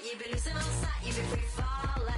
You be losing all sight, you be free falling.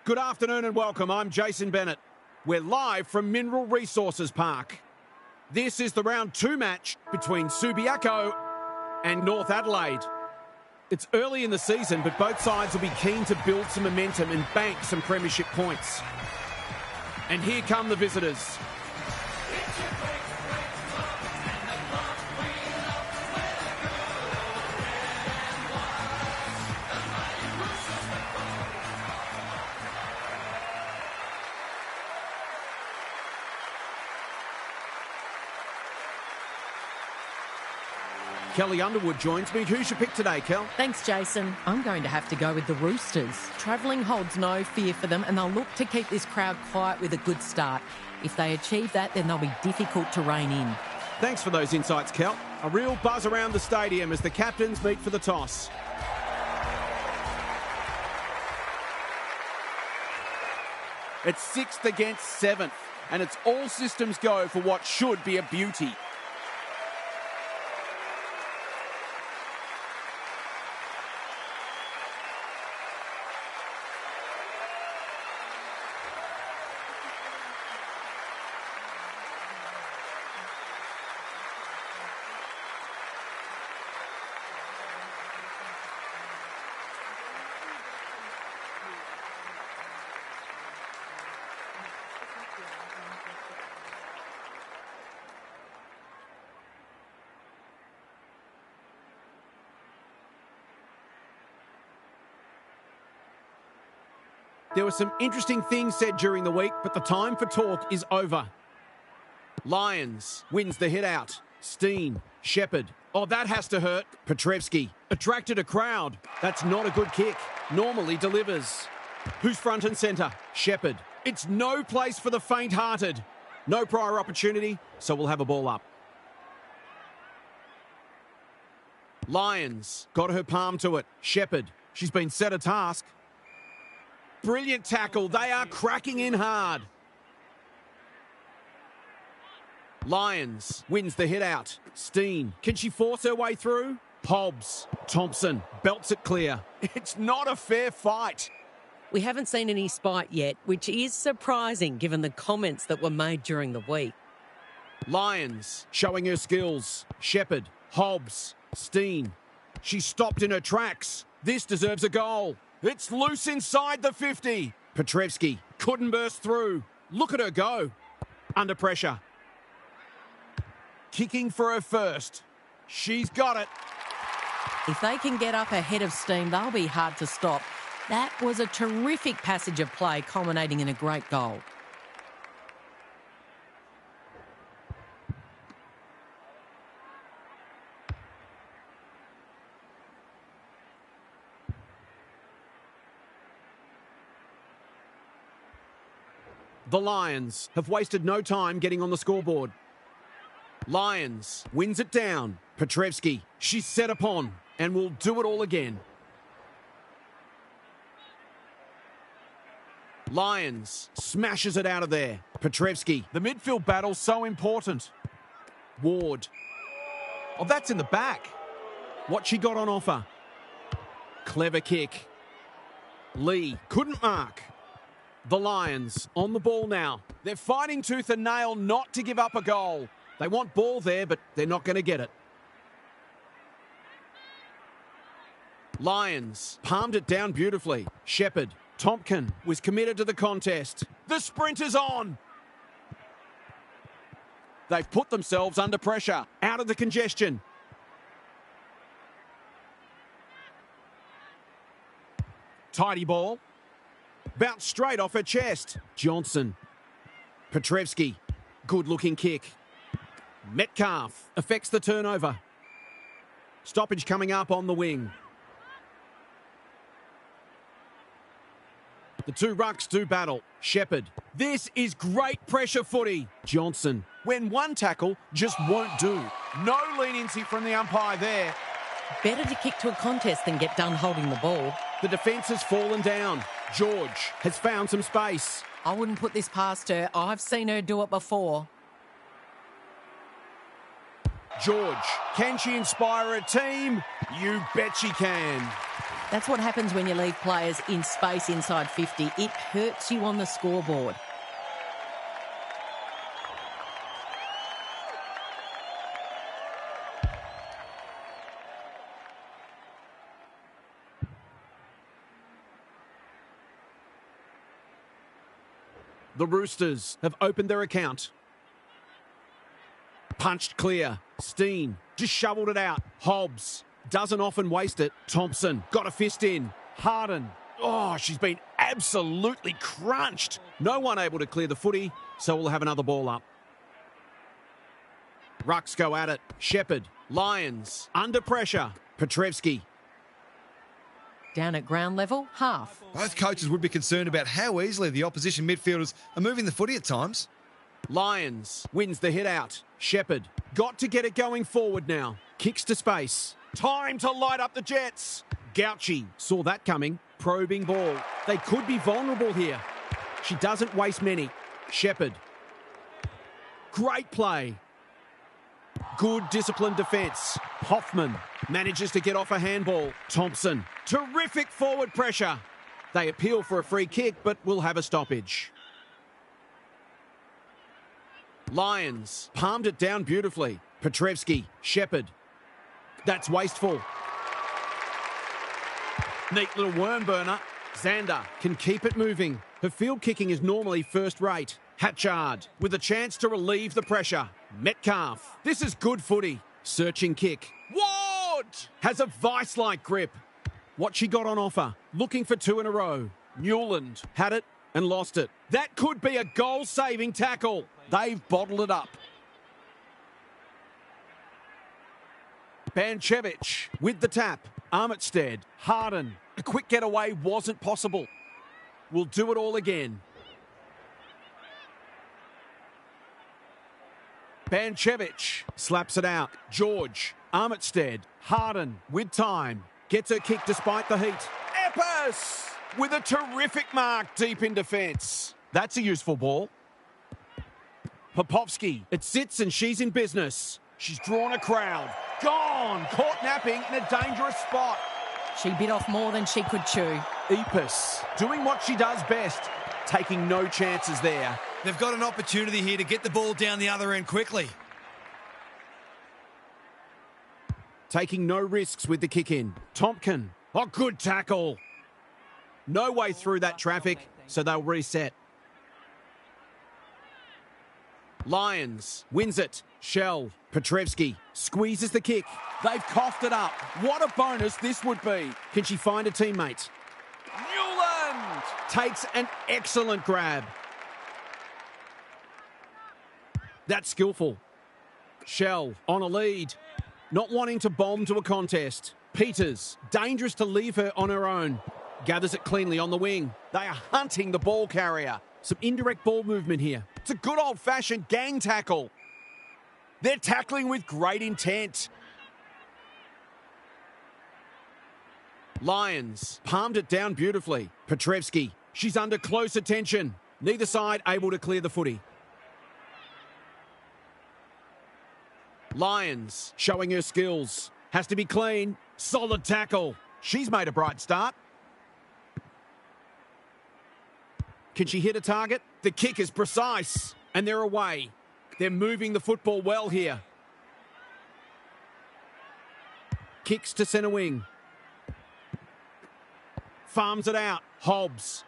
Good afternoon and welcome. I'm Jason Bennett. We're live from Mineral Resources Park. This is the round 2 match between Subiaco and North Adelaide. It's early in the season, but both sides will be keen to build some momentum and bank some premiership points. And here come the visitors. Kelly Underwood joins me. Who's your pick today, Kel? Thanks, Jason. I'm going to have to go with the Roosters. Travelling holds no fear for them, and they'll look to keep this crowd quiet with a good start. If they achieve that, then they'll be difficult to rein in. Thanks for those insights, Kel. A real buzz around the stadium as the captains meet for the toss. It's 6th against 7th, and it's all systems go for what should be a beauty. There were some interesting things said during the week, but the time for talk is over. Lyons wins the hit out. Steen, Shepherd. Oh, that has to hurt. Petrevski attracted a crowd. That's not a good kick. Normally delivers. Who's front and centre? Shepherd. It's no place for the faint-hearted. No prior opportunity, so we'll have a ball up. Lyons got her palm to it. Shepherd. She's been set a task. Brilliant tackle. They are cracking in hard. Lyons wins the hit out. Steen. Can she force her way through? Hobbs. Thompson belts it clear. It's not a fair fight. We haven't seen any spite yet, which is surprising given the comments that were made during the week. Lyons showing her skills. Shepherd. Hobbs. Steen. She stopped in her tracks. This deserves a goal. It's loose inside the 50. Petrevski couldn't burst through. Look at her go. Under pressure. Kicking for her first. She's got it. If they can get up ahead of steam, they'll be hard to stop. That was a terrific passage of play, culminating in a great goal. The Lions have wasted no time getting on the scoreboard. Lyons wins it down. Petrevski, she's set upon and will do it all again. Lyons smashes it out of there. Petrevski, the midfield battle so important. Ward. Oh, that's in the back. What she got on offer. Clever kick. Lee couldn't mark. The Lions on the ball now. They're fighting tooth and nail not to give up a goal. They want ball there, but they're not going to get it. Lyons palmed it down beautifully. Shepherd. Tompkin was committed to the contest. The sprint is on. They've put themselves under pressure. Out of the congestion. Tidy ball. Bounced straight off her chest. Johnson. Petrevski. Good looking kick. Metcalf affects the turnover. Stoppage coming up on the wing. The two rucks do battle. Shepherd. This is great pressure footy. Johnson. When one tackle just won't do. No leniency from the umpire there. Better to kick to a contest than get done holding the ball. The defence has fallen down. George has found some space. I wouldn't put this past her. I've seen her do it before. George, can she inspire a team? You bet she can. That's what happens when you leave players in space inside 50. It hurts you on the scoreboard. The Roosters have opened their account. Punched clear. Steen just shoveled it out. Hobbs doesn't often waste it. Thompson got a fist in. Harden. Oh, she's been absolutely crunched. No one able to clear the footy, so we'll have another ball up. Rucks go at it. Shepherd. Lyons. Under pressure. Petrevski. Down at ground level, half. Both coaches would be concerned about how easily the opposition midfielders are moving the footy at times. Lyons wins the hit out. Shepherd. Got to get it going forward now. Kicks to space. Time to light up the Jets. Gauchi saw that coming. Probing ball. They could be vulnerable here. She doesn't waste many. Shepherd. Great play. Good disciplined defence. Hoffman manages to get off a handball. Thompson. Terrific forward pressure. They appeal for a free kick, but will have a stoppage. Lyons palmed it down beautifully. Petrevski. Shepherd. That's wasteful. Neat little worm burner. Xander can keep it moving. Her field kicking is normally first rate. Hatchard with a chance to relieve the pressure. Metcalf. This is good footy. Searching kick. Ward has a vice-like grip. What she got on offer. Looking for two in a row. Newland had it and lost it. That could be a goal-saving tackle. They've bottled it up. Banchevich with the tap. Armitstead, Harden. A quick getaway wasn't possible. We'll do it all again. Banchevich slaps it out. George, Armitstead, Harden with time. Gets her kick despite the heat. Epis with a terrific mark deep in defence. That's a useful ball. Popovsky, it sits and she's in business. She's drawn a crowd. Gone! Caught napping in a dangerous spot. She bit off more than she could chew. Epis doing what she does best, taking no chances there. They've got an opportunity here to get the ball down the other end quickly. Taking no risks with the kick in. Tompkin, oh, good tackle. No way through that traffic, so they'll reset. Lions wins it. Shell, Petrevsky squeezes the kick. They've coughed it up. What a bonus this would be. Can she find a teammate? Newland takes an excellent grab. That's skillful. Shell on a lead. Not wanting to bomb to a contest. Peters, dangerous to leave her on her own. Gathers it cleanly on the wing. They are hunting the ball carrier. Some indirect ball movement here. It's a good old-fashioned gang tackle. They're tackling with great intent. Lions palmed it down beautifully. Petrevsky, she's under close attention. Neither side able to clear the footy. Lions showing her skills. Has to be clean. Solid tackle. She's made a bright start. Can she hit a target? The kick is precise. And they're away. They're moving the football well here. Kicks to centre wing. Farms it out. Hobbs.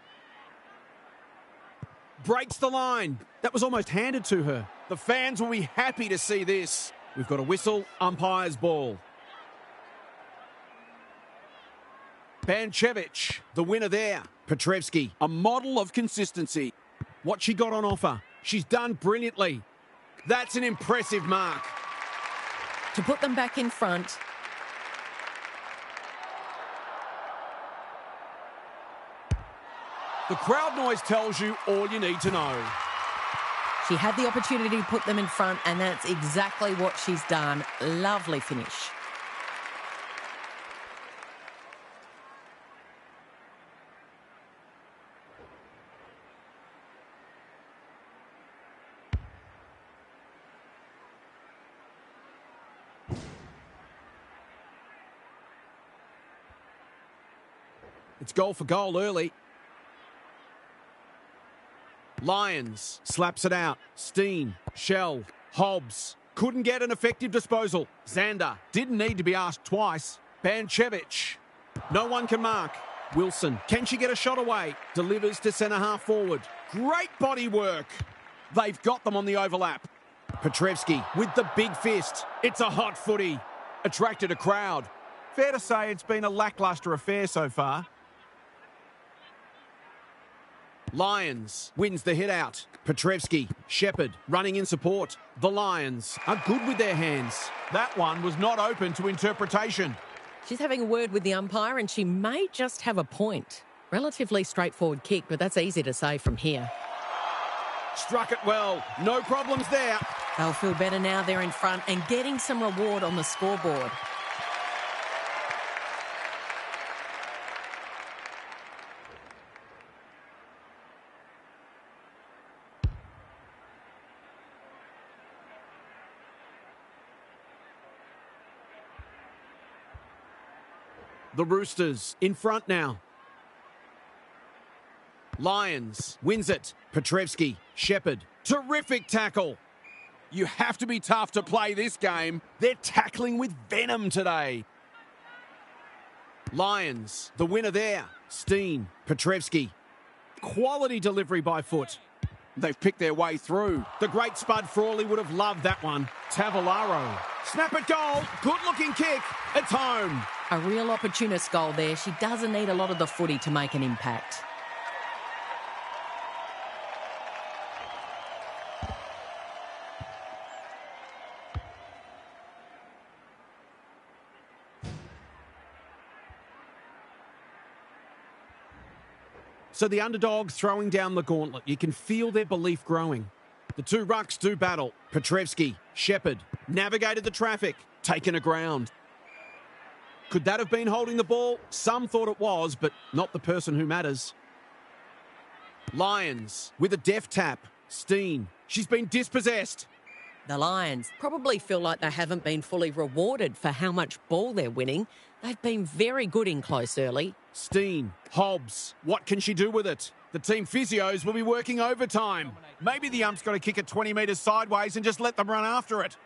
Breaks the line. That was almost handed to her. The fans will be happy to see this. We've got a whistle. Umpire's ball. Banchevich, the winner there. Petrevsky, a model of consistency. What she got on offer. She's done brilliantly. That's an impressive mark. To put them back in front. The crowd noise tells you all you need to know. She had the opportunity to put them in front, and that's exactly what she's done. Lovely finish. It's goal for goal early. Lions slaps it out. Steen, Shell, Hobbs. Couldn't get an effective disposal. Zander didn't need to be asked twice. Banchevich. No one can mark. Wilson. Can she get a shot away? Delivers to centre half forward. Great body work. They've got them on the overlap. Petrevsky with the big fist. It's a hot footy. Attracted a crowd. Fair to say it's been a lacklustre affair so far. Lions wins the hit out. Petrevsky, Shepherd running in support. The Lions are good with their hands. That one was not open to interpretation. She's having a word with the umpire, and she may just have a point. Relatively straightforward kick, but that's easy to say from here. Struck it well. No problems there. They'll feel better now they're in front and getting some reward on the scoreboard. The Roosters in front now. Lions wins it. Petrevsky, Shepherd. Terrific tackle. You have to be tough to play this game. They're tackling with venom today. Lions, the winner there. Steen, Petrevsky. Quality delivery by foot. They've picked their way through. The great Spud Frawley would have loved that one. Tavalaro. Snap it goal. Good looking kick. It's home. A real opportunist goal there. She doesn't need a lot of the footy to make an impact. So the underdog throwing down the gauntlet. You can feel their belief growing. The two rucks do battle. Petrevski, Shepherd, navigated the traffic, taken a ground. Could that have been holding the ball? Some thought it was, but not the person who matters. Lions with a deft tap. Steen, she's been dispossessed. The Lions probably feel like they haven't been fully rewarded for how much ball they're winning. They've been very good in close early. Steen, Hobbs, what can she do with it? The team physios will be working overtime. Maybe the ump's got to kick it 20 metres sideways and just let them run after it.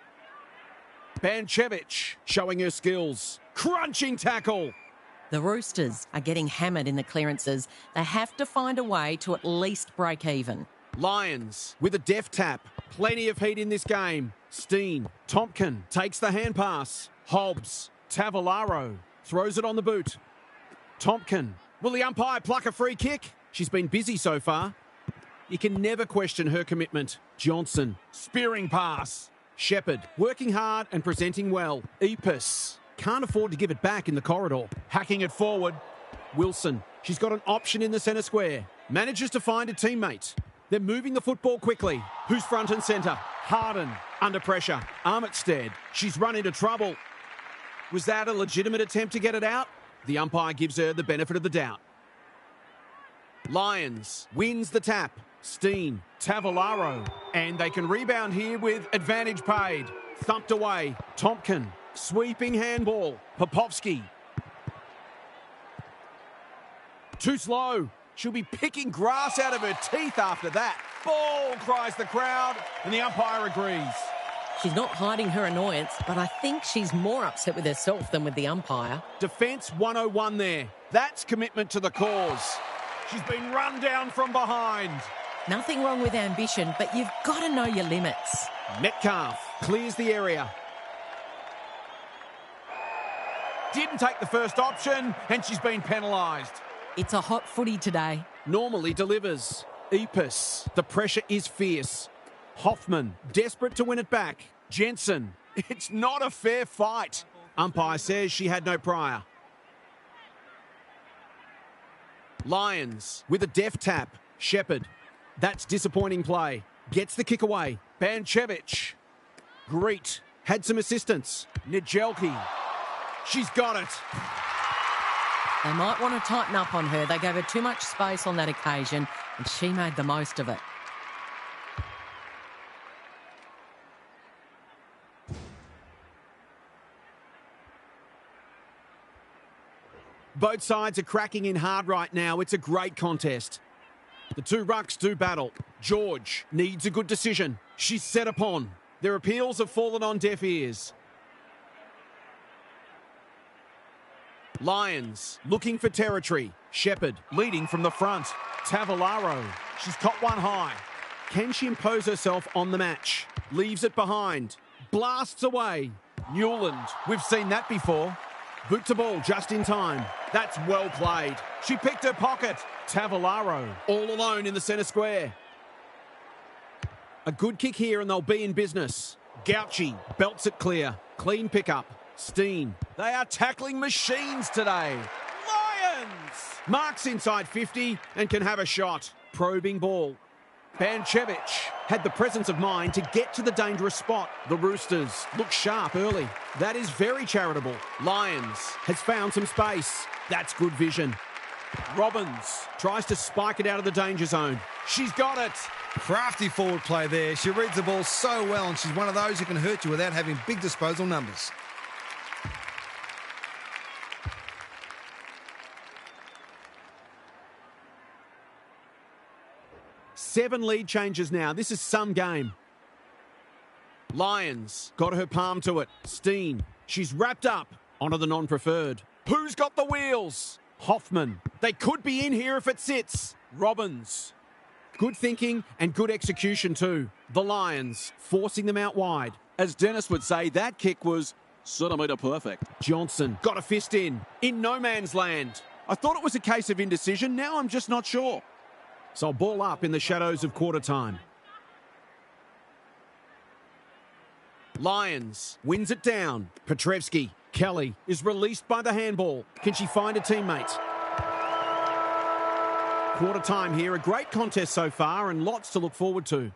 Banchevich showing her skills. Crunching tackle. The Roosters are getting hammered in the clearances. They have to find a way to at least break even. Lions with a deft tap. Plenty of heat in this game. Steen, Tompkin takes the hand pass. Hobbs, Tavalaro throws it on the boot. Tompkin, will the umpire pluck a free kick? She's been busy so far. You can never question her commitment. Johnson, spearing pass. Shepherd, working hard and presenting well. Epis, can't afford to give it back in the corridor. Hacking it forward. Wilson, she's got an option in the centre square. Manages to find a teammate. They're moving the football quickly. Who's front and centre? Harden, under pressure. Armitstead, she's run into trouble. Was that a legitimate attempt to get it out? The umpire gives her the benefit of the doubt. Lions wins the tap. Steen, Tavalaro. And they can rebound here with advantage paid. Thumped away. Tompkin, sweeping handball. Popovsky. Too slow. She'll be picking grass out of her teeth after that. Ball, cries the crowd, and the umpire agrees. She's not hiding her annoyance, but I think she's more upset with herself than with the umpire. Defence 101 there. That's commitment to the cause. She's been run down from behind. Nothing wrong with ambition, but you've got to know your limits. Metcalf clears the area. Didn't take the first option, and she's been penalised. It's a hot footy today. Normally delivers. Epis, the pressure is fierce. Hoffman, desperate to win it back. Jensen, it's not a fair fight. Umpire says she had no prior. Lions with a deft tap. Shepherd, that's disappointing play. Gets the kick away. Banchevich. Greet, had some assistance. Nijelki, she's got it. They might want to tighten up on her. They gave her too much space on that occasion, and she made the most of it. Both sides are cracking in hard right now. It's a great contest. The two rucks do battle. George needs a good decision. She's set upon. Their appeals have fallen on deaf ears. Lions looking for territory. Shepherd leading from the front. Tavalaro, she's caught one high. Can she impose herself on the match? Leaves it behind. Blasts away. Newland, we've seen that before. Boot to ball just in time. That's well played. She picked her pocket. Tavalaro all alone in the centre square. A good kick here and they'll be in business. Gauchi belts it clear. Clean pickup. Steen. They are tackling machines today. Lions! Marks inside 50 and can have a shot. Probing ball. Banchevich had the presence of mind to get to the dangerous spot. The Roosters look sharp early. That is very charitable. Lions has found some space. That's good vision. Robbins tries to spike it out of the danger zone. She's got it. Crafty forward play there. She reads the ball so well, and she's one of those who can hurt you without having big disposal numbers. Seven lead changes now. This is some game. Lions got her palm to it. Steen, she's wrapped up onto the non-preferred. Who's got the wheels? Hoffman. They could be in here if it sits. Robbins. Good thinking and good execution too. The Lions forcing them out wide. As Dennis would say, that kick was centimetre perfect. Johnson got a fist in no man's land. I thought it was a case of indecision. Now I'm just not sure. So ball up in the shadows of quarter time. Lions wins it down. Petrevski. Kelly is released by the handball. Can she find a teammate? Quarter time here. A great contest so far and lots to look forward to.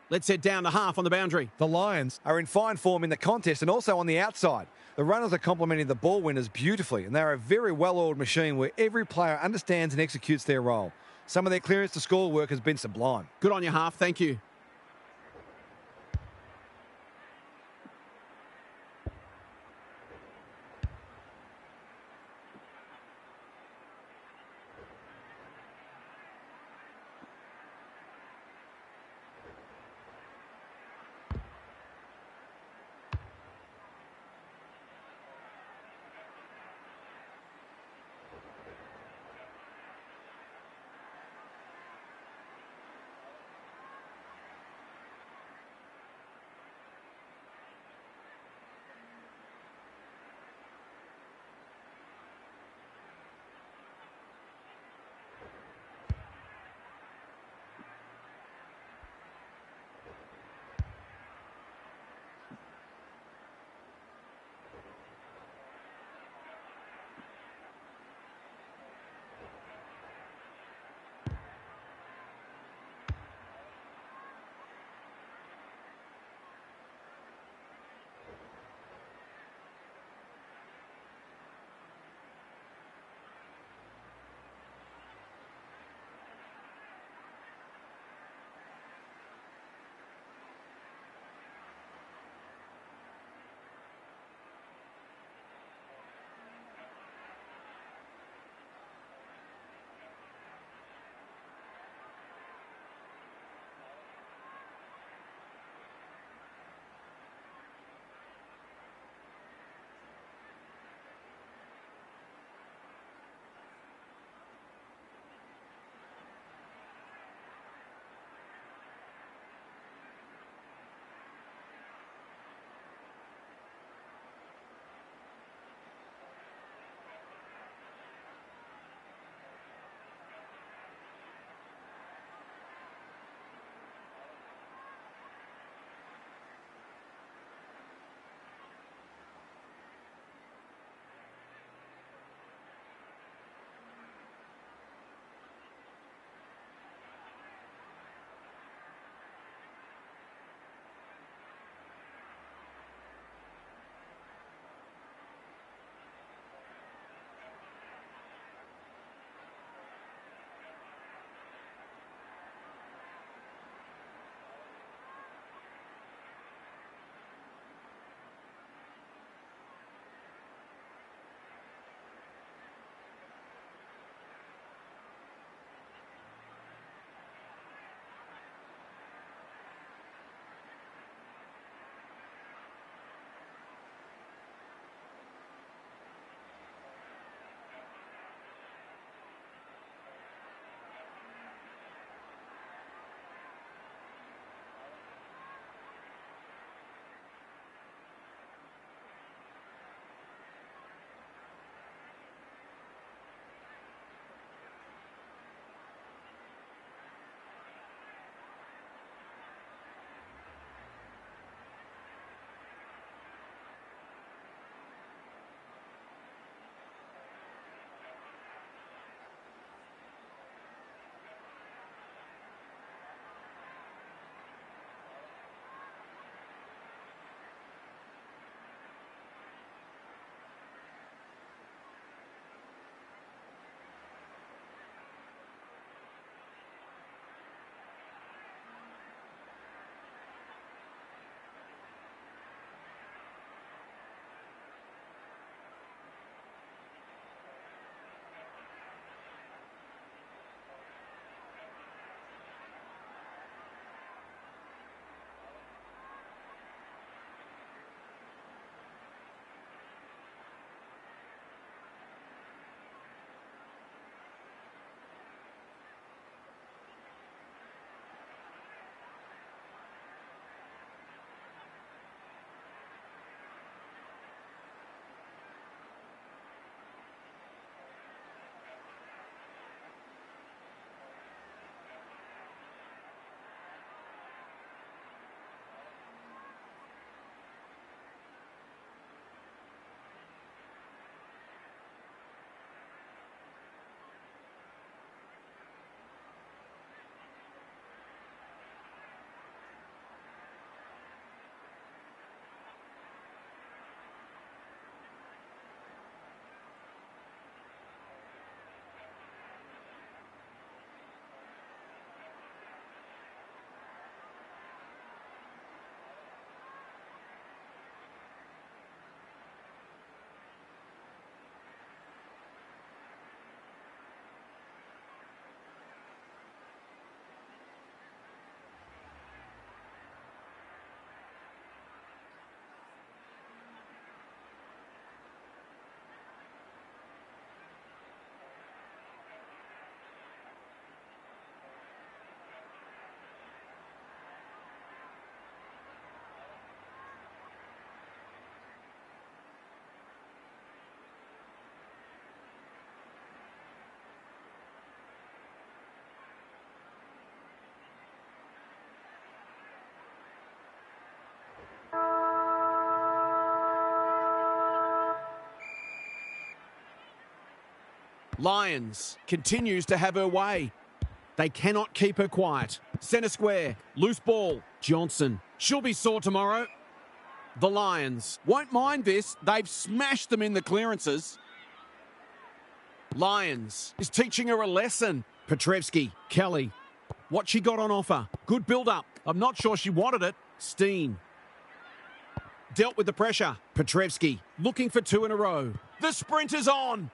Let's head down to half on the boundary. The Lions are in fine form in the contest and also on the outside. The runners are complementing the ball winners beautifully, and they're a very well-oiled machine where every player understands and executes their role. Some of their clearance to score work has been sublime. Good on you, half. Thank you. Lyons continues to have her way. They cannot keep her quiet. Centre square, loose ball. Johnson, she'll be sore tomorrow. The Lions won't mind this. They've smashed them in the clearances. Lyons is teaching her a lesson. Petrevski, Kelly. What she got on offer. Good build-up. I'm not sure she wanted it. Steen. Dealt with the pressure. Petrevski looking for 2 in a row. The sprint is on.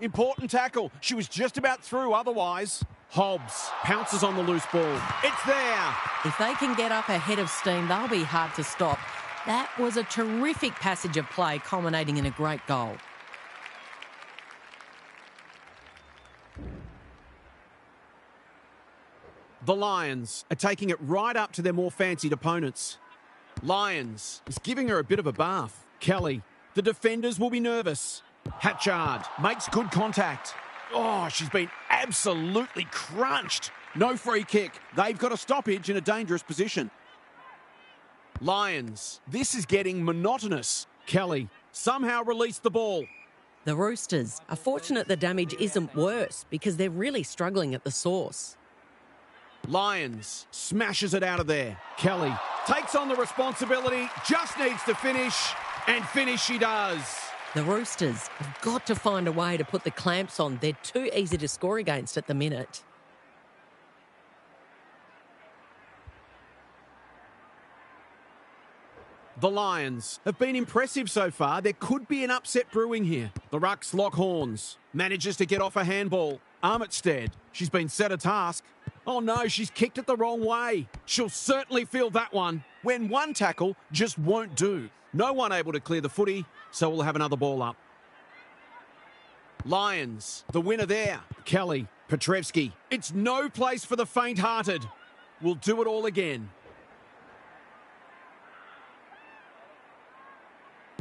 Important tackle. She was just about through otherwise. Hobbs pounces on the loose ball. It's there. If they can get up ahead of steam, they'll be hard to stop. That was a terrific passage of play, culminating in a great goal. The Lions are taking it right up to their more fancied opponents. Lyons is giving her a bit of a bath. Kelly, the defenders will be nervous. Hatchard makes good contact. Oh, she's been absolutely crunched. No free kick. They've got a stoppage in a dangerous position. Lyons, this is getting monotonous. Kelly somehow released the ball. The Roosters are fortunate the damage isn't worse because they're really struggling at the source. Lyons smashes it out of there. Kelly takes on the responsibility, just needs to finish, and finish she does. The Roosters have got to find a way to put the clamps on. They're too easy to score against at the minute. The Lions have been impressive so far. There could be an upset brewing here. The Rucks lock horns. Manages to get off a handball. Armitstead, she's been set a task. Oh no, she's kicked it the wrong way. She'll certainly feel that one when one tackle just won't do. No one able to clear the footy, so we'll have another ball up. Lions, the winner there. Kelly, Petrevski. It's no place for the faint-hearted. We'll do it all again.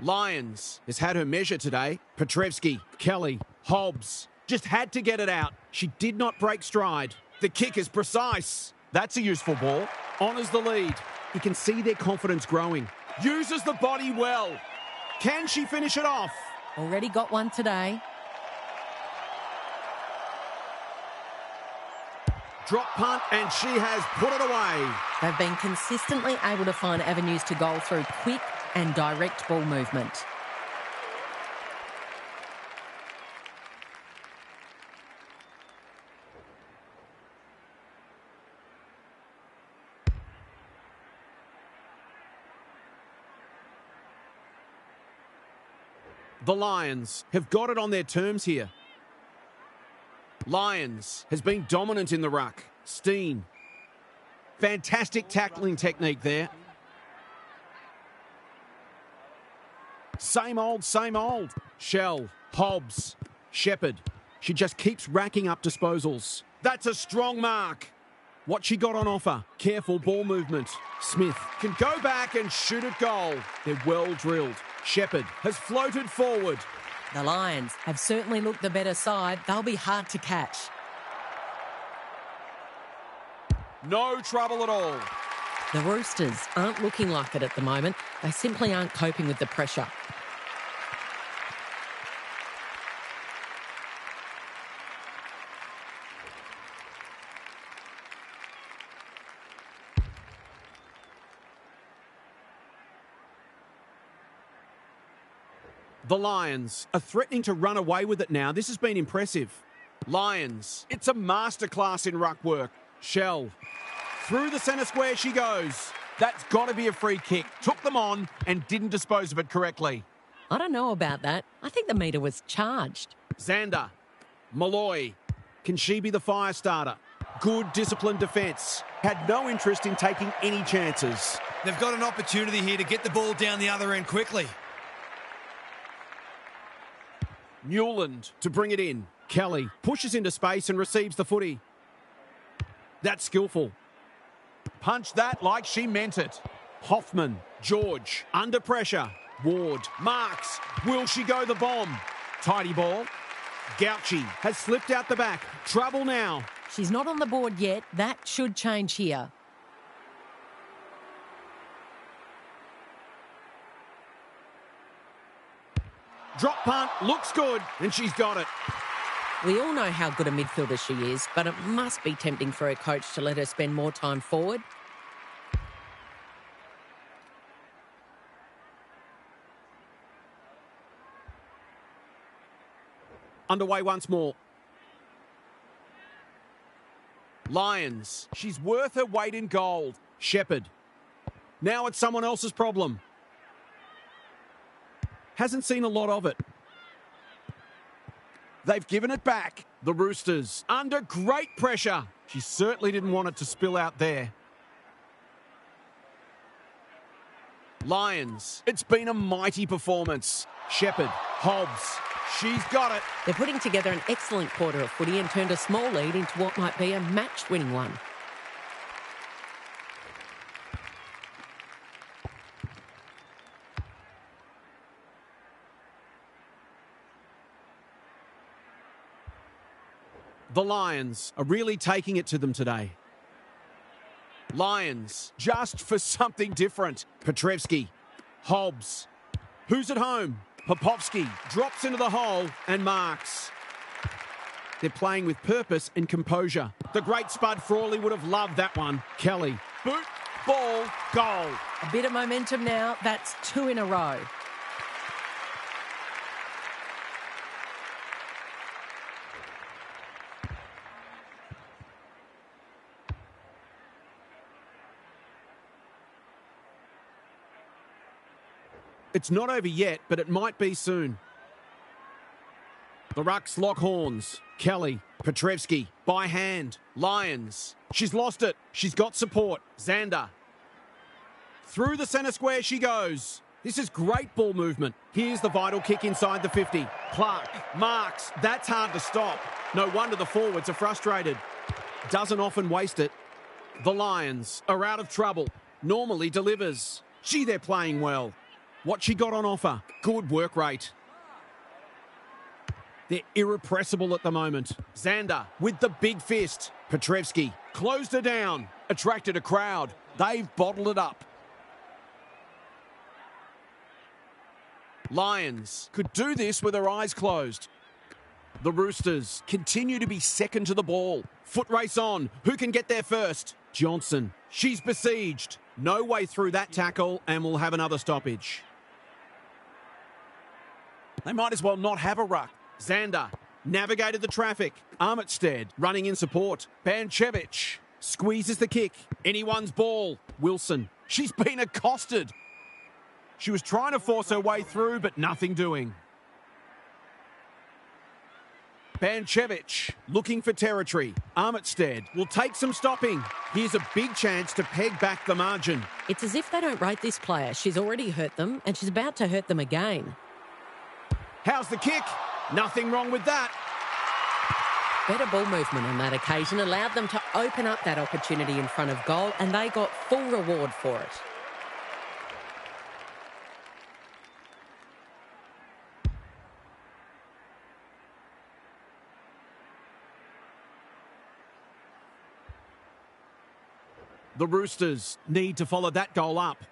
Lyons has had her measure today. Petrevski, Kelly, Hobbs. Just had to get it out. She did not break stride. The kick is precise. That's a useful ball. Honours the lead. You can see their confidence growing. Uses the body well. Can she finish it off? Already got one today. Drop punt, and she has put it away. They've been consistently able to find avenues to goal through quick and direct ball movement. The Lions have got it on their terms here. Lyons has been dominant in the ruck. Steen. Fantastic tackling technique there. Same old, same old. Shell, Hobbs, Shepherd. She just keeps racking up disposals. That's a strong mark. What she got on offer. Careful ball movement. Smith can go back and shoot at goal. They're well drilled. Shepherd has floated forward. The Lions have certainly looked the better side. They'll be hard to catch. No trouble at all. The Roosters aren't looking like it at the moment. They simply aren't coping with the pressure. The Lions are threatening to run away with it now. This has been impressive. Lions, it's a masterclass in ruck work. Shell, through the centre square she goes. That's got to be a free kick. Took them on and didn't dispose of it correctly. I don't know about that. I think the meter was charged. Xander, Malloy, can she be the fire starter? Good disciplined defence. Had no interest in taking any chances. They've got an opportunity here to get the ball down the other end quickly. Newland to bring it in. Kelly pushes into space and receives the footy. That's skillful. Punch that like she meant it. Hoffman, George, under pressure. Ward, marks. Will she go the bomb? Tidy ball. Gauchi has slipped out the back. Trouble now. She's not on the board yet. That should change here. Drop punt, looks good, and she's got it. We all know how good a midfielder she is, but it must be tempting for her coach to let her spend more time forward. Underway once more. Lions. She's worth her weight in gold. Shepherd. Now it's someone else's problem. Hasn't seen a lot of it. They've given it back. The Roosters under great pressure. She certainly didn't want it to spill out there. Lions. It's been a mighty performance. Shepherd. Hobbs. She's got it. They're putting together an excellent quarter of footy and turned a small lead into what might be a match-winning one. The Lions are really taking it to them today. Lions, just for something different. Petrevski, Hobbs. Who's at home? Popovski drops into the hole and marks. They're playing with purpose and composure. The great Spud Frawley would have loved that one. Kelly, boot, ball, goal. A bit of momentum now. That's 2 in a row. It's not over yet, but it might be soon. The Rucks lock horns. Kelly, Petrevski, by hand. Lions. She's lost it. She's got support. Xander. Through the centre square she goes. This is great ball movement. Here's the vital kick inside the 50. Clark marks. That's hard to stop. No wonder the forwards are frustrated. Doesn't often waste it. The Lions are out of trouble. Normally delivers. Gee, they're playing well. What she got on offer? Good work rate. They're irrepressible at the moment. Xander with the big fist. Petrevski closed her down. Attracted a crowd. They've bottled it up. Lions could do this with their eyes closed. The Roosters continue to be second to the ball. Foot race on. Who can get there first? Johnson. She's besieged. No way through that tackle, and we'll have another stoppage. They might as well not have a ruck. Xander navigated the traffic. Armitstead running in support. Banchevich squeezes the kick. Anyone's ball. Wilson. She's been accosted. She was trying to force her way through, but nothing doing. Banchevich looking for territory. Armitstead will take some stopping. Here's a big chance to peg back the margin. It's as if they don't rate this player. She's already hurt them, and she's about to hurt them again. How's the kick? Nothing wrong with that. Better ball movement on that occasion allowed them to open up that opportunity in front of goal, and they got full reward for it. The Roosters need to follow that goal up.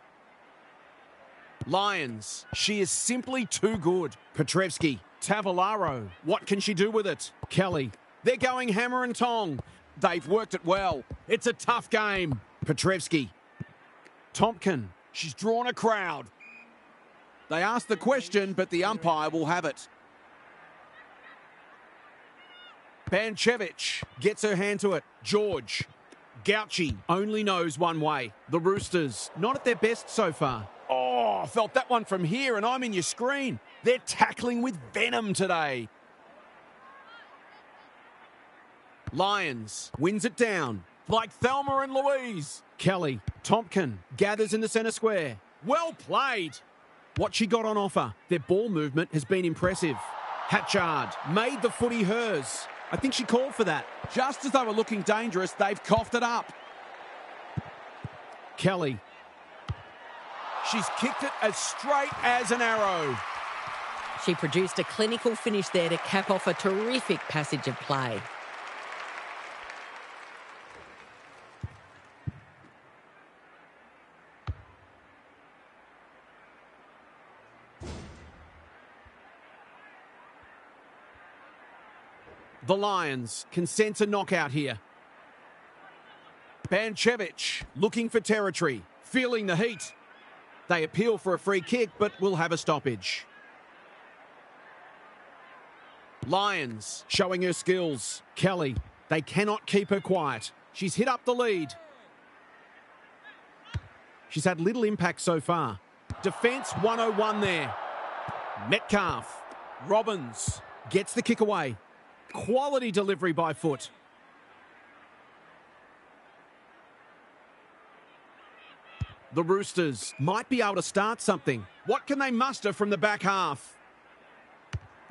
Lions, she is simply too good. Petrevski, Tavalaro, what can she do with it? Kelly, they're going hammer and tong. They've worked it well. It's a tough game. Petrevski, Tompkin, she's drawn a crowd. They asked the question, but the umpire will have it. Banchevich gets her hand to it. George, Gauchi only knows one way. The Roosters, not at their best so far. Oh, I felt that one from here and I'm in your screen. They're tackling with venom today. Lions wins it down like Thelma and Louise. Kelly, Tompkin gathers in the centre square. Well played. What she got on offer. Their ball movement has been impressive. Hatchard made the footy hers. I think she called for that. Just as they were looking dangerous, they've coughed it up. Kelly. She's kicked it as straight as an arrow. She produced a clinical finish there to cap off a terrific passage of play. The Lions can sense a knockout here. Banchevich looking for territory, feeling the heat. They appeal for a free kick, but will have a stoppage. Lions showing her skills. Kelly, they cannot keep her quiet. She's hit up the lead. She's had little impact so far. Defence 101 there. Metcalf. Robbins gets the kick away. Quality delivery by foot. The Roosters might be able to start something. What can they muster from the back half?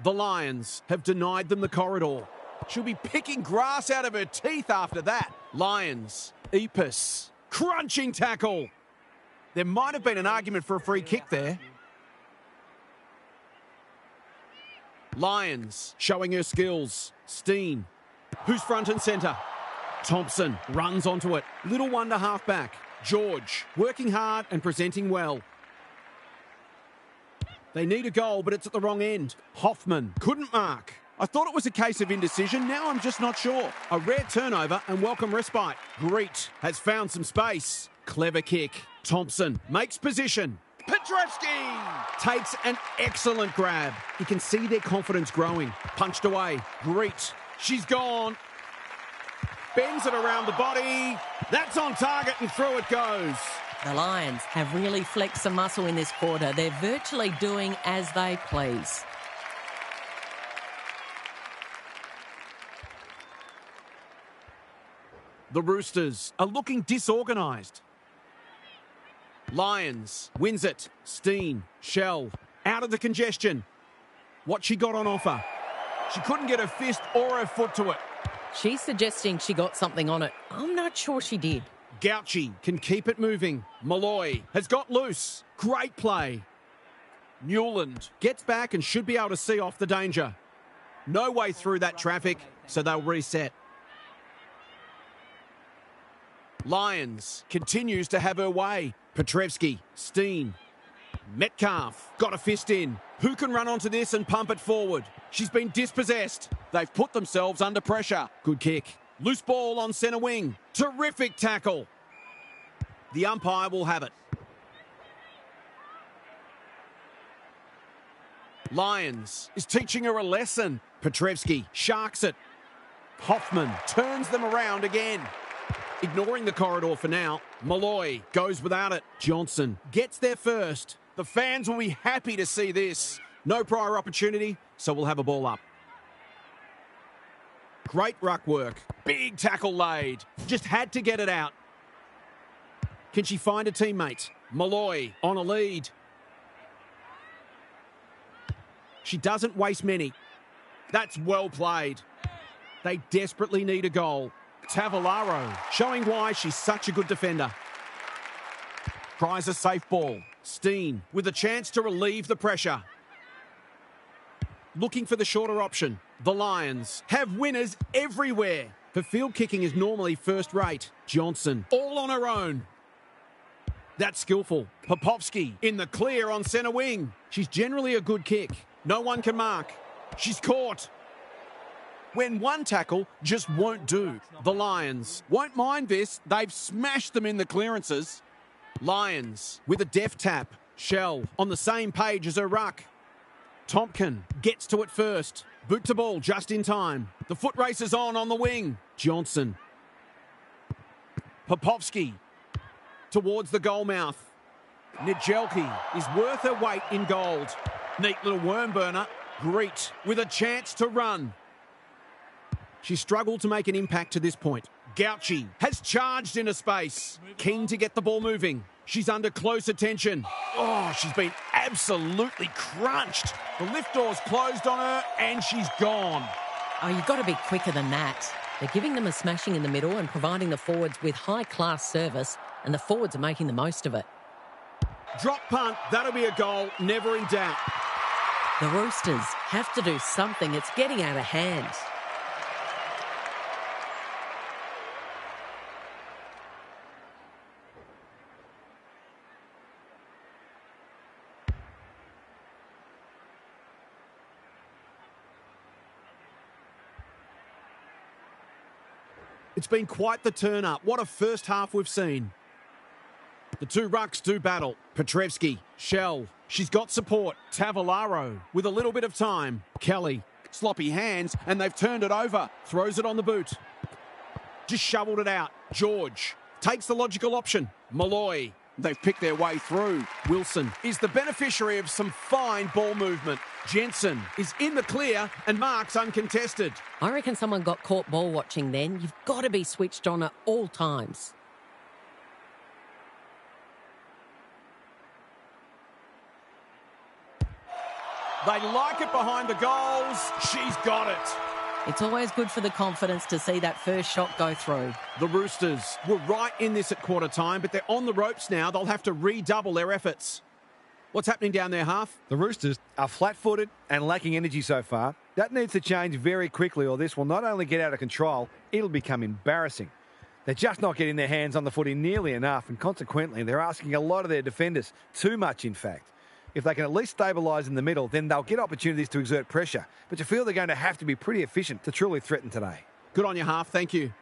The Lions have denied them the corridor. She'll be picking grass out of her teeth after that. Lions. Epis. Crunching tackle. There might have been an argument for a free kick there. Lions showing her skills. Steen, who's front and centre. Thompson runs onto it. Little wonder halfback. George working hard and presenting well. They need a goal, but it's at the wrong end. Hoffman couldn't mark. I thought it was a case of indecision. Now I'm just not sure. A rare turnover and welcome respite. Greet has found some space. Clever kick. Thompson makes position. Petrevsky takes an excellent grab. You can see their confidence growing. Punched away. Greet. She's gone. Bends it around the body. That's on target and through it goes. The Lions have really flexed some muscle in this quarter. They're virtually doing as they please. The Roosters are looking disorganised. Lions wins it. Steen, Shell, out of the congestion. What she got on offer? She couldn't get her fist or her foot to it. She's suggesting she got something on it. I'm not sure she did. Gauchi can keep it moving. Malloy has got loose. Great play. Newland gets back and should be able to see off the danger. No way through that traffic, so they'll reset. Lions continues to have her way. Petrevsky, Steen, Metcalf got a fist in. Who can run onto this and pump it forward? She's been dispossessed. They've put themselves under pressure. Good kick. Loose ball on centre wing. Terrific tackle. The umpire will have it. Lions is teaching her a lesson. Petrevsky sharks it. Hoffman turns them around again. Ignoring the corridor for now. Malloy goes without it. Johnson gets there first. The fans will be happy to see this. No prior opportunity, so we'll have a ball up. Great ruck work. Big tackle laid. Just had to get it out. Can she find a teammate? Malloy on a lead. She doesn't waste many. That's well played. They desperately need a goal. Tavalaro showing why she's such a good defender. Tries a safe ball. Steen with a chance to relieve the pressure. Looking for the shorter option. The Lions have winners everywhere. Her field kicking is normally first rate. Johnson all on her own. That's skillful. Popovsky in the clear on centre wing. She's generally a good kick. No one can mark. She's caught. When one tackle just won't do. The Lions won't mind this. They've smashed them in the clearances. Lions with a deft tap. Shell on the same page as her ruck. Tompkin gets to it first. Boot to ball just in time. The foot race is on the wing. Johnson. Popovsky towards the goal mouth. Nijelki is worth her weight in gold. Neat little worm burner. Greet with a chance to run. She struggled to make an impact to this point. Gauchi has charged into space. Keen to get the ball moving. She's under close attention. Oh, she's been absolutely crunched. The lift door's closed on her and she's gone. Oh, you've got to be quicker than that. They're giving them a smashing in the middle and providing the forwards with high-class service, and the forwards are making the most of it. Drop punt, that'll be a goal, never in doubt. The Roosters have to do something. It's getting out of hand. It's been quite the turn-up. What a first half we've seen. The two rucks do battle. Petrevski, Shell. She's got support. Tavalaro with a little bit of time. Kelly, sloppy hands, and they've turned it over. Throws it on the boot. Just shoveled it out. George takes the logical option. Malloy. They've picked their way through. Wilson is the beneficiary of some fine ball movement. Jensen is in the clear and marks uncontested. I reckon someone got caught ball watching then. You've got to be switched on at all times. They like it behind the goals. She's got it. It's always good for the confidence to see that first shot go through. The Roosters were right in this at quarter time, but they're on the ropes now. They'll have to redouble their efforts. What's happening down there, Half? The Roosters are flat-footed and lacking energy so far. That needs to change very quickly, or this will not only get out of control, it'll become embarrassing. They're just not getting their hands on the footy nearly enough, and consequently, they're asking a lot of their defenders. Too much, in fact. If they can at least stabilise in the middle, then they'll get opportunities to exert pressure. But you feel they're going to have to be pretty efficient to truly threaten today. Good on you, Half. Thank you.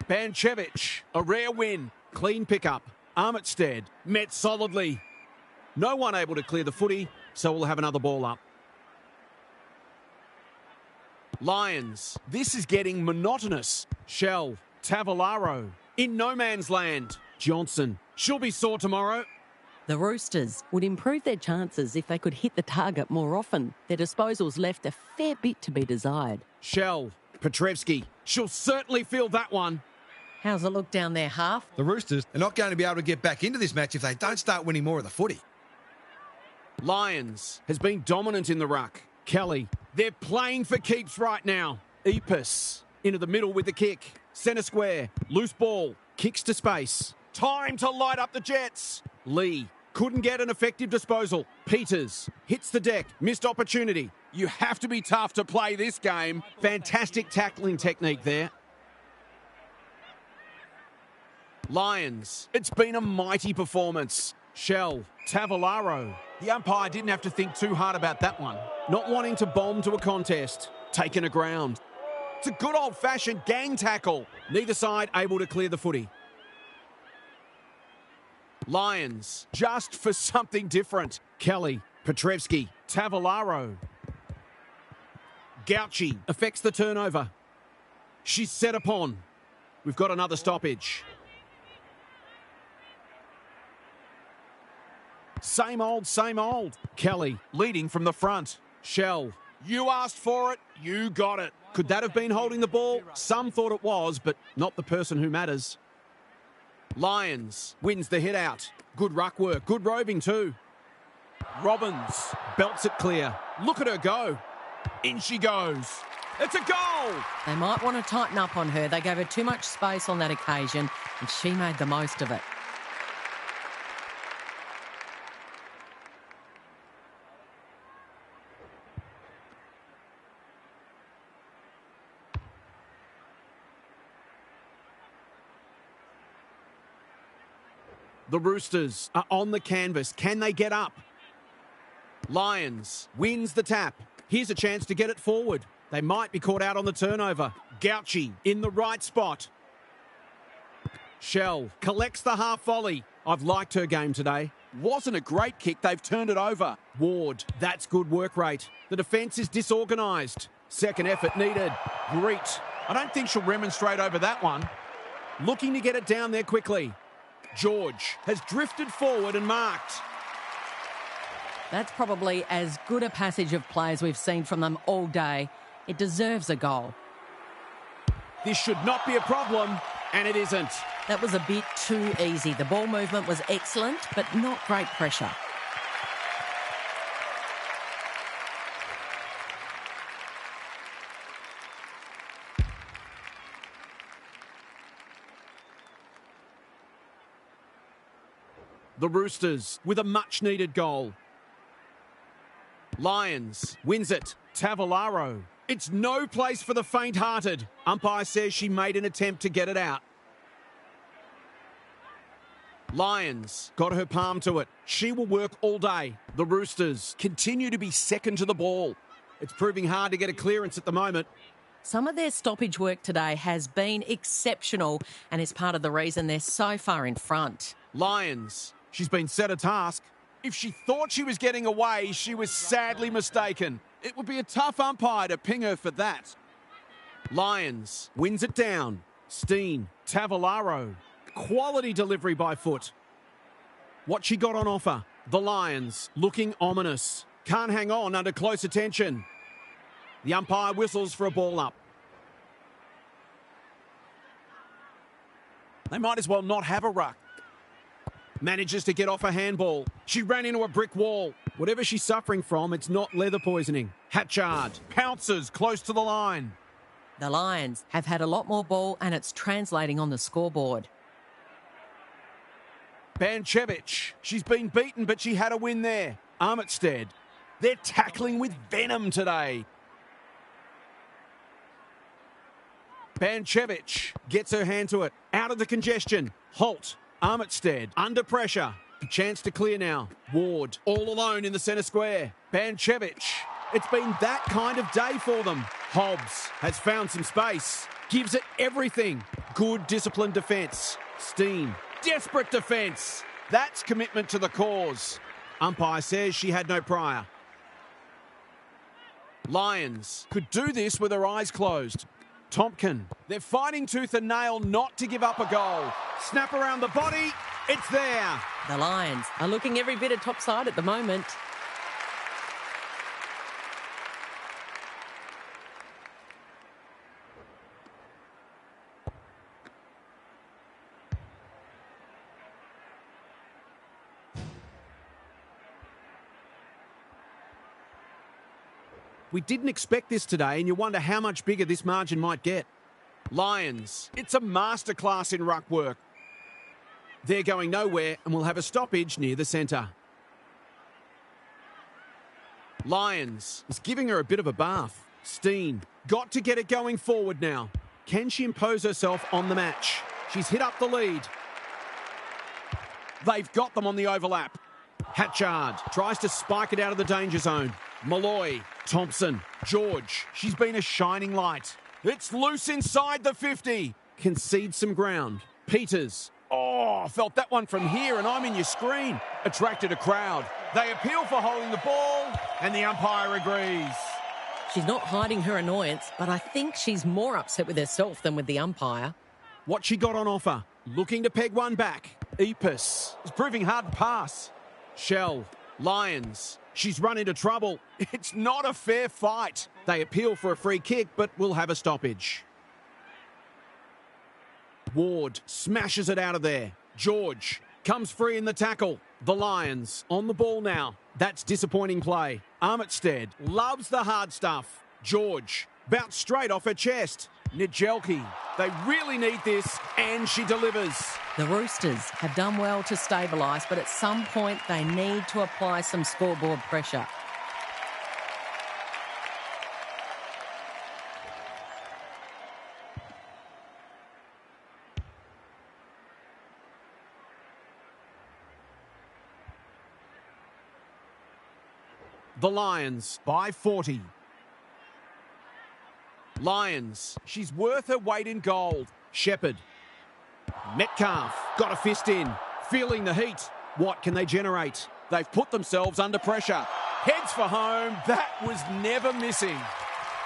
Banchevich, a rare win. Clean pickup. Armitstead met solidly. No one able to clear the footy, so we'll have another ball up. Lions. This is getting monotonous. Shell. Tavalaro. In no man's land. Johnson. She'll be sore tomorrow. The Roosters would improve their chances if they could hit the target more often. Their disposals left a fair bit to be desired. Shell. Petrevski. She'll certainly feel that one. How's it look down their half? The Roosters are not going to be able to get back into this match if they don't start winning more of the footy. Lions has been dominant in the ruck. Kelly. They're playing for keeps right now. Epis. Into the middle with the kick. Centre square. Loose ball. Kicks to space. Time to light up the Jets. Lee. Couldn't get an effective disposal. Peters. Hits the deck. Missed opportunity. You have to be tough to play this game. Fantastic tackling technique there. Lions. It's been a mighty performance. Shell. Tavalaro. The umpire didn't have to think too hard about that one. Not wanting to bomb to a contest. Taken aground. It's a good old-fashioned gang tackle. Neither side able to clear the footy. Lions. Just for something different. Kelly. Petrevski. Tavalaro. Gauchi affects the turnover. She's set upon. We've got another stoppage. Same old, same old. Kelly leading from the front. Shell. You asked for it, you got it. Could that have been holding the ball? Some thought it was, but not the person who matters. Lions wins the hit out. Good ruck work, good roving too. Robbins belts it clear. Look at her go. In she goes. It's a goal! They might want to tighten up on her. They gave her too much space on that occasion, and she made the most of it. The Roosters are on the canvas. Can they get up? Lions wins the tap. Here's a chance to get it forward. They might be caught out on the turnover. Gauchi in the right spot. Shell collects the half volley. I've liked her game today. Wasn't a great kick. They've turned it over. Ward, that's good work rate. The defence is disorganised. Second effort needed. Greet. I don't think she'll remonstrate over that one. Looking to get it down there quickly. George has drifted forward and marked. That's probably as good a passage of play as we've seen from them all day. It deserves a goal. This should not be a problem, and it isn't. That was a bit too easy. The ball movement was excellent, but not great pressure. The Roosters with a much-needed goal. Lions wins it. Tavalaro. It's no place for the faint-hearted. Umpire says she made an attempt to get it out. Lions got her palm to it. She will work all day. The Roosters continue to be second to the ball. It's proving hard to get a clearance at the moment. Some of their stoppage work today has been exceptional and is part of the reason they're so far in front. Lions. She's been set a task. If she thought she was getting away, she was sadly mistaken. It would be a tough umpire to ping her for that. Lions wins it down. Steen, Tavalaro. Quality delivery by foot. What she got on offer. The Lions looking ominous. Can't hang on under close attention. The umpire whistles for a ball up. They might as well not have a ruck. Manages to get off a handball. She ran into a brick wall. Whatever she's suffering from, it's not leather poisoning. Hatchard pounces close to the line. The Lions have had a lot more ball and it's translating on the scoreboard. Banchevich. She's been beaten, but she had a win there. Armitstead. They're tackling with venom today. Banchevich gets her hand to it. Out of the congestion. Holt. Armitstead under pressure. A chance to clear now. Ward all alone in the centre square. Banchevich. It's been that kind of day for them. Hobbs has found some space. Gives it everything. Good disciplined defence. Steen. Desperate defence. That's commitment to the cause. Umpire says she had no prior. Lions could do this with her eyes closed. Tompkin. They're fighting tooth and nail not to give up a goal. Snap around the body. It's there. The Lions are looking every bit of topside at the moment. We didn't expect this today, and you wonder how much bigger this margin might get. Lions. It's a masterclass in ruck work. They're going nowhere, and we'll have a stoppage near the centre. Lions is giving her a bit of a bath. Steen. Got to get it going forward now. Can she impose herself on the match? She's hit up the lead. They've got them on the overlap. Hatchard tries to spike it out of the danger zone. Malloy, Thompson, George. She's been a shining light. It's loose inside the 50. Concedes some ground. Peters. Oh, felt that one from here, and I'm in your screen. Attracted a crowd. They appeal for holding the ball, and the umpire agrees. She's not hiding her annoyance, but I think she's more upset with herself than with the umpire. What she got on offer. Looking to peg one back. Epis is proving hard to pass. Shell. Lions. She's run into trouble. It's not a fair fight. They appeal for a free kick, but will have a stoppage. Ward smashes it out of there. George comes free in the tackle. The Lions on the ball now. That's disappointing play. Armitstead loves the hard stuff. George bounced straight off her chest. Nijelki. They really need this, and she delivers. The Roosters have done well to stabilise, but at some point they need to apply some scoreboard pressure. The Lions by 40. Lions. She's worth her weight in gold. Shepherd. Metcalf. Got a fist in. Feeling the heat. What can they generate? They've put themselves under pressure. Heads for home. That was never missing.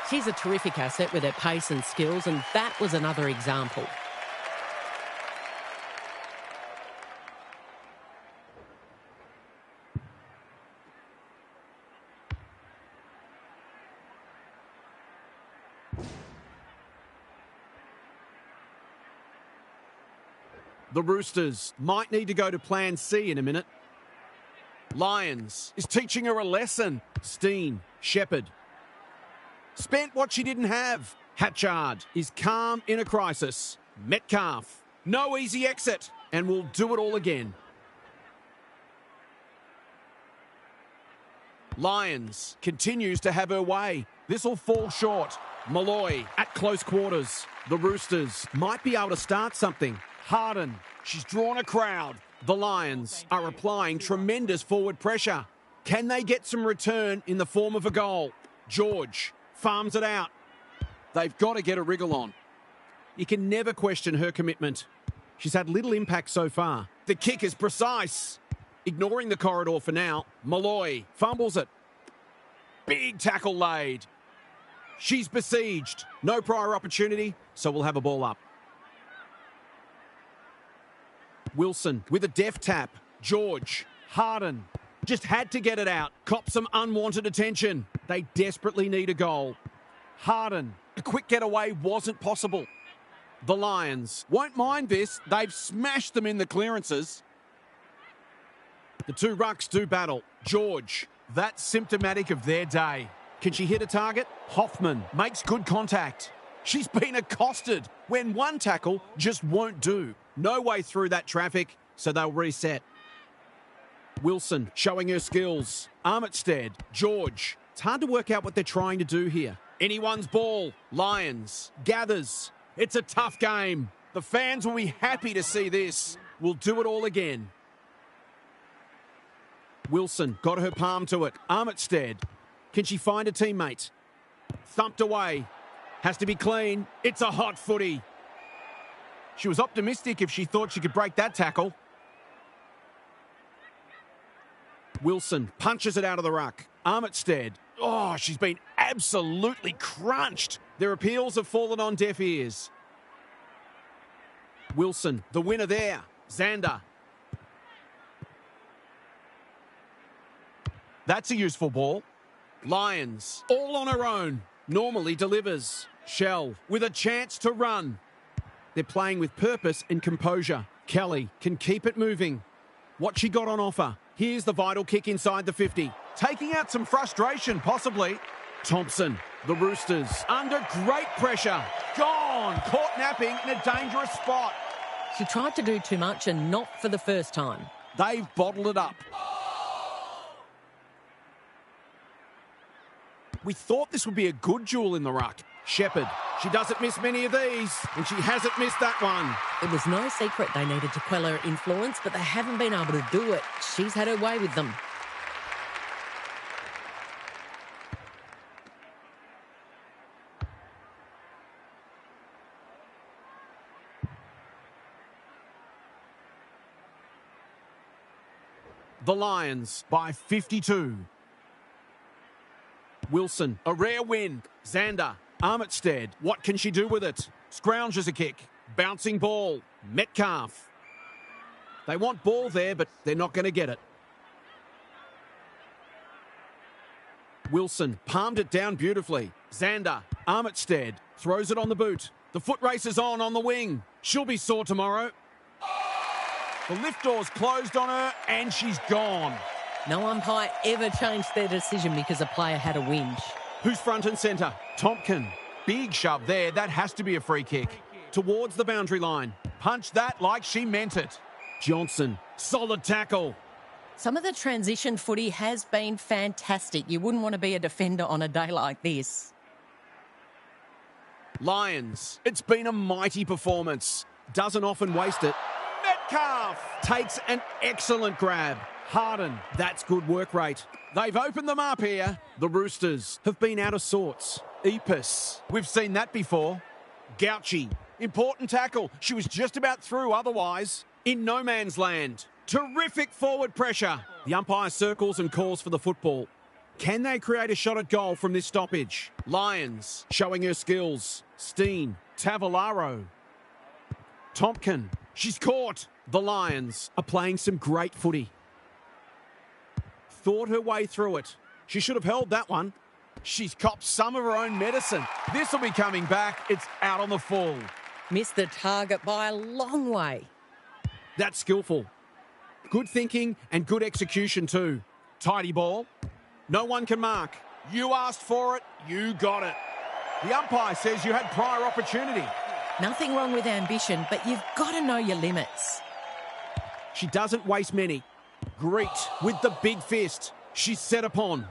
She's a terrific asset with her pace and skills, and that was another example. The Roosters might need to go to plan C in a minute. Lions is teaching her a lesson. Steen, Shepherd. Spent what she didn't have. Hatchard is calm in a crisis. Metcalf, no easy exit, and will do it all again. Lions continues to have her way. This will fall short. Malloy at close quarters. The Roosters might be able to start something. Harden, she's drawn a crowd. The Lions are applying tremendous forward pressure. Can they get some return in the form of a goal? George farms it out. They've got to get a wriggle on. You can never question her commitment. She's had little impact so far. The kick is precise. Ignoring the corridor for now, Malloy fumbles it. Big tackle laid. She's besieged. No prior opportunity, so we'll have a ball up. Wilson with a deft tap. George, Harden, just had to get it out. Cop some unwanted attention. They desperately need a goal. Harden, a quick getaway wasn't possible. The Lions won't mind this. They've smashed them in the clearances. The two rucks do battle. George, that's symptomatic of their day. Can she hit a target? Hoffman makes good contact. She's been accosted when one tackle just won't do. No way through that traffic, so they'll reset. Wilson showing her skills. Armitstead, George. It's hard to work out what they're trying to do here. Anyone's ball. Lions gathers. It's a tough game. The fans will be happy to see this. We'll do it all again. Wilson got her palm to it. Armitstead. Can she find a teammate? Thumped away. Has to be clean. It's a hot footy. She was optimistic if she thought she could break that tackle. Wilson punches it out of the ruck. Armitstead. Oh, she's been absolutely crunched. Their appeals have fallen on deaf ears. Wilson, the winner there. Xander. That's a useful ball. Lyons, all on her own. Normally delivers. Shell with a chance to run. They're playing with purpose and composure. Kelly can keep it moving. What she got on offer. Here's the vital kick inside the 50. Taking out some frustration, possibly. Thompson, the Roosters, under great pressure. Gone. Caught napping in a dangerous spot. She tried to do too much and not for the first time. They've bottled it up. We thought this would be a good duel in the ruck. Shepherd, she doesn't miss many of these, and she hasn't missed that one. It was no secret they needed to quell her influence, but they haven't been able to do it. She's had her way with them. The Lions by 52. Wilson, a rare win. Xander, Armitstead, what can she do with it? Scrounges a kick. Bouncing ball. Metcalf. They want ball there, but they're not going to get it. Wilson palmed it down beautifully. Xander, Armitstead, throws it on the boot. The foot race is on the wing. She'll be sore tomorrow. The lift door's closed on her, and she's gone. No umpire ever changed their decision because a player had a whinge. Who's front and centre? Tompkin. Big shove there. That has to be a free kick. Towards the boundary line. Punch that like she meant it. Johnson. Solid tackle. Some of the transition footy has been fantastic. You wouldn't want to be a defender on a day like this. Lions. It's been a mighty performance. Doesn't often waste it. Metcalf takes an excellent grab. Harden, that's good work rate. They've opened them up here. The Roosters have been out of sorts. Epis, we've seen that before. Gauchi, important tackle. She was just about through otherwise. In no man's land. Terrific forward pressure. The umpire circles and calls for the football. Can they create a shot at goal from this stoppage? Lions, showing her skills. Steen, Tavalaro. Tompkin, she's caught. The Lions are playing some great footy. Thought her way through it. She should have held that one. She's copped some of her own medicine. This will be coming back. It's out on the full. Missed the target by a long way. That's skillful. Good thinking and good execution too. Tidy ball. No one can mark. You asked for it. You got it. The umpire says you had prior opportunity. Nothing wrong with ambition, but you've got to know your limits. She doesn't waste many. Greet with the big fist. She's set upon.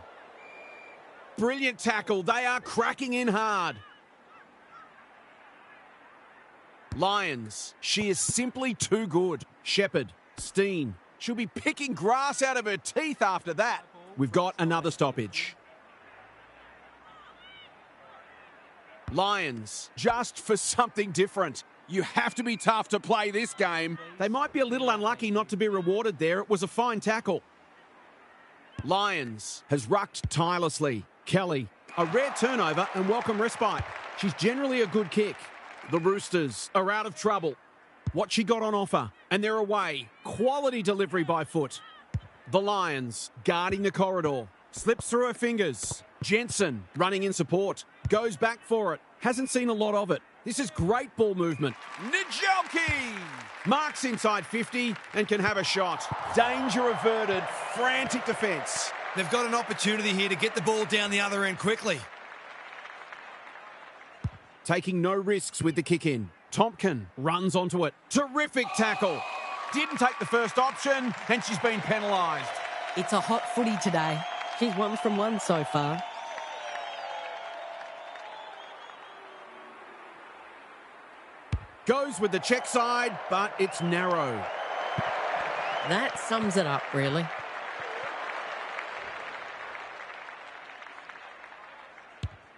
Brilliant tackle. They are cracking in hard. Lions. She is simply too good. Shepherd. Steen. She'll be picking grass out of her teeth after that. We've got another stoppage. Lions. Just for something different. You have to be tough to play this game. They might be a little unlucky not to be rewarded there. It was a fine tackle. Lions has rucked tirelessly. Kelly, a rare turnover and welcome respite. She's generally a good kick. The Roosters are out of trouble. What she got on offer, and they're away. Quality delivery by foot. The Lions guarding the corridor. Slips through her fingers. Jensen running in support. Goes back for it. Hasn't seen a lot of it. This is great ball movement. Nijelki marks inside 50 and can have a shot. Danger averted. Frantic defence. They've got an opportunity here to get the ball down the other end quickly. Taking no risks with the kick in. Tompkin runs onto it. Terrific tackle. Didn't take the first option and she's been penalised. It's a hot footy today. She's 1 from 1 so far. Goes with the check side, but it's narrow. That sums it up, really.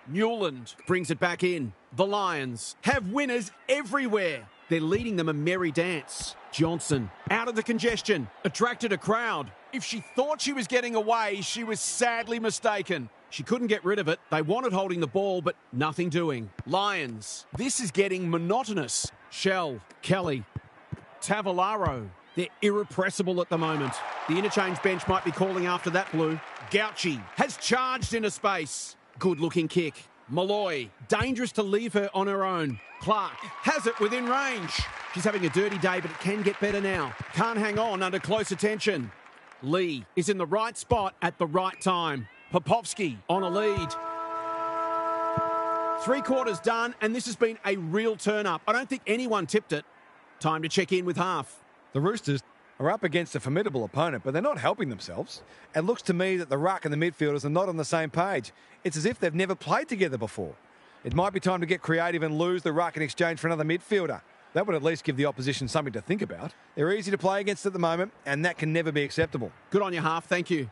Newland brings it back in. The Lions have winners everywhere. They're leading them a merry dance. Johnson, out of the congestion, attracted a crowd. If she thought she was getting away, she was sadly mistaken. She couldn't get rid of it. They wanted holding the ball, but nothing doing. Lions, this is getting monotonous. Shell, Kelly, Tavalaro. They're irrepressible at the moment. The interchange bench might be calling after that blue. Gauchi has charged into space. Good-looking kick. Malloy, dangerous to leave her on her own. Clark has it within range. She's having a dirty day, but it can get better now. Can't hang on under close attention. Lee is in the right spot at the right time. Popovsky on a lead. 3 quarters done, and this has been a real turn-up. I don't think anyone tipped it. Time to check in with half. The Roosters are up against a formidable opponent, but they're not helping themselves. It looks to me that the ruck and the midfielders are not on the same page. It's as if they've never played together before. It might be time to get creative and lose the ruck in exchange for another midfielder. That would at least give the opposition something to think about. They're easy to play against at the moment, and that can never be acceptable. Good on you, half. Thank you.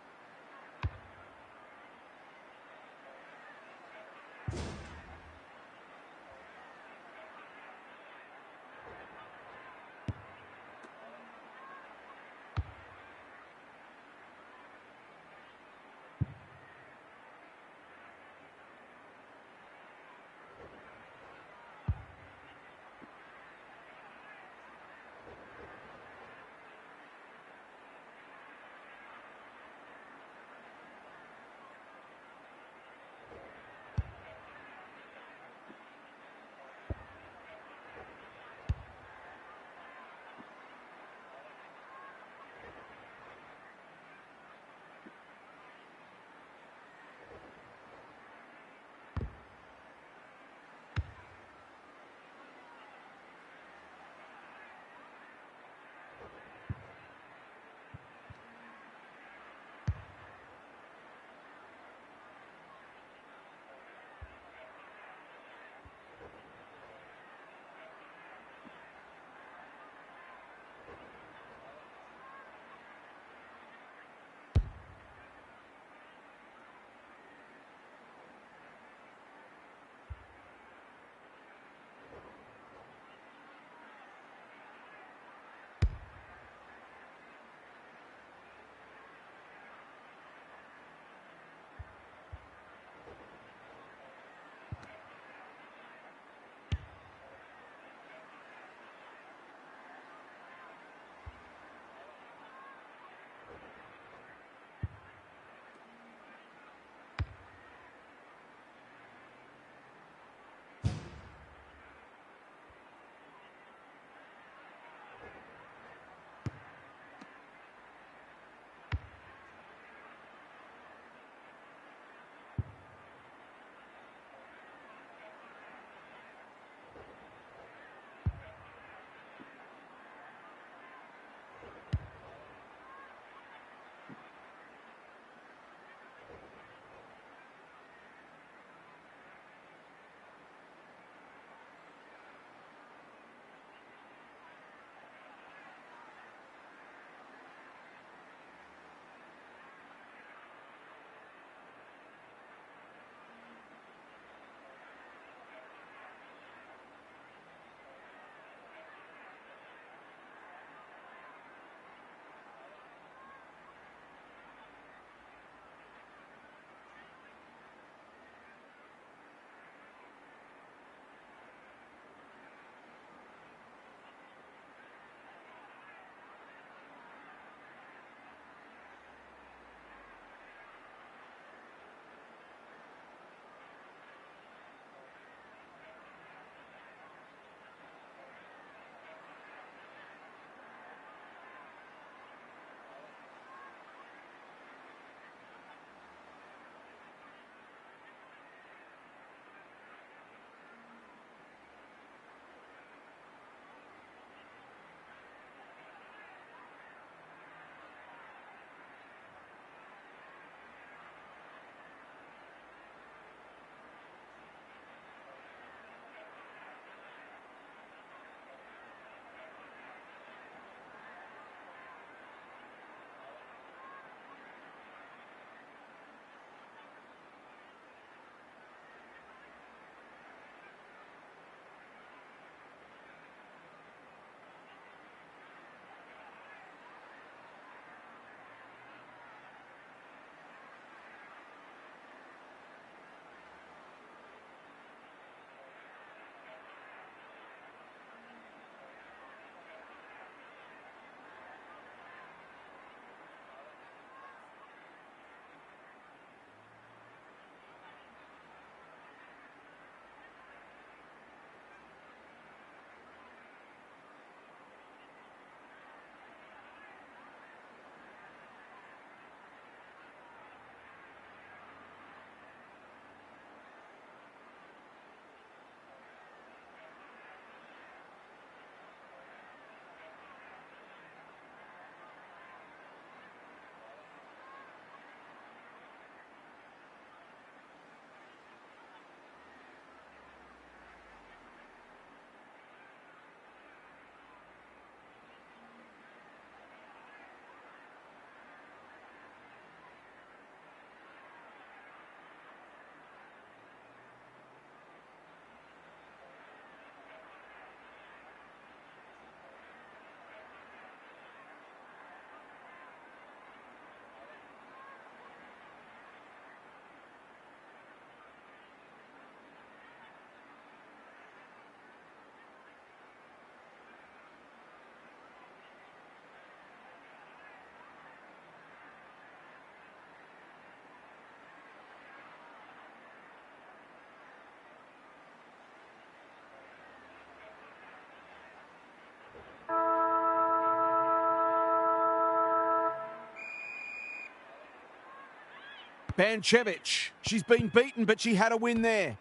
Banchevich. She's been beaten, but she had a win there.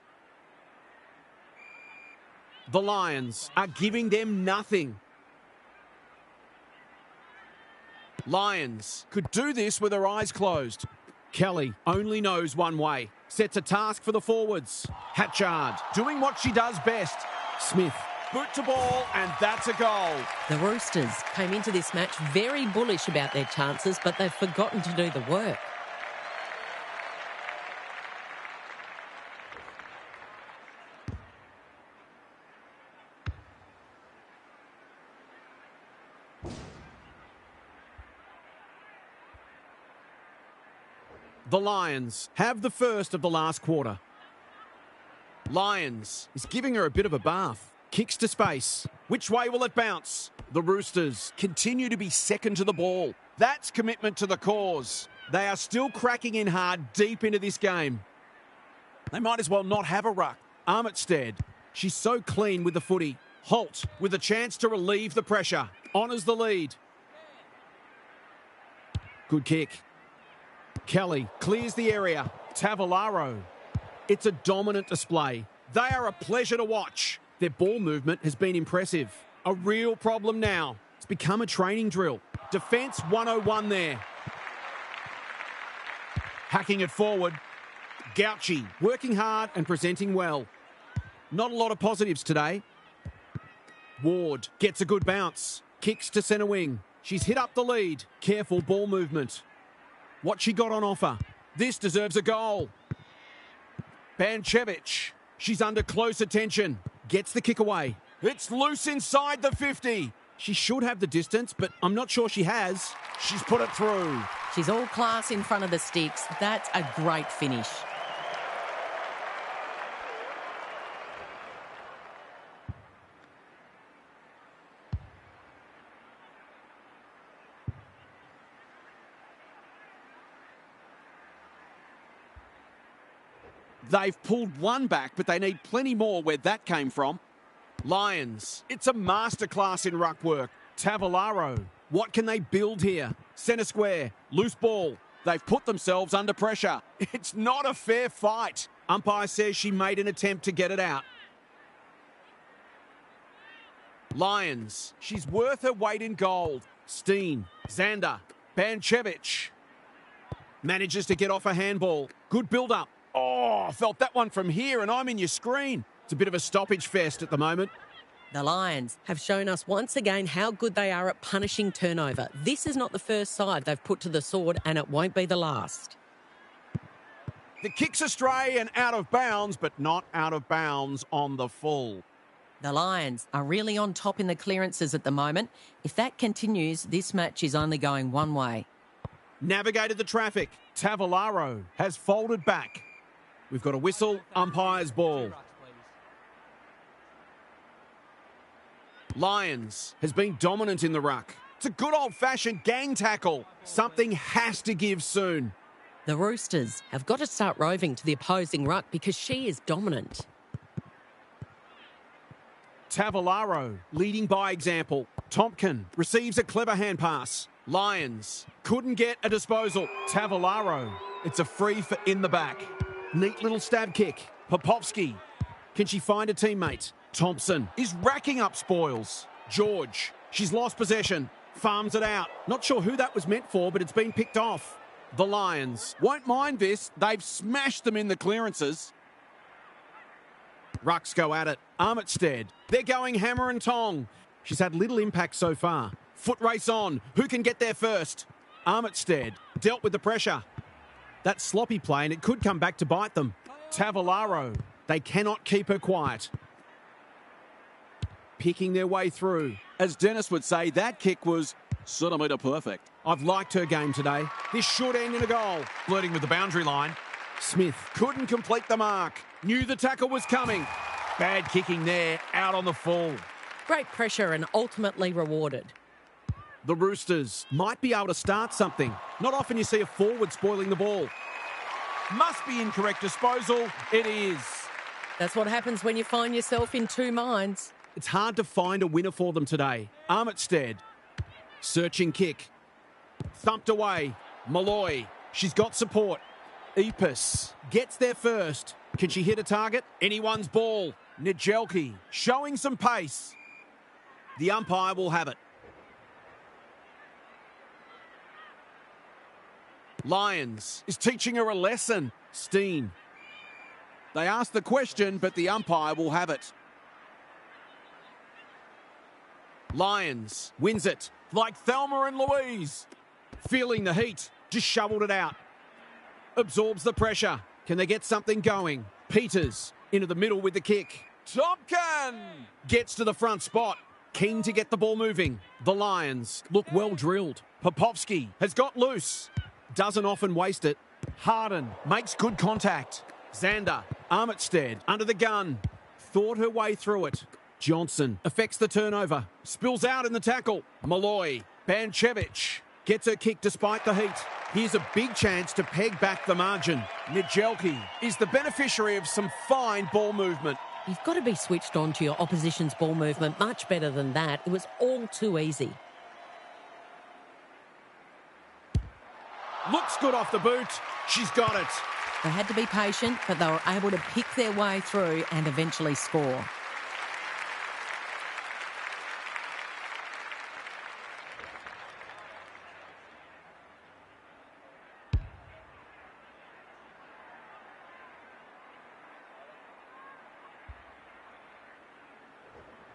The Lions are giving them nothing. Lions could do this with her eyes closed. Kelly only knows one way. Sets a task for the forwards. Hatchard doing what she does best. Smith, boot to ball, and that's a goal. The Roosters came into this match very bullish about their chances, but they've forgotten to do the work. The Lions have the first of the last quarter. Lions is giving her a bit of a bath. Kicks to space. Which way will it bounce? The Roosters continue to be second to the ball. That's commitment to the cause. They are still cracking in hard deep into this game. They might as well not have a ruck. Armitstead, she's so clean with the footy. Holt with a chance to relieve the pressure. Honours the lead. Good kick. Kelly clears the area. Tavallaro. It's a dominant display. They are a pleasure to watch. Their ball movement has been impressive. A real problem now. It's become a training drill. Defence 101 there. Hacking it forward. Gauchi working hard and presenting well. Not a lot of positives today. Ward gets a good bounce. Kicks to centre wing. She's hit up the lead. Careful ball movement. What she got on offer. This deserves a goal. Banchevich. She's under close attention. Gets the kick away. It's loose inside the 50. She should have the distance, but I'm not sure she has. She's put it through. She's all class in front of the sticks. That's a great finish. They've pulled one back, but they need plenty more where that came from. Lions. It's a masterclass in ruck work. Tavallaro. What can they build here? Centre square. Loose ball. They've put themselves under pressure. It's not a fair fight. Umpire says she made an attempt to get it out. Lions. She's worth her weight in gold. Steen. Zander. Banchevich. Manages to get off a handball. Good build-up. Oh, I felt that one from here and I'm in your screen. It's a bit of a stoppage fest at the moment. The Lions have shown us once again how good they are at punishing turnover. This is not the first side they've put to the sword and it won't be the last. The kick's astray and out of bounds, but not out of bounds on the full. The Lions are really on top in the clearances at the moment. If that continues, this match is only going one way. Navigated the traffic. Tavallaro has folded back. We've got a whistle, umpire's ball. Lions has been dominant in the ruck. It's a good old-fashioned gang tackle. Something has to give soon. The Roosters have got to start roving to the opposing ruck because she is dominant. Tavallaro leading by example. Tompkin receives a clever hand pass. Lions couldn't get a disposal. Tavallaro. It's a free for in the back. Neat little stab kick. Popovsky. Can she find a teammate? Thompson is racking up spoils. George. She's lost possession. Farms it out. Not sure who that was meant for, but it's been picked off. The Lions won't mind this. They've smashed them in the clearances. Rucks go at it. Armitstead. They're going hammer and tong. She's had little impact so far. Foot race on. Who can get there first? Armitstead dealt with the pressure. That's sloppy play and it could come back to bite them. Tavallaro. They cannot keep her quiet. Picking their way through. As Dennis would say, that kick was centimetre perfect. I've liked her game today. This should end in a goal. Flirting with the boundary line. Smith couldn't complete the mark. Knew the tackle was coming. Bad kicking there, out on the full. Great pressure and ultimately rewarded. The Roosters might be able to start something. Not often you see a forward spoiling the ball. Must be incorrect disposal. It is. That's what happens when you find yourself in two minds. It's hard to find a winner for them today. Armitstead. Searching kick. Thumped away. Malloy. She's got support. Epis gets there first. Can she hit a target? Anyone's ball. Nijelki showing some pace. The umpire will have it. Lyons is teaching her a lesson. Steen. They asked the question, but the umpire will have it. Lyons wins it like Thelma and Louise. Feeling the heat, just shoveled it out. Absorbs the pressure. Can they get something going? Peters into the middle with the kick. Tompkin gets to the front spot. Keen to get the ball moving. The Lions look well drilled. Popovsky has got loose. Doesn't often waste it. Harden makes good contact. Xander, Armitstead under the gun. Thought her way through it. Johnson affects the turnover. Spills out in the tackle. Malloy, Banchevich gets her kick despite the heat. Here's a big chance to peg back the margin. Nijelki is the beneficiary of some fine ball movement. You've got to be switched on to your opposition's ball movement much better than that. It was all too easy. Looks good off the boot. She's got it. They had to be patient, but they were able to pick their way through and eventually score.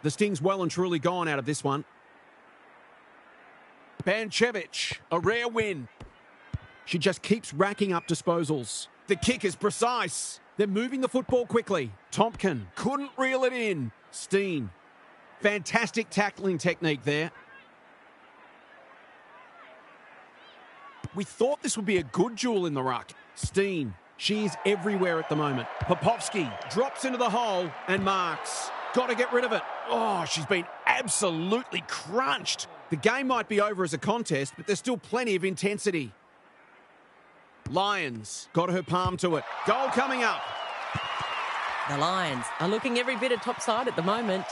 The Sting's well and truly gone out of this one. Banchevich, a rare win. She just keeps racking up disposals. The kick is precise. They're moving the football quickly. Tompkin couldn't reel it in. Steen, fantastic tackling technique there. We thought this would be a good duel in the ruck. Steen, she is everywhere at the moment. Popovsky drops into the hole and marks. Got to get rid of it. Oh, she's been absolutely crunched. The game might be over as a contest, but there's still plenty of intensity. Lions got her palm to it. Goal coming up. The Lions are looking every bit of topside at the moment.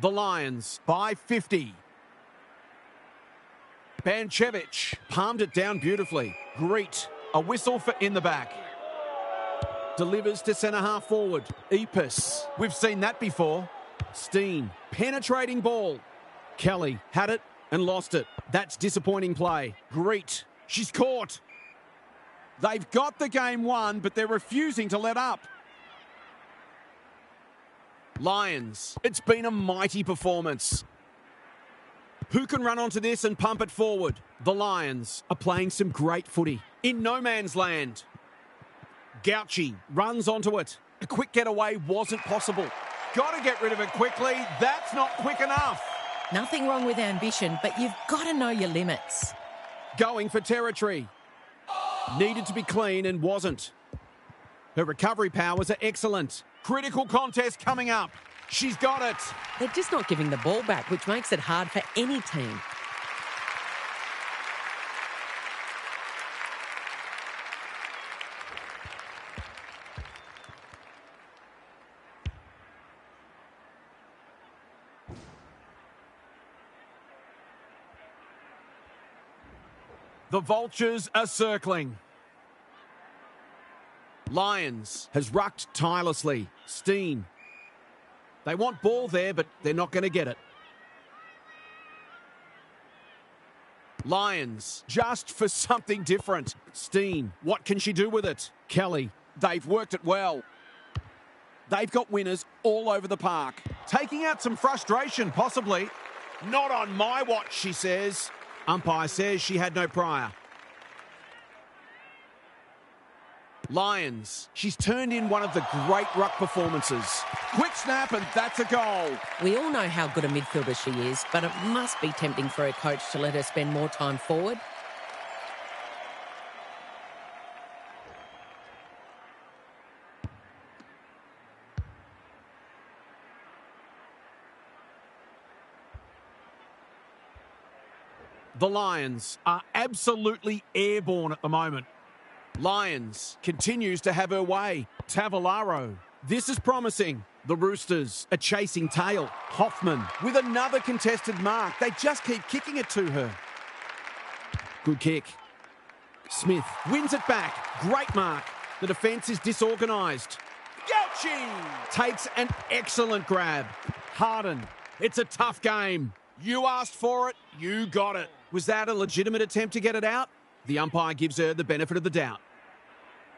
The Lions by 50. Banchevich palmed it down beautifully. Greet, a whistle for in the back. Delivers to centre half forward. Epis, we've seen that before. Steen, penetrating ball. Kelly had it and lost it. That's disappointing play. Greet, she's caught. They've got the game won, but they're refusing to let up. Lions, it's been a mighty performance. Who can run onto this and pump it forward? The Lions are playing some great footy. In no man's land. Gauchi runs onto it. A quick getaway wasn't possible. Got to get rid of it quickly. That's not quick enough. Nothing wrong with ambition, but you've got to know your limits. Going for territory. Needed to be clean and wasn't. Her recovery powers are excellent. Critical contest coming up. She's got it. They're just not giving the ball back, which makes it hard for any team. The Vultures are circling. Lions has rucked tirelessly. Steen. They want ball there, but they're not going to get it. Lions, just for something different. Steen, what can she do with it? Kelly, they've worked it well. They've got winners all over the park. Taking out some frustration, possibly. Not on my watch, she says. Umpire says she had no prior. Lions, she's turned in one of the great ruck performances. Quick snap and that's a goal. We all know how good a midfielder she is, but it must be tempting for her coach to let her spend more time forward. The Lions are absolutely airborne at the moment. Lions continues to have her way. Tavalaro. This is promising. The Roosters are chasing tail. Hoffman with another contested mark. They just keep kicking it to her. Good kick. Smith wins it back. Great mark. The defence is disorganised. Gauchi takes an excellent grab. Harden. It's a tough game. You asked for it. You got it. Was that a legitimate attempt to get it out? The umpire gives her the benefit of the doubt.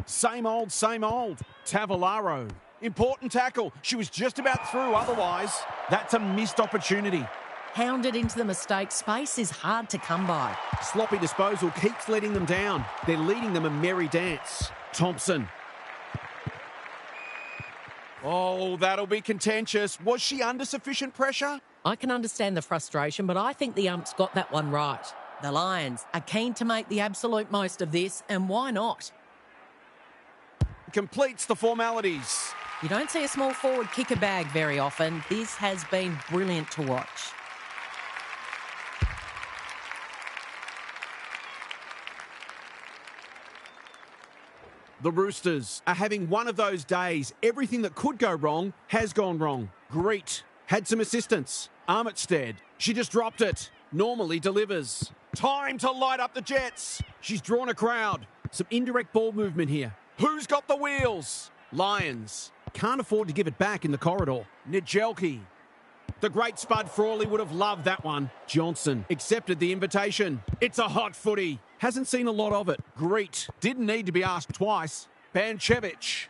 Same old, same old. Tavalaro. Important tackle. She was just about through otherwise. That's a missed opportunity. Hounded into the mistake. Space is hard to come by. Sloppy disposal keeps letting them down. They're leading them a merry dance. Thompson. Oh, that'll be contentious. Was she under sufficient pressure? I can understand the frustration, but I think the umps got that one right. The Lions are keen to make the absolute most of this, and why not? Completes the formalities. You don't see a small forward kick a bag very often. This has been brilliant to watch. The Roosters are having one of those days. Everything that could go wrong has gone wrong. Greet had some assistance. Armitstead, she just dropped it. Normally delivers. Time to light up the Jets. She's drawn a crowd. Some indirect ball movement here. Who's got the wheels? Lions can't afford to give it back in the corridor. Nijelki. The great Spud Frawley would have loved that one. Johnson accepted the invitation. It's a hot footy. Hasn't seen a lot of it. Greet didn't need to be asked twice. Banchevich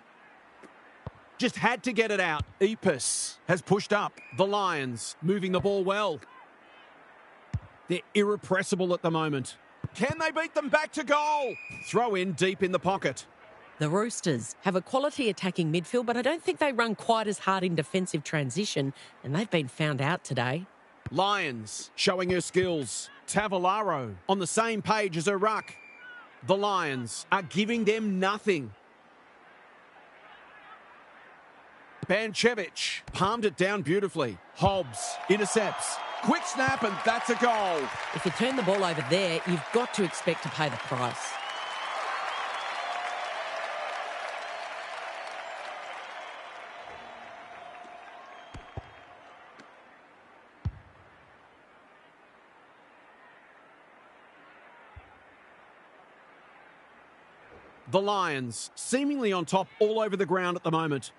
just had to get it out. Epis has pushed up. The Lions moving the ball well. They're irrepressible at the moment. Can they beat them back to goal? Throw in deep in the pocket. The Roosters have a quality attacking midfield, but I don't think they run quite as hard in defensive transition, and they've been found out today. Lions showing her skills. Tavalaro on the same page as her ruck. The Lions are giving them nothing. Banchevich palmed it down beautifully. Hobbs intercepts. Quick snap, and that's a goal. If you turn the ball over there, you've got to expect to pay the price. The Lions seemingly on top all over the ground at the moment.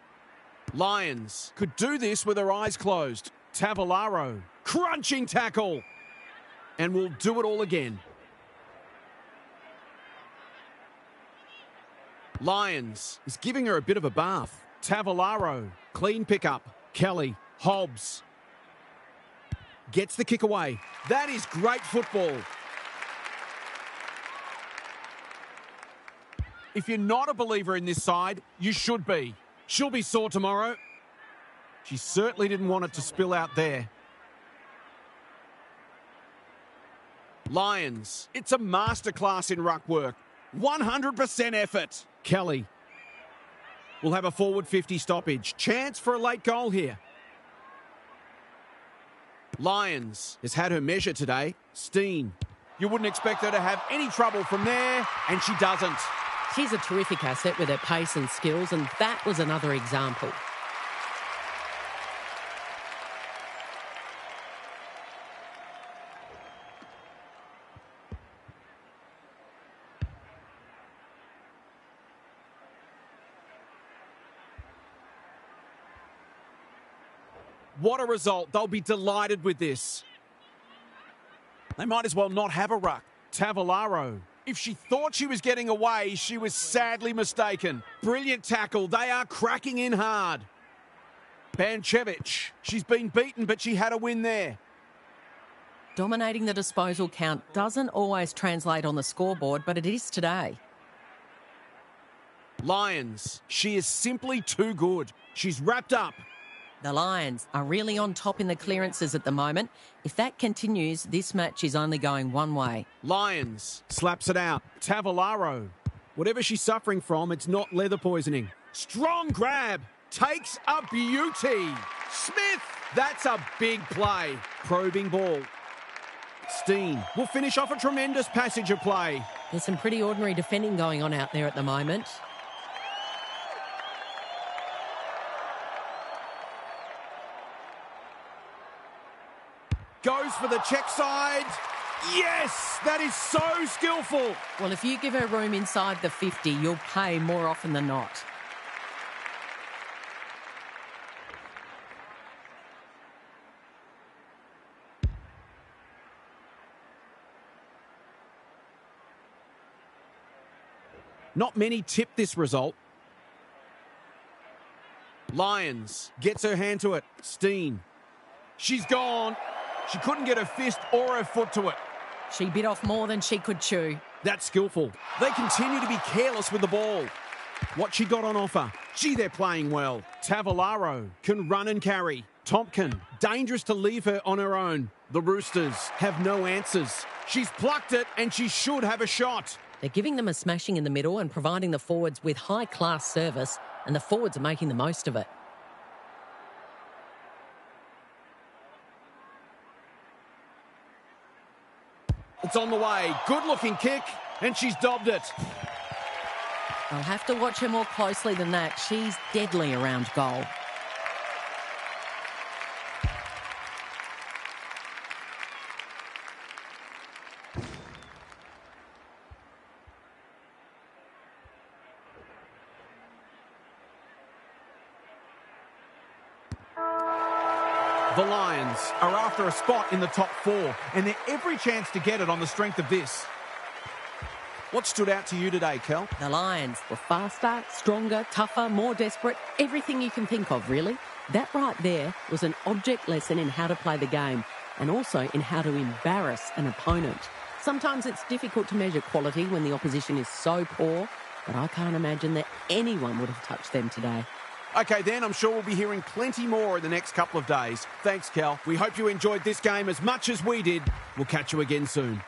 Lions could do this with their eyes closed. Tavalaro, crunching tackle. And we'll do it all again. Lions is giving her a bit of a bath. Tavalaro, clean pickup. Kelly, Hobbs. Gets the kick away. That is great football. If you're not a believer in this side, you should be. She'll be sore tomorrow. She certainly didn't want it to spill out there. Lions, it's a masterclass in ruck work. 100% effort. Kelly will have a forward 50 stoppage. Chance for a late goal here. Lions has had her measure today. Steen, you wouldn't expect her to have any trouble from there, and she doesn't. She's a terrific asset with her pace and skills, and that was another example. What a result. They'll be delighted with this. They might as well not have a ruck. Tavalaro. If she thought she was getting away, she was sadly mistaken. Brilliant tackle. They are cracking in hard. Banchevich. She's been beaten, but she had a win there. Dominating the disposal count doesn't always translate on the scoreboard, but it is today. Lions. She is simply too good. She's wrapped up. The Lions are really on top in the clearances at the moment. If that continues, this match is only going one way. Lions slaps it out. Tavalaro. Whatever she's suffering from, it's not leather poisoning. Strong grab. Takes a beauty. Smith. That's a big play. Probing ball. Steen will finish off a tremendous passage of play. There's some pretty ordinary defending going on out there at the moment. Goes for the check side. Yes, that is so skillful. Well, if you give her room inside the 50, you'll pay more often than not. Not many tip this result. Lyons gets her hand to it. Steen. She's gone. She couldn't get her fist or her foot to it. She bit off more than she could chew. That's skillful. They continue to be careless with the ball. What she got on offer? Gee, they're playing well. Tavalaro can run and carry. Tompkin, dangerous to leave her on her own. The Roosters have no answers. She's plucked it and she should have a shot. They're giving them a smashing in the middle and providing the forwards with high-class service, and the forwards are making the most of it. It's on the way. Good-looking kick, and she's dobbed it. I'll have to watch her more closely than that. She's deadly around goal. The Lions are after a spot in the top 4, and they're every chance to get it on the strength of this. What stood out to you today, Kel? The Lions were faster, stronger, tougher, more desperate, everything you can think of, really. That right there was an object lesson in how to play the game and also in how to embarrass an opponent. Sometimes it's difficult to measure quality when the opposition is so poor, but I can't imagine that anyone would have touched them today. Okay, then, I'm sure we'll be hearing plenty more in the next couple of days. Thanks, Kel. We hope you enjoyed this game as much as we did. We'll catch you again soon.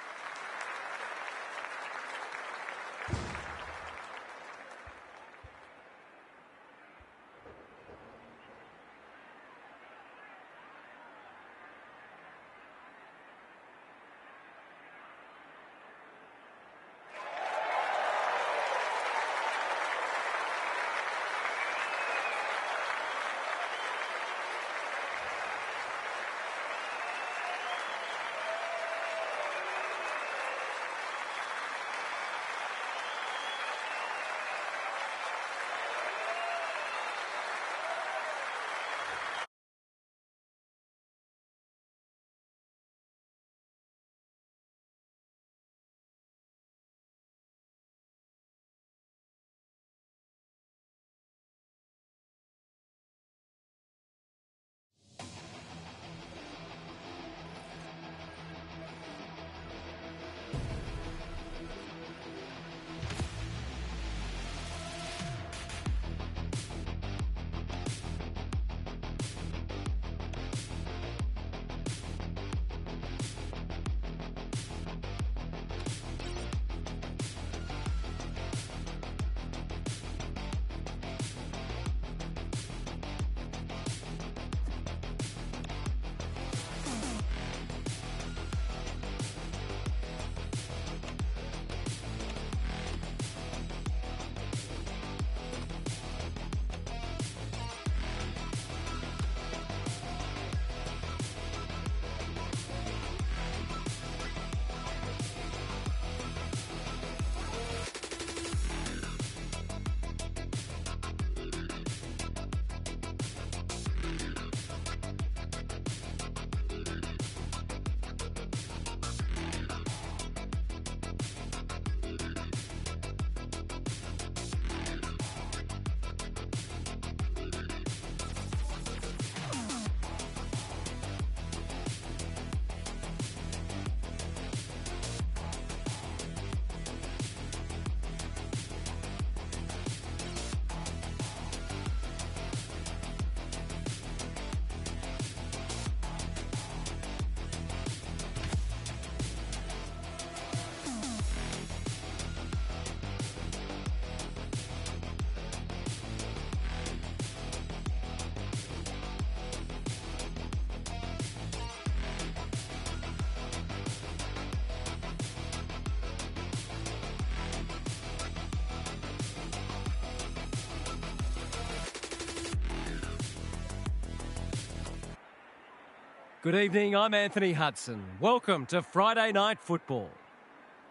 Good evening, I'm Anthony Hudson. Welcome to Friday Night Football.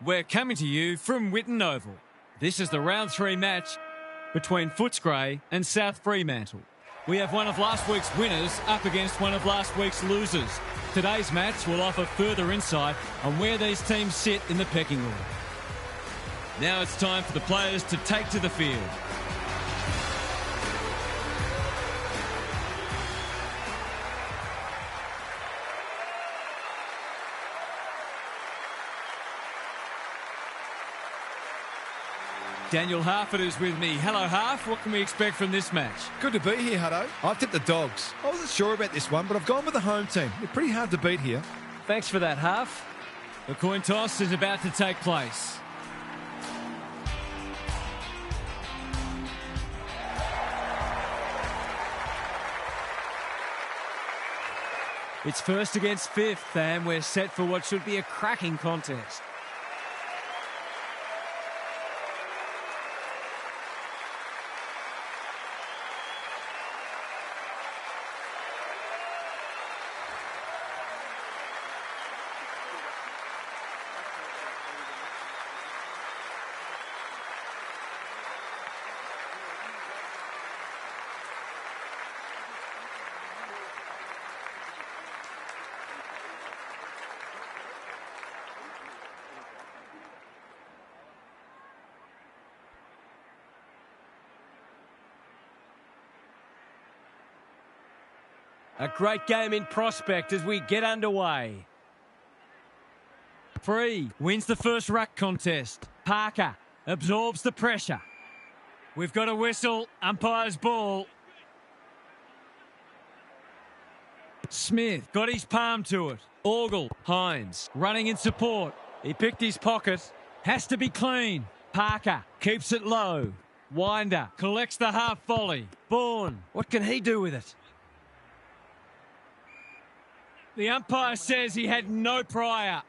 We're coming to you from Whitten Oval. This is the round 3 match between Footscray and South Fremantle. We have one of last week's winners up against one of last week's losers. Today's match will offer further insight on where these teams sit in the pecking order. Now it's time for the players to take to the field. Daniel Harford is with me. Hello, Harf. What can we expect from this match? Good to be here, Hutto. I've tipped the Dogs. I wasn't sure about this one, but I've gone with the home team. They're pretty hard to beat here. Thanks for that, Half. The coin toss is about to take place. It's first against fifth, and we're set for what should be a cracking contest. A great game in prospect as we get underway. Free wins the first ruck contest. Parker absorbs the pressure. We've got a whistle. Umpire's ball. Smith got his palm to it. Orgel, Hines running in support. He picked his pocket. Has to be clean. Parker keeps it low. Winder collects the half volley. Bourne, what can he do with it? The umpire says he had no prior.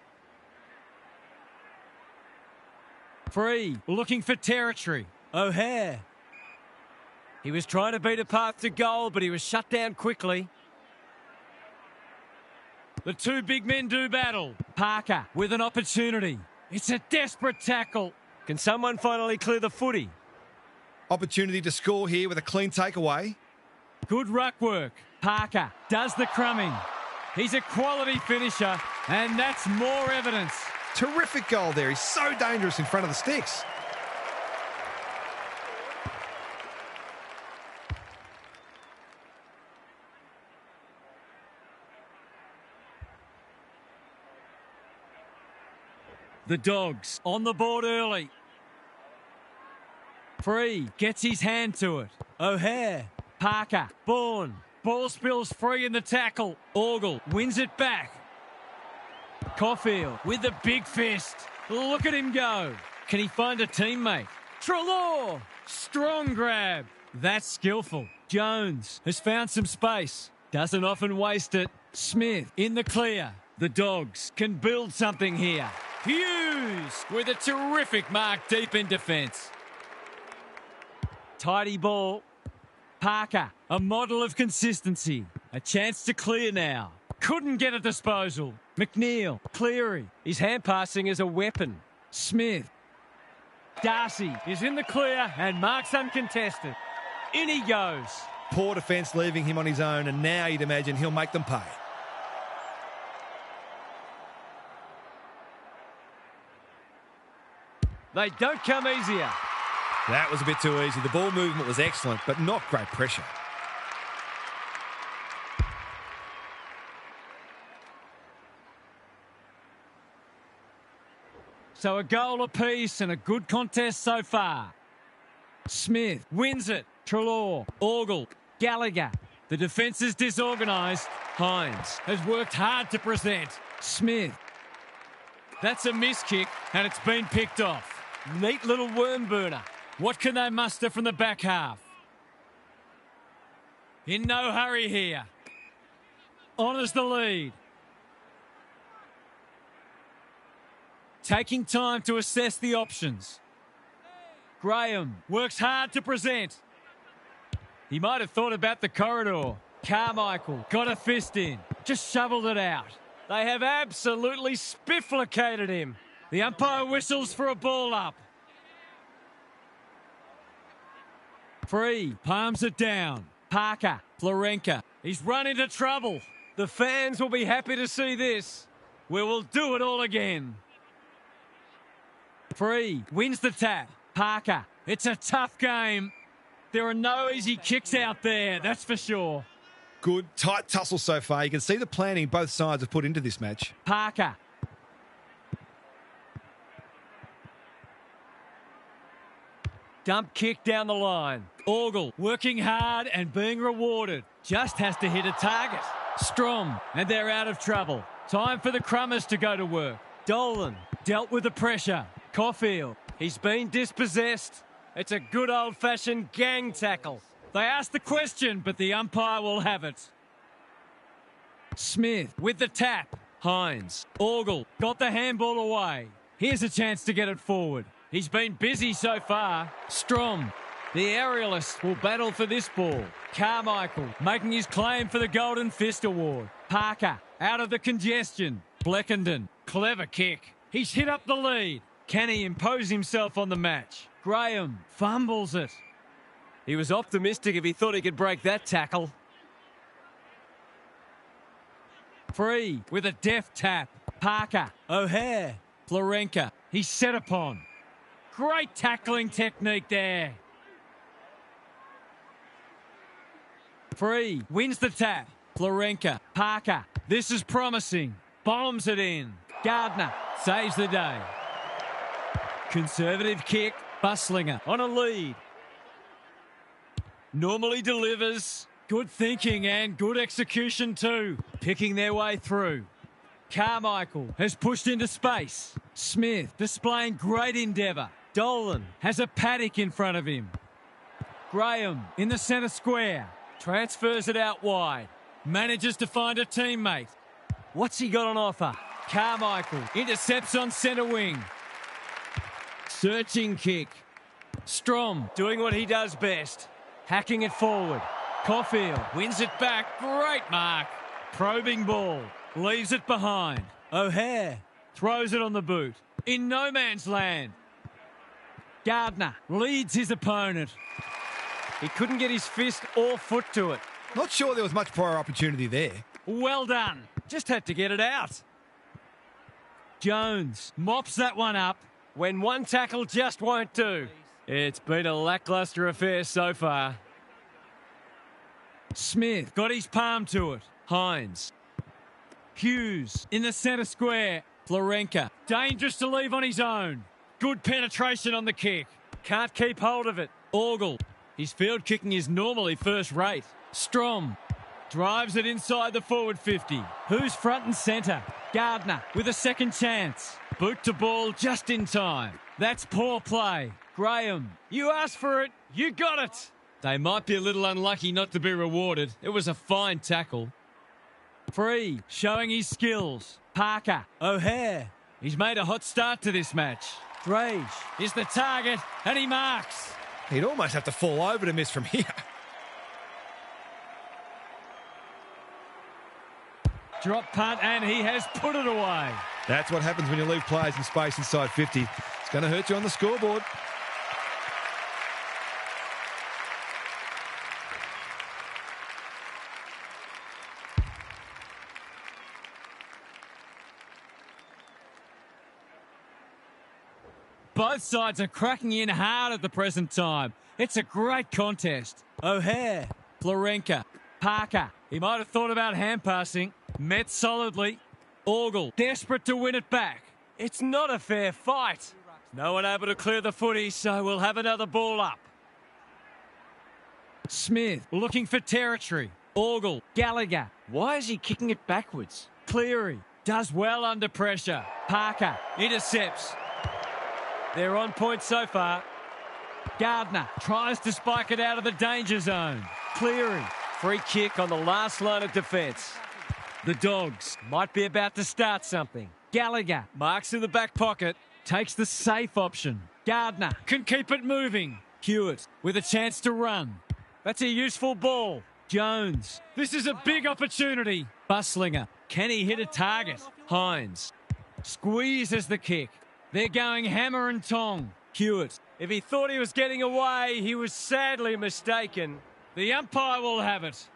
Free, looking for territory. O'Hare. He was trying to beat a path to goal, but he was shut down quickly. The two big men do battle. Parker with an opportunity. It's a desperate tackle. Can someone finally clear the footy? Opportunity to score here with a clean takeaway. Good ruck work. Parker does the crumbing. He's a quality finisher, and that's more evidence. Terrific goal there. He's so dangerous in front of the sticks. The Dogs on the board early. Free gets his hand to it. O'Hare, Parker, Bourne. Ball spills free in the tackle. Orgel wins it back. Caulfield with the big fist. Look at him go. Can he find a teammate? Treloar, strong grab. That's skillful. Jones has found some space. Doesn't often waste it. Smith in the clear. The Dogs can build something here. Hughes with a terrific mark deep in defence. Tidy ball. Parker, a model of consistency. A chance to clear now. Couldn't get a disposal. McNeil, Cleary. His hand passing is a weapon. Smith. Darcy is in the clear and marks uncontested. In he goes. Poor defence leaving him on his own, and now you'd imagine he'll make them pay. They don't come easier. That was a bit too easy. The ball movement was excellent, but not great pressure. So a goal apiece and a good contest so far. Smith wins it. Treloar, Orgel, Gallagher. The defence is disorganised. Hines has worked hard to present. Smith. That's a miss kick and it's been picked off. Neat little worm burner. What can they muster from the back half? In no hurry here. Honours the lead. Taking time to assess the options. Graham works hard to present. He might have thought about the corridor. Carmichael got a fist in. just shoveled it out. They have absolutely spifflicated him. The umpire whistles for a ball up. Free, palms it down. Parker, Florenka. He's run into trouble. The fans will be happy to see this. We will do it all again. Free, wins the tap. Parker, it's a tough game. There are no easy kicks out there, that's for sure. Good, tight tussle so far. You can see the planning both sides have put into this match. Parker. Dump kick down the line. Orgel working hard and being rewarded. Just has to hit a target. Strom, and they're out of trouble. Time for the Crummers to go to work. Dolan dealt with the pressure. Caulfield, he's been dispossessed. It's a good old-fashioned gang tackle. They asked the question, but the umpire will have it. Smith with the tap. Hines. Orgel got the handball away. Here's a chance to get it forward. He's been busy so far. Strom, the aerialist, will battle for this ball. Carmichael making his claim for the Golden Fist Award. Parker out of the congestion. Bleckenden, clever kick. He's hit up the lead. Can he impose himself on the match? Graham fumbles it. He was optimistic if he thought he could break that tackle. Free with a deft tap. Parker, O'Hare, Florenka. He's set upon. Great tackling technique there. Free, wins the tap. Florenka, Parker, this is promising. Bombs it in. Gardner saves the day. Conservative kick, Buslinger on a lead. Normally delivers. Good thinking and good execution too. Picking their way through. Carmichael has pushed into space. Smith displaying great endeavour. Dolan has a paddock in front of him. Graham in the centre square. Transfers it out wide. Manages to find a teammate. What's he got on offer? Carmichael intercepts on centre wing. Searching kick. Strom doing what he does best. Hacking it forward. Caulfield wins it back. Great mark. Probing ball. Leaves it behind. O'Hare throws it on the boot. In no man's land. Gardner leads his opponent. He couldn't get his fist or foot to it. Not sure there was much prior opportunity there. Well done. Just had to get it out. Jones mops that one up when one tackle just won't do. It's been a lacklustre affair so far. Smith got his palm to it. Hines. Hughes in the centre square. Florenka. Dangerous to leave on his own. Good penetration on the kick. Can't keep hold of it. Orgel. His field kicking is normally first rate. Strom drives it inside the forward 50. Who's front and centre? Gardner with a second chance. Boot to ball just in time. That's poor play. Graham, you asked for it. You got it. They might be a little unlucky not to be rewarded. It was a fine tackle. Free, showing his skills. Parker, O'Hare. He's made a hot start to this match. Drage is the target, and he marks. He'd almost have to fall over to miss from here. Drop punt, and he has put it away. That's what happens when you leave players in space inside 50. It's going to hurt you on the scoreboard. Both sides are cracking in hard at the present time. It's a great contest. O'Hare, Florenka, Parker. He might have thought about hand passing. Met solidly. Orgel, desperate to win it back. It's not a fair fight. No one able to clear the footy, so we'll have another ball up. Smith looking for territory. Orgel, Gallagher. Why is he kicking it backwards? Cleary does well under pressure. Parker intercepts. They're on point so far. Gardner tries to spike it out of the danger zone. Cleary, free kick on the last line of defence. The Dogs might be about to start something. Gallagher marks in the back pocket, takes the safe option. Gardner can keep it moving. Hewitt with a chance to run. That's a useful ball. Jones, this is a big opportunity. Buslinger. Can he hit a target? Hines. Squeezes the kick. They're going hammer and tong. Hewitt. If he thought he was getting away, he was sadly mistaken. The umpire will have it.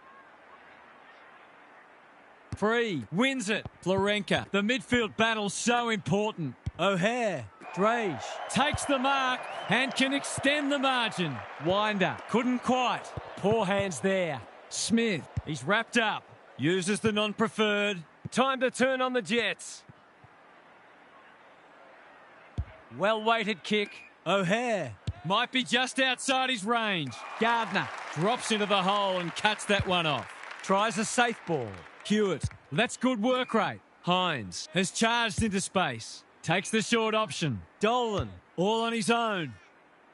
Free. Wins it. Florenka. The midfield battle so important. O'Hare. Drage. Takes the mark and can extend the margin. Winder. Couldn't quite. Poor hands there. Smith. He's wrapped up. Uses the non-preferred. Time to turn on the Jets. Well-weighted kick. O'Hare. Might be just outside his range. Gardner. Drops into the hole and cuts that one off. Tries a safe ball. Hewitt. That's good work rate. Hines has charged into space. Takes the short option. Dolan. All on his own.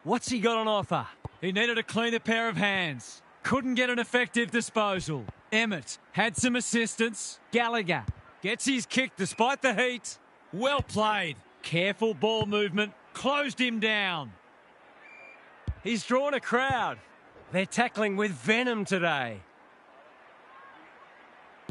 What's he got on offer? He needed a cleaner pair of hands. Couldn't get an effective disposal. Emmett had some assistance. Gallagher gets his kick despite the heat. Well played. Careful ball movement. Closed him down. He's drawn a crowd. They're tackling with venom today.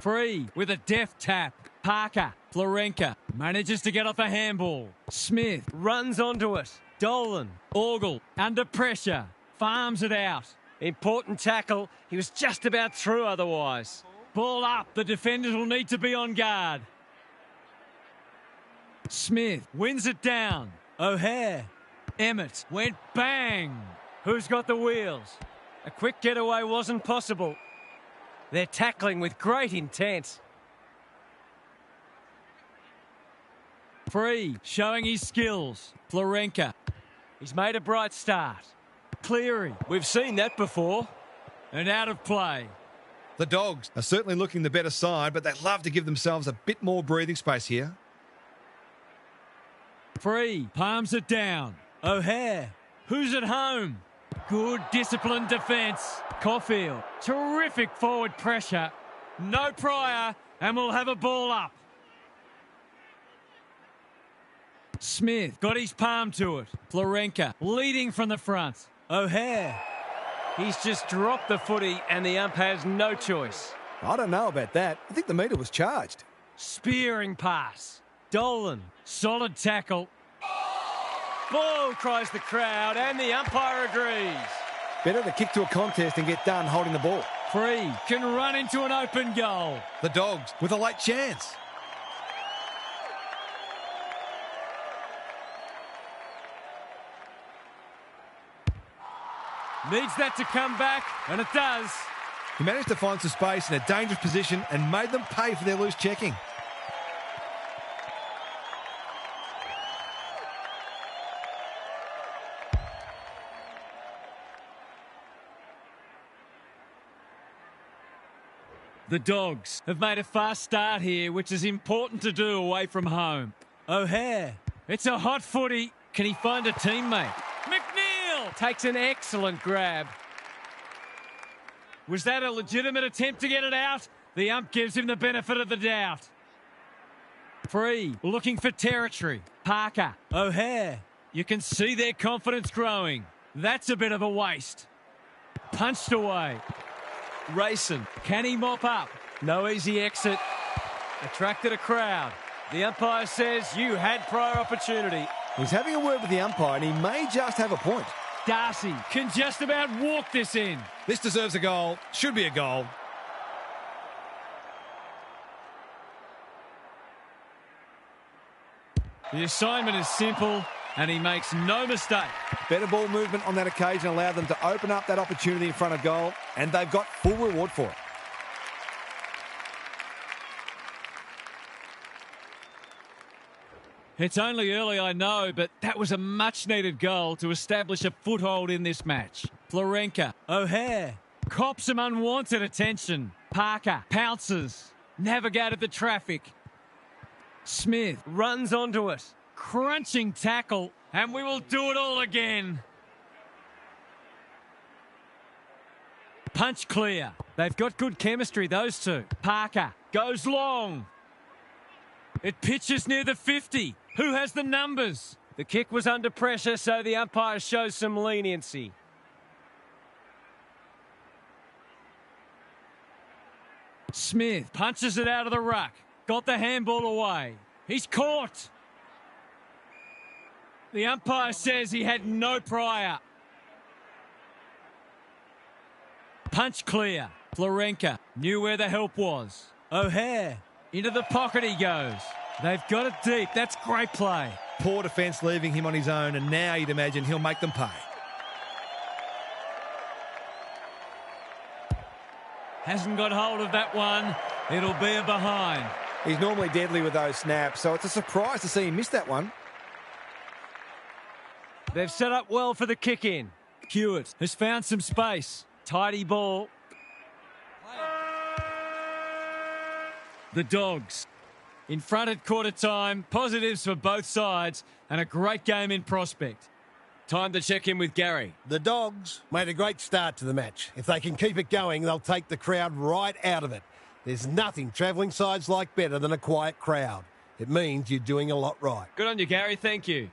Free with a deft tap. Parker. Florenka manages to get off a handball. Smith Runs onto it. Dolan. Orgel under pressure. Farms it out. Important tackle. He was just about through otherwise. Ball up. The defenders will need to be on guard. Smith wins it down. O'Hare. Emmett went bang. Who's got the wheels? A quick getaway wasn't possible. They're tackling with great intent. Free, showing his skills. Florenka. He's made a bright start. Cleary. We've seen that before. And out of play. The Dogs are certainly looking the better side, but they'd love to give themselves a bit more breathing space here. Free, palms it down. O'Hare. Who's at home? Good disciplined defence. Caulfield. Terrific forward pressure. No prior, and we'll have a ball up. Smith got his palm to it. Florenka leading from the front. O'Hare. He's just dropped the footy and the ump has no choice. I don't know about that. I think the meter was charged. Spearing pass. Dolan. Solid tackle. Ball, cries the crowd, and the umpire agrees. Better to kick to a contest and get done holding the ball. Free can run into an open goal. The Dogs with a late chance. Needs that to come back, and it does. He managed to find some space in a dangerous position and made them pay for their loose checking. The Dogs have made a fast start here, which is important to do away from home. O'Hare. It's a hot footy. Can he find a teammate? McNeil Takes an excellent grab. Was that a legitimate attempt to get it out? The ump gives him the benefit of the doubt. Free, looking for territory. Parker. O'Hare. You can see their confidence growing. That's a bit of a waste. Punched away. Racing. Can he mop up? No easy exit. Attracted a crowd. The umpire says you had prior opportunity. He's having a word with the umpire and he may just have a point. Darcy can just about walk this in. This deserves a goal. Should be a goal. The assignment is simple and he makes no mistake. Better ball movement on that occasion allowed them to open up that opportunity in front of goal, and they've got full reward for it. It's only early, I know, but that was a much-needed goal to establish a foothold in this match. Florenka. O'Hare. Cops some unwanted attention. Parker. Pounces. Navigated the traffic. Smith. Runs onto it. Crunching tackle, and we will do it all again. Punch clear. They've got good chemistry, those two. Parker goes long. It pitches near the 50. Who has the numbers? The kick was under pressure, so the umpire shows some leniency. Smith punches it out of the ruck. Got the handball away. He's caught. The umpire says he had no prior. Punch clear. Florenka knew where the help was. O'Hare. Into the pocket he goes. They've got it deep. That's great play. Poor defence leaving him on his own, and now you'd imagine he'll make them pay. Hasn't got hold of that one. It'll be a behind. He's normally deadly with those snaps, so it's a surprise to see him miss that one. They've set up well for the kick-in. Hewitt has found some space. Tidy ball. The Dogs in front at quarter time. Positives for both sides and a great game in prospect. Time to check in with Gary. The Dogs made a great start to the match. If they can keep it going, they'll take the crowd right out of it. There's nothing travelling sides like better than a quiet crowd. It means you're doing a lot right. Good on you, Gary. Thank you.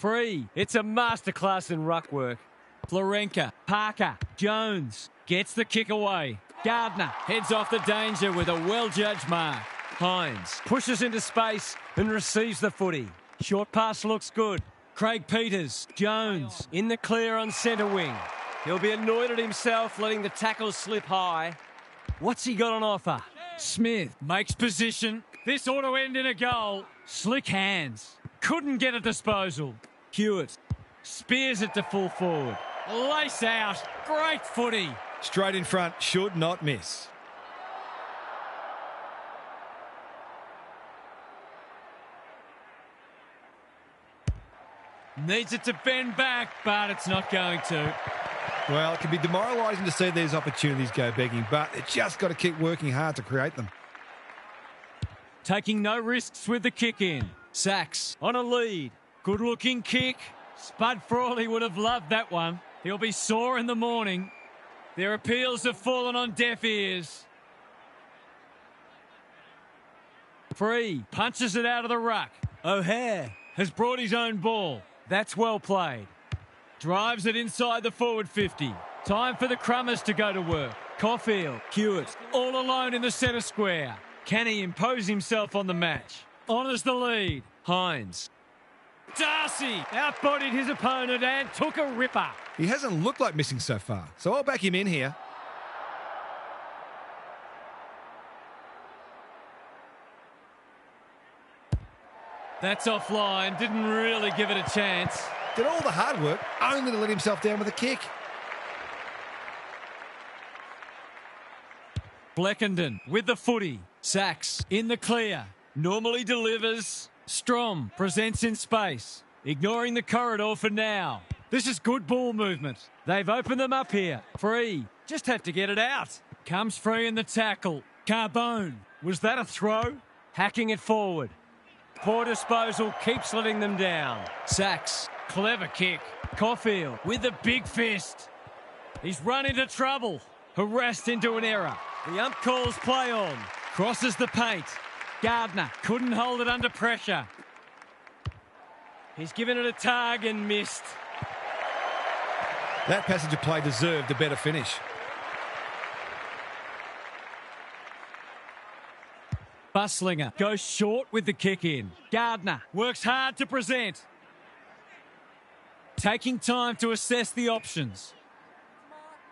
Free. It's a masterclass in ruck work. Florenka, Parker, Jones gets the kick away. Gardner heads off the danger with a well-judged mark. Hines pushes into space and receives the footy. Short pass looks good. Craig Peters, Jones in the clear on centre wing. He'll be annoyed at himself letting the tackle slip high. What's he got on offer? Smith makes position. This ought to end in a goal. Slick hands. Couldn't get a disposal. Hewitt spears it to full forward. Lace out. Great footy. Straight in front, should not miss. Needs it to bend back, but it's not going to. Well, it can be demoralising to see these opportunities go begging, but it's just got to keep working hard to create them. Taking no risks with the kick in. Sachs on a lead. Good looking kick. Spud Frawley would have loved that one. He'll be sore in the morning. Their appeals have fallen on deaf ears. Free punches it out of the ruck. O'Hare has brought his own ball. That's well played. Drives it inside the forward 50. Time for the Crummers to go to work. Caulfield, Hewitt all alone in the centre square. Can he impose himself on the match? Honours the lead. Hines. Darcy outbodied his opponent and took a ripper. He hasn't looked like missing so far, so I'll back him in here. That's offline. Didn't really give it a chance. Did all the hard work only to let himself down with a kick. Bleckenden with the footy. Sachs in the clear. Normally delivers. Strom presents in space. Ignoring the corridor for now. This is good ball movement. They've opened them up here. Free. Just had to get it out. Comes free in the tackle. Carbone. Was that a throw? Hacking it forward. Poor disposal keeps letting them down. Sachs. Clever kick. Caulfield with a big fist. He's run into trouble. Harassed into an error. The ump calls play on. Crosses the paint. Gardner couldn't hold it under pressure. He's given it a tug and missed. That passage of play deserved a better finish. Buslinger goes short with the kick in. Gardner works hard to present. Taking time to assess the options.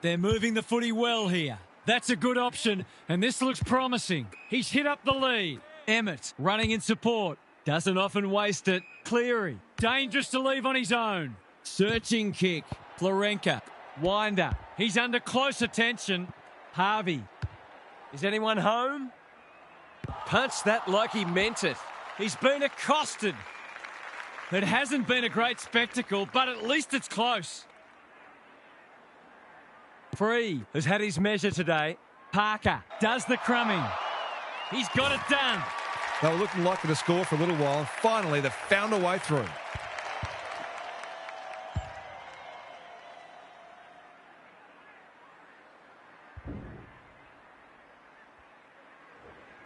They're moving the footy well here. That's a good option, and this looks promising. He's hit up the lead. Emmett running in support. Doesn't often waste it. Cleary, dangerous to leave on his own. Searching kick. Florenka, Winder. He's under close attention. Harvey. Is anyone home? Punched that like he meant it. He's been accosted. It hasn't been a great spectacle, but at least it's close. Free has had his measure today. Parker does the crumbing. He's got it done. They were looking likely to score for a little while, and finally they've found a way through.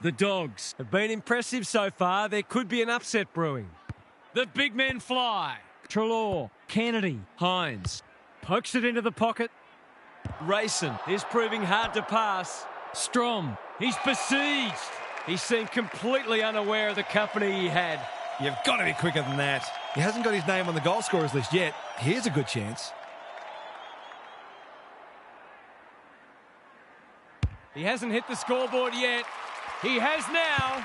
The Dogs have been impressive so far. There could be an upset brewing. The big men fly. Treloar, Kennedy, Hines pokes it into the pocket. Rayson is proving hard to pass. Strom, he's besieged. He seemed completely unaware of the company he had. You've got to be quicker than that. He hasn't got his name on the goal scorers list yet. Here's a good chance. He hasn't hit the scoreboard yet. He has now.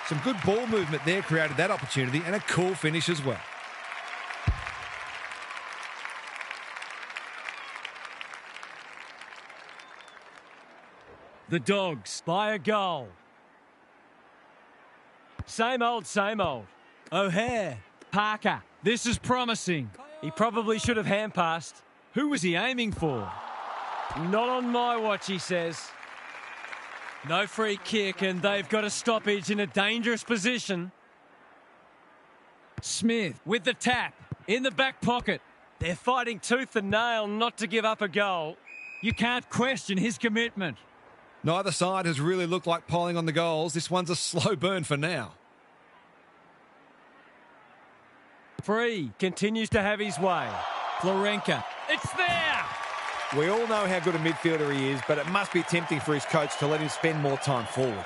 Some good ball movement there created that opportunity, and a cool finish as well. The Dogs by a goal. Same old, same old. O'Hare, Parker. This is promising. He probably should have hand passed. Who was he aiming for? Not on my watch, he says. No free kick, and they've got a stoppage in a dangerous position. Smith with the tap in the back pocket. They're fighting tooth and nail not to give up a goal. You can't question his commitment. Neither side has really looked like piling on the goals. This one's a slow burn for now. Free continues to have his way. Florenka. It's there! We all know how good a midfielder he is, but it must be tempting for his coach to let him spend more time forward.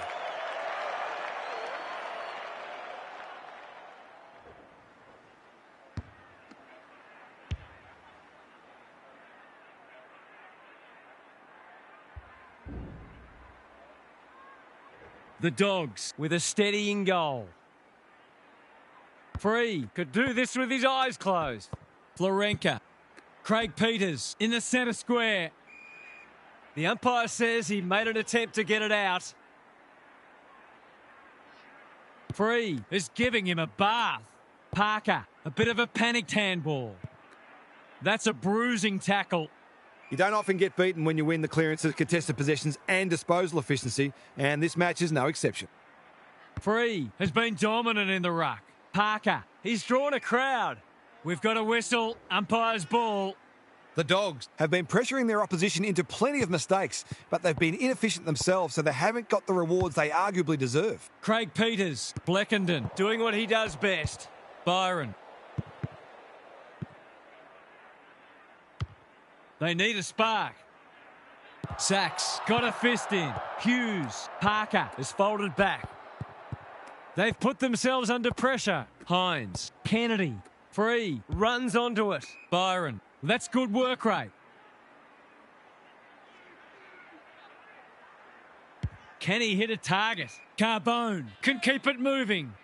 The Dogs with a steadying goal. Free could do this with his eyes closed. Florenka. Craig Peters in the centre square. The umpire says he made an attempt to get it out. Free is giving him a bath. Parker, a bit of a panicked handball. That's a bruising tackle. You don't often get beaten when you win the clearances, contested possessions and disposal efficiency, and this match is no exception. Free has been dominant in the ruck. Parker, he's drawn a crowd. We've got a whistle, umpire's ball. The Dogs have been pressuring their opposition into plenty of mistakes, but they've been inefficient themselves, so they haven't got the rewards they arguably deserve. Craig Peters, Bleckenden, doing what he does best. Byron. They need a spark. Sachs got a fist in. Hughes. Parker is folded back. They've put themselves under pressure. Hines. Kennedy. Free. Runs onto it. Byron. That's good work rate. Can he hit a target? Carbone can keep it moving.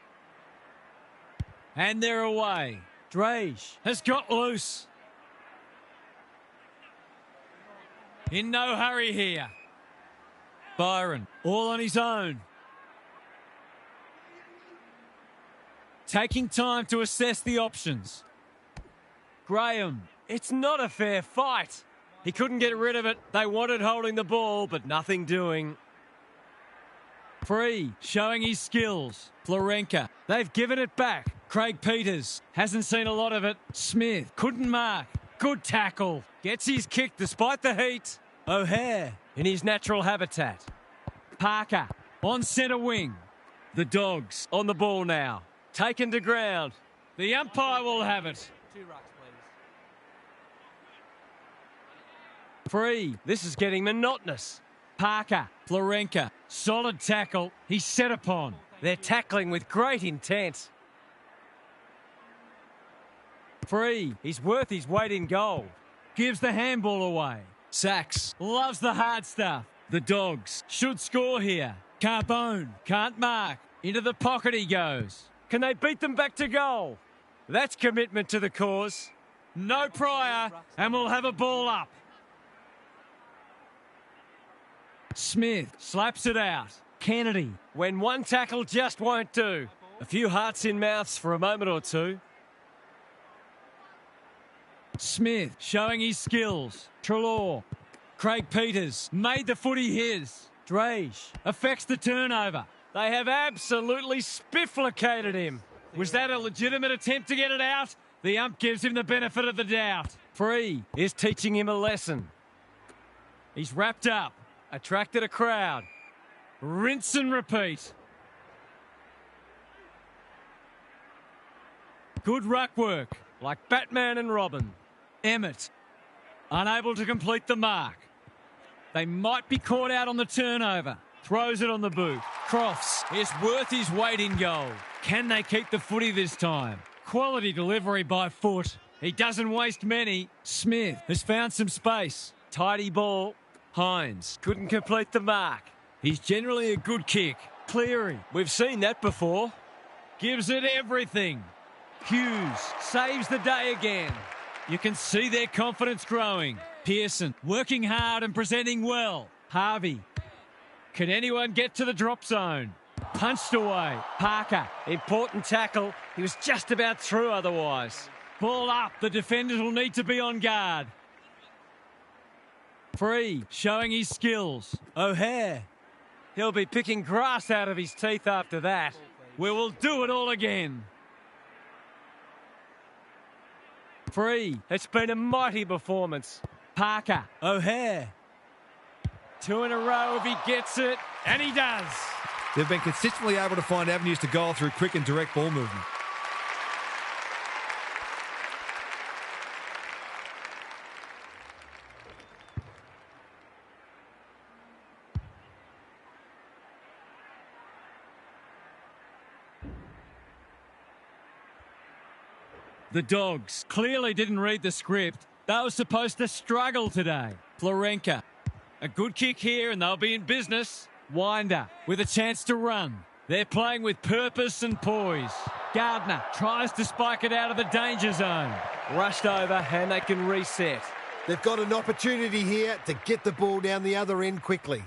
And they're away. Drage has got loose. In no hurry here. Byron, all on his own. Taking time to assess the options. Graham, it's not a fair fight. He couldn't get rid of it. They wanted holding the ball, but nothing doing. Free, showing his skills. Florenka, they've given it back. Craig Peters, hasn't seen a lot of it. Smith, couldn't mark. Good tackle. Gets his kick despite the heat. O'Hare in his natural habitat. Parker on centre wing. The Dogs on the ball now. Taken to ground. The umpire will have it. 2 rucks, please. Free. This is getting monotonous. Parker. Florenka. Solid tackle. He's set upon. They're tackling with great intent. Free. He's worth his weight in gold. Gives the handball away. Sachs loves the hard stuff. The Dogs should score here. Carbone can't mark. Into the pocket he goes. Can they beat them back to goal? That's commitment to the cause. No prior, and we'll have a ball up. Smith slaps it out. Kennedy, when one tackle just won't do. A few hearts in mouths for a moment or two. Smith showing his skills. Treloar. Craig Peters made the footy his. Drage affects the turnover. They have absolutely spifflicated him. Was that a legitimate attempt to get it out? The ump gives him the benefit of the doubt. Free is teaching him a lesson. He's wrapped up. Attracted a crowd. Rinse and repeat. Good ruck work, like Batman and Robin. Emmett, unable to complete the mark. They might be caught out on the turnover. Throws it on the boot. Crofts is worth his weight in gold. Can they keep the footy this time? Quality delivery by Foot. He doesn't waste many. Smith has found some space. Tidy ball. Hines couldn't complete the mark. He's generally a good kick. Cleary, we've seen that before. Gives it everything. Hughes saves the day again. You can see their confidence growing. Pearson working hard and presenting well. Harvey. Can anyone get to the drop zone? Punched away. Parker, important tackle. He was just about through otherwise. Ball up. The defenders will need to be on guard. Free, showing his skills. O'Hare. He'll be picking grass out of his teeth after that. We will do it all again. Free. It's been a mighty performance. Parker. O'Hare. 2 in a row if he gets it. And he does. They've been consistently able to find avenues to goal through quick and direct ball movement. The Dogs clearly didn't read the script. They were supposed to struggle today. Florenka. A good kick here and they'll be in business. Winder with a chance to run. They're playing with purpose and poise. Gardner tries to spike it out of the danger zone. Rushed over and they can reset. They've got an opportunity here to get the ball down the other end quickly.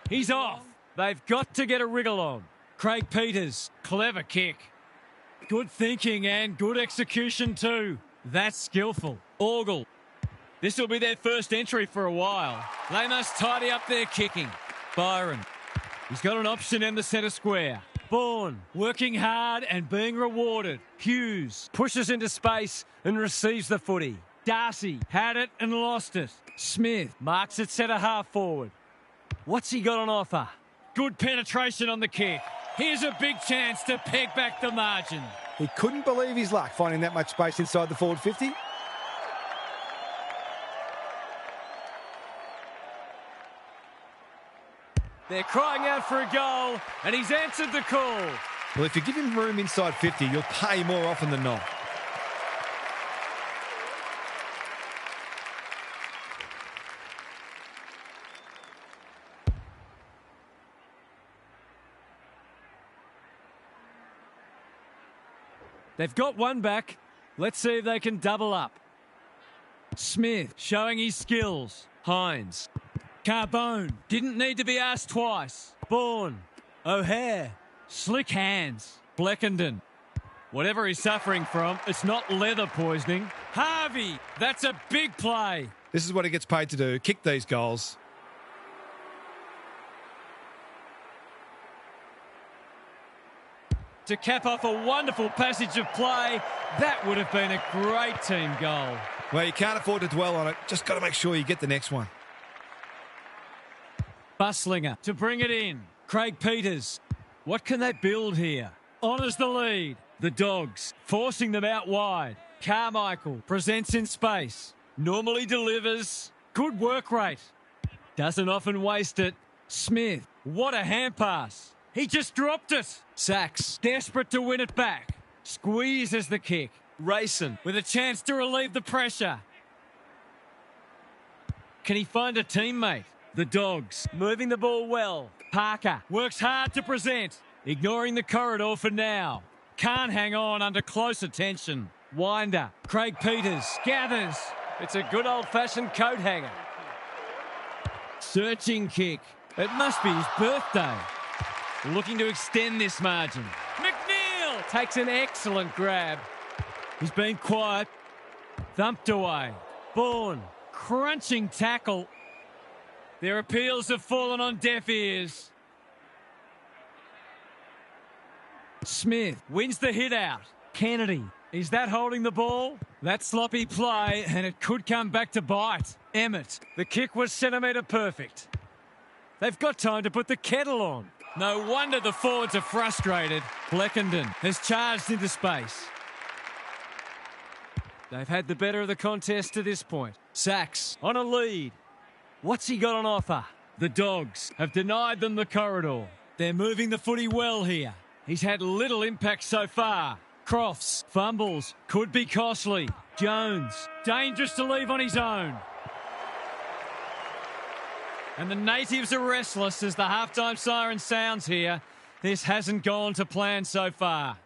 He's off. They've got to get a wriggle on. Craig Peters, clever kick. Good thinking and good execution too. That's skillful. Orgel. This will be their first entry for a while. They must tidy up their kicking. Byron. He's got an option in the centre square. Bourne working hard and being rewarded. Hughes pushes into space and receives the footy. Darcy had it and lost it. Smith marks it centre half forward. What's he got on offer? Good penetration on the kick. Here's a big chance to peg back the margin. He couldn't believe his luck finding that much space inside the forward 50. They're crying out for a goal, and he's answered the call. Well, if you give him room inside 50, you'll pay more often than not. They've got one back. Let's see if they can double up. Smith showing his skills. Hines. Carbone didn't need to be asked twice. Bourne. O'Hare. Slick hands. Bleckenden. Whatever he's suffering from, it's not leather poisoning. Harvey. That's a big play. This is what he gets paid to do, kick these goals. To cap off a wonderful passage of play, that would have been a great team goal. Well, you can't afford to dwell on it. Just got to make sure you get the next one. Buslinger to bring it in. Craig Peters. What can they build here? Honours the lead. The Dogs forcing them out wide. Carmichael presents in space. Normally delivers. Good work rate. Doesn't often waste it. Smith. What a hand pass. He just dropped it. Sachs desperate to win it back. Squeezes the kick. Rayson with a chance to relieve the pressure. Can he find a teammate? The Dogs moving the ball well. Parker works hard to present. Ignoring the corridor for now. Can't hang on under close attention. Winder. Craig Peters gathers. It's a good old-fashioned coat hanger. Searching kick. It must be his birthday. Looking to extend this margin. McNeil takes an excellent grab. He's been quiet. Thumped away. Bourne. Crunching tackle. Their appeals have fallen on deaf ears. Smith wins the hit out. Kennedy. Is that holding the ball? That sloppy play, and it could come back to bite. Emmett. The kick was centimetre perfect. They've got time to put the kettle on. No wonder the forwards are frustrated. Bleckenden has charged into space. They've had the better of the contest to this point. Sachs on a lead. What's he got on offer? The Dogs have denied them the corridor. They're moving the footy well here. He's had little impact so far. Crofts fumbles. Could be costly. Jones dangerous to leave on his own. And the natives are restless as the halftime siren sounds here. This hasn't gone to plan so far.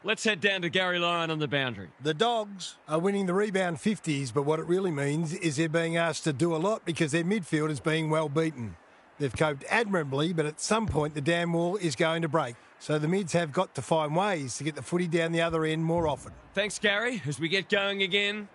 Let's head down to Gary Lyon on the boundary. The Dogs are winning the rebound 50s, but what it really means is they're being asked to do a lot because their midfield is being well beaten. They've coped admirably, but at some point the dam wall is going to break. So the mids have got to find ways to get the footy down the other end more often. Thanks, Gary, as we get going again.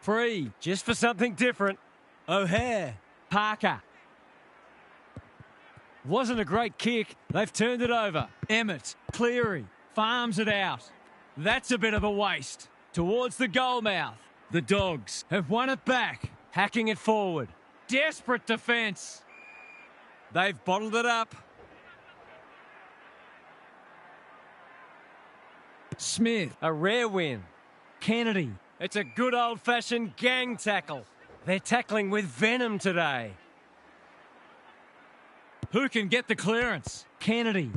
Free, just for something different. O'Hare. Parker. Wasn't a great kick. They've turned it over. Emmett. Cleary. Farms it out. That's a bit of a waste. Towards the goal mouth. The Dogs have won it back. Hacking it forward. Desperate defence. They've bottled it up. Smith. A rare win. Kennedy. It's a good old-fashioned gang tackle. They're tackling with venom today. Who can get the clearance? Kennedy.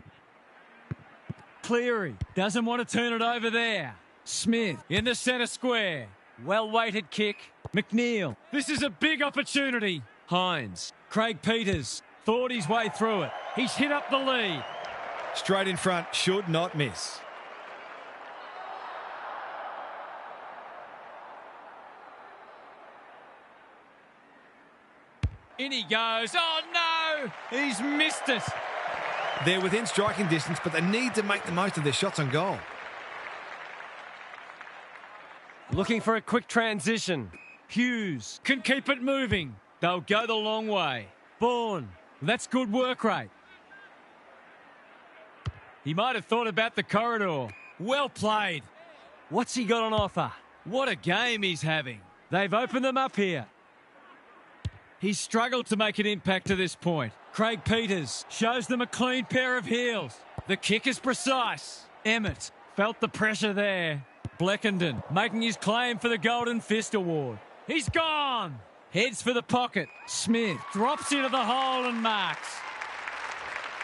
Cleary doesn't want to turn it over there. Smith in the centre square. Well-weighted kick. McNeil. This is a big opportunity. Hines. Craig Peters thought his way through it. He's hit up the lead. Straight in front, should not miss. In he goes. Oh, no! He's missed it. They're within striking distance, but they need to make the most of their shots on goal. Looking for a quick transition. Hughes can keep it moving. They'll go the long way. Bourne. That's good work rate. He might have thought about the corridor. Well played. What's he got on offer? What a game he's having. They've opened them up here. He's struggled to make an impact to this point. Craig Peters shows them a clean pair of heels. The kick is precise. Emmett felt the pressure there. Bleckenden making his claim for the Golden Fist Award. He's gone. Heads for the pocket. Smith drops into the hole and marks.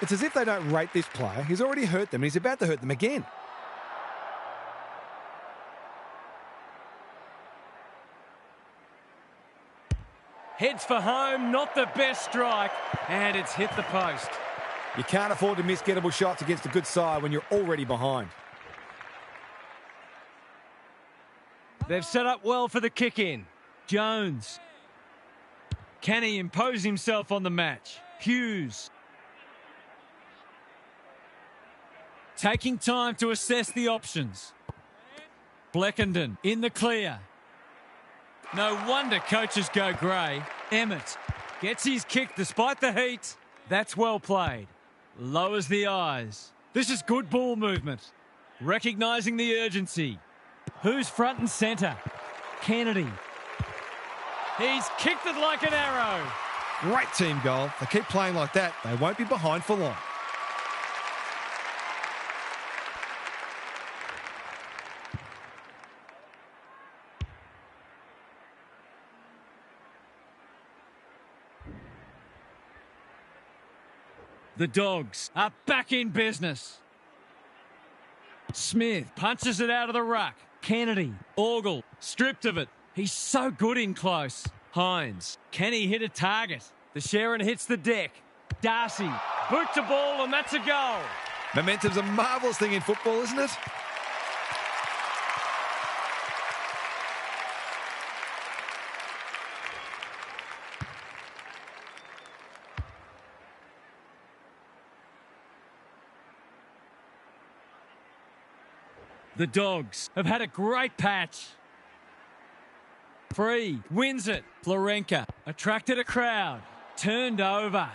It's as if they don't rate this player. He's already hurt them and he's about to hurt them again. Heads for home, not the best strike, and it's hit the post. You can't afford to miss gettable shots against a good side when you're already behind. They've set up well for the kick-in. Jones. Can he impose himself on the match? Hughes. Taking time to assess the options. Bleckenden in the clear. No wonder coaches go grey. Emmett gets his kick despite the heat. That's well played. Lowers the eyes. This is good ball movement. Recognising the urgency. Who's front and centre? Kennedy. He's kicked it like an arrow. Great team goal. If they keep playing like that, they won't be behind for long. The Dogs are back in business. Smith punches it out of the ruck. Kennedy. Orgel. Stripped of it. He's so good in close. Hines. Can he hit a target? The Sharon hits the deck. Darcy. Boot to ball and that's a goal. Momentum's a marvellous thing in football, isn't it? The Dogs have had a great patch. Free. Wins it. Florenka. Attracted a crowd. Turned over.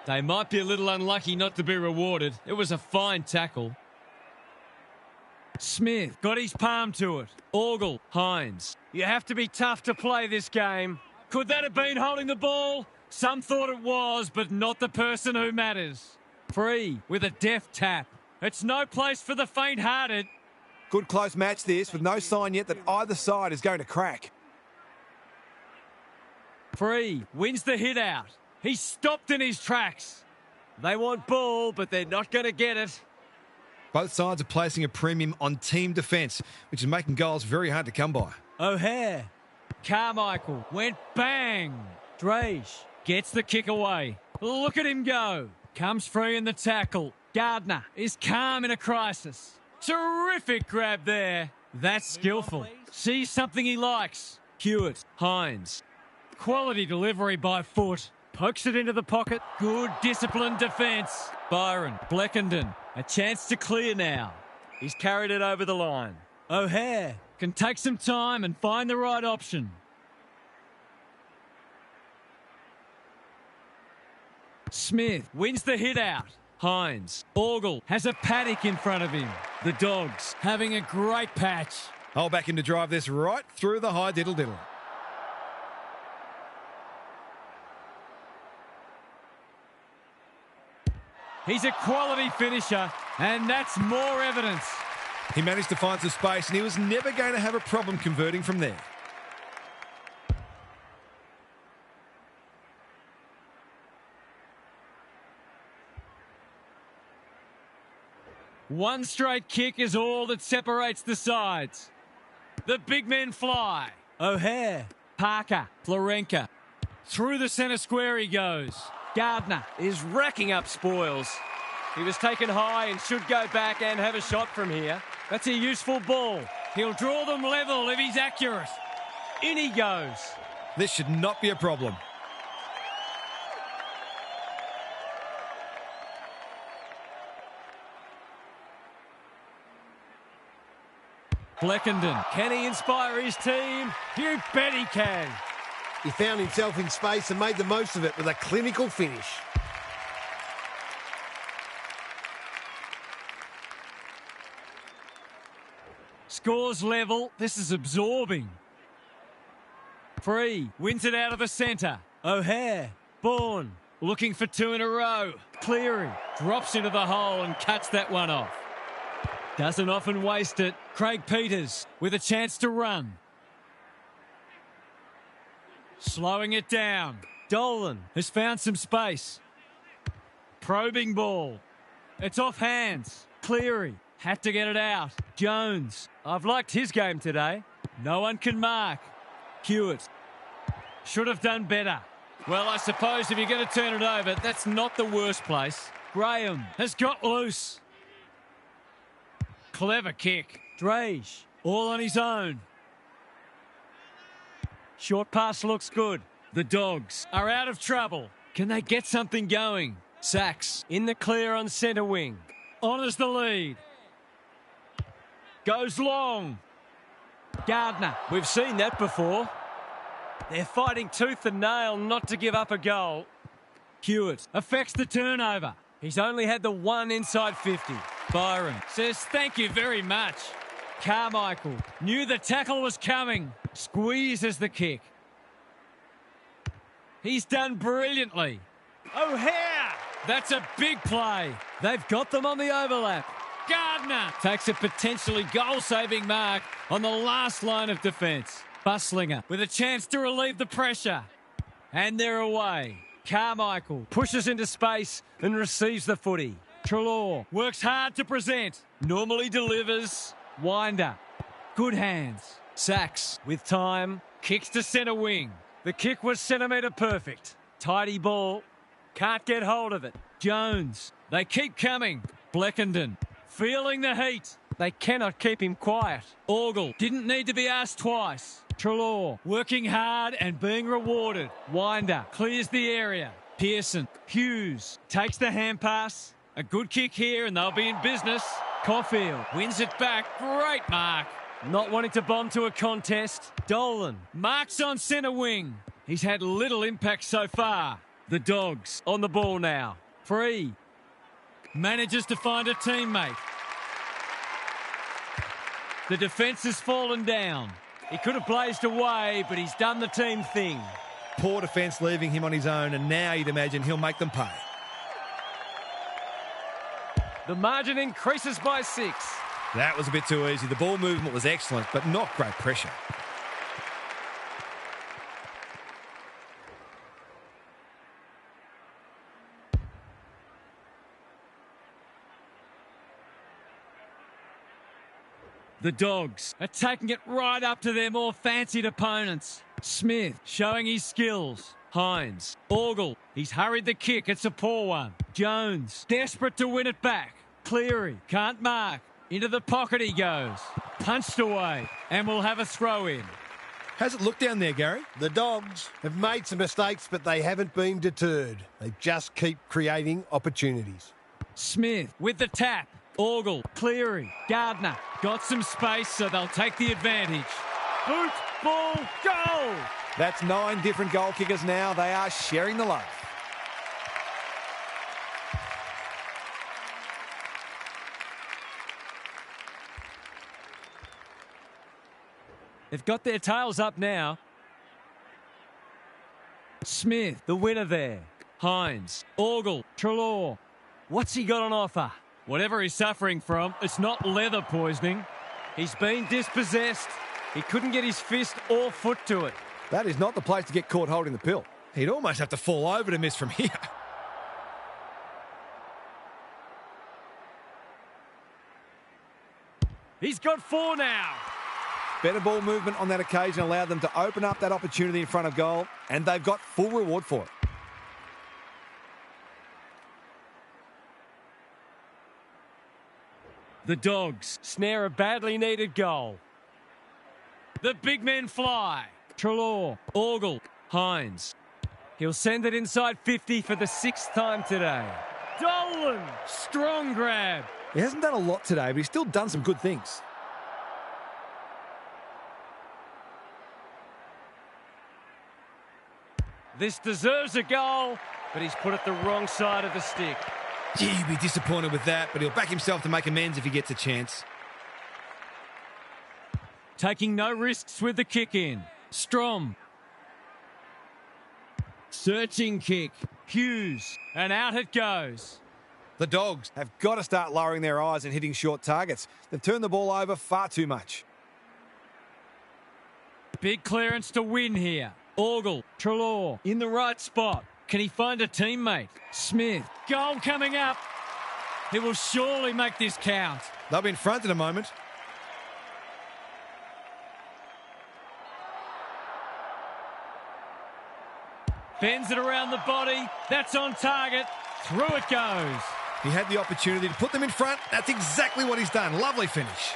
They might be a little unlucky not to be rewarded. It was a fine tackle. Smith got his palm to it. Orgel. Hines. You have to be tough to play this game. Could that have been holding the ball? Some thought it was, but not the person who matters. Free with a deft tap. It's no place for the faint-hearted. Good close match this, with no sign yet that either side is going to crack. Free wins the hit out. He's stopped in his tracks. They want ball, but they're not going to get it. Both sides are placing a premium on team defence, which is making goals very hard to come by. O'Hare. Carmichael went bang. Drage gets the kick away. Look at him go. Comes free in the tackle. Gardner is calm in a crisis. Terrific grab there. That's skillful. Sees something he likes. Hewitt. Hines. Quality delivery by foot. Pokes it into the pocket. Good disciplined defence. Byron. Bleckenden. A chance to clear now. He's carried it over the line. O'Hare. can take some time and find the right option. Smith wins the hit out. Hines. Orgel has a paddock in front of him. The Dogs having a great patch. I'll back him to drive this right through the high diddle-diddle. He's a quality finisher, and that's more evidence. He managed to find some space, and he was never going to have a problem converting from there. One straight kick is all that separates the sides. The big men fly. O'Hare, Parker, Florenka. Through the centre square he goes. Gardner is racking up spoils. He was taken high and should go back and have a shot from here. That's a useful ball. He'll draw them level if he's accurate. In he goes. This should not be a problem. Bleckenden, can he inspire his team? You bet he can. He found himself in space and made the most of it with a clinical finish. Scores level. This is absorbing. Free. Wins it out of the centre. O'Hare. Bourne. Looking for two in a row. Cleary. Drops into the hole and cuts that one off. Doesn't often waste it. Craig Peters with a chance to run. Slowing it down. Dolan has found some space. Probing ball. It's off hands. Cleary had to get it out. Jones. I've liked his game today. No one can mark. Hewitt. Should have done better. Well, I suppose if you're going to turn it over, that's not the worst place. Graham has got loose. Clever kick. Drage, all on his own. Short pass looks good. The Dogs are out of trouble. Can they get something going? Sachs in the clear on centre wing. Honours the lead. Goes long. Gardner, we've seen that before. They're fighting tooth and nail not to give up a goal. Hewitt affects the turnover. He's only had the one inside 50. Byron says thank you very much. Carmichael knew the tackle was coming. Squeezes the kick. He's done brilliantly. O'Hare! That's a big play. They've got them on the overlap. Gardner takes a potentially goal-saving mark on the last line of defence. Buslinger with a chance to relieve the pressure. And they're away. Carmichael pushes into space and receives the footy. Treloar works hard to present. Normally delivers. Winder. Good hands. Sachs with time. Kicks to centre wing. The kick was centimetre perfect. Tidy ball. Can't get hold of it. Jones. They keep coming. Bleckenden. Feeling the heat. They cannot keep him quiet. Orgel didn't need to be asked twice. Treloar working hard and being rewarded. Winder clears the area. Pearson. Hughes takes the hand pass. A good kick here and they'll be in business. Caulfield wins it back. Great mark. Not wanting to bomb to a contest. Dolan marks on centre wing. He's had little impact so far. The Dogs on the ball now. Free. Manages to find a teammate. The defence has fallen down. He could have blazed away, but he's done the team thing. Poor defence leaving him on his own, and now you'd imagine he'll make them pay. The margin increases by 6. That was a bit too easy. The ball movement was excellent, but not great pressure. The Dogs are taking it right up to their more fancied opponents. Smith showing his skills. Hines. Orgel. He's hurried the kick. It's a poor one. Jones. Desperate to win it back. Cleary. Can't mark. Into the pocket he goes. Punched away. And we'll have a throw in. How's it look down there, Gary? The Dogs have made some mistakes, but they haven't been deterred. They just keep creating opportunities. Smith with the tap. Orgel, Cleary, Gardner. Got some space, so they'll take the advantage. Boot, ball, goal! That's 9 different goal kickers now. They are sharing the love. They've got their tails up now. Smith, the winner there. Hines, Orgel, Treloar. What's he got on offer? Whatever he's suffering from, it's not leather poisoning. He's been dispossessed. He couldn't get his fist or foot to it. That is not the place to get caught holding the pill. He'd almost have to fall over to miss from here. He's got 4 now. Better ball movement on that occasion allowed them to open up that opportunity in front of goal, and they've got full reward for it. The Dogs snare a badly needed goal. The big men fly. Treloar, Orgel, Hines. He'll send it inside 50 for the 6th time today. Dolan, strong grab. He hasn't done a lot today, but he's still done some good things. This deserves a goal, but he's put it the wrong side of the stick. Gee, he'd be disappointed with that, but he'll back himself to make amends if he gets a chance. Taking no risks with the kick in. Strom. Searching kick. Hughes. And out it goes. The Dogs have got to start lowering their eyes and hitting short targets. They've turned the ball over far too much. Big clearance to win here. Orgel, Treloar, in the right spot. Can he find a teammate? Smith, goal coming up. He will surely make this count. They'll be in front in a moment. Bends it around the body. That's on target. Through it goes. He had the opportunity to put them in front. That's exactly what he's done. Lovely finish.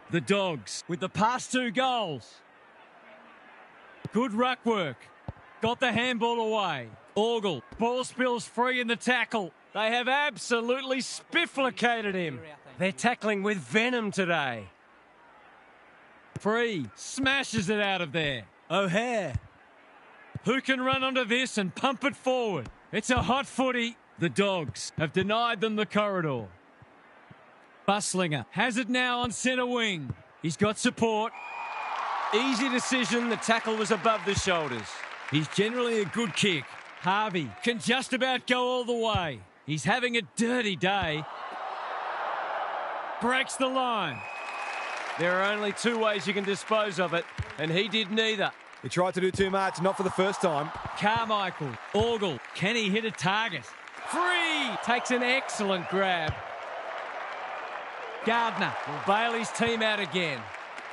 The Dogs with the past 2 goals. Good ruck work. Got the handball away. Orgel. Ball spills free in the tackle. They have absolutely spifflicated him. They're tackling with venom today. Free. Smashes it out of there. O'Hare. Who can run onto this and pump it forward? It's a hot footy. The Dogs have denied them the corridor. Buslinger has it now on centre wing. He's got support. Easy decision. The tackle was above the shoulders. He's generally a good kick. Harvey can just about go all the way. He's having a dirty day. Breaks the line. There are only 2 ways you can dispose of it, and he did neither. He tried to do too much, not for the first time. Carmichael, Orgel, can he hit a target? Free! Takes an excellent grab. Gardner will bail his team out again.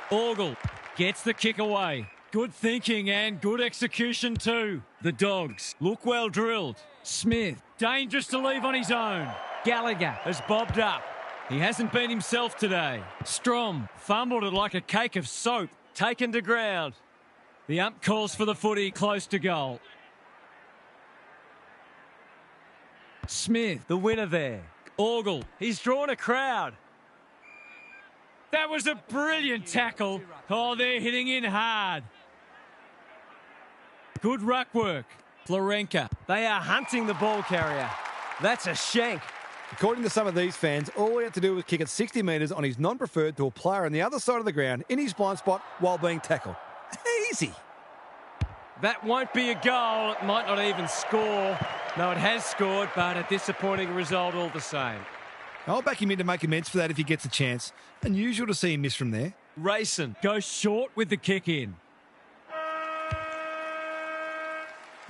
Orgel gets the kick away. Good thinking and good execution too. The Dogs look well drilled. Smith, dangerous to leave on his own. Gallagher has bobbed up. He hasn't been himself today. Strom fumbled it like a cake of soap. Taken to ground. The ump calls for the footy close to goal. Smith, the winner there. Orgel, he's drawn a crowd. That was a brilliant tackle. Oh, they're hitting in hard. Good ruck work. Florenka. They are hunting the ball carrier. That's a shank. According to some of these fans, all he had to do was kick it 60 metres on his non-preferred to a player on the other side of the ground in his blind spot while being tackled. Easy. That won't be a goal. It might not even score. No, it has scored, but a disappointing result all the same. I'll back him in to make amends for that if he gets a chance. Unusual to see him miss from there. Rayson goes short with the kick in.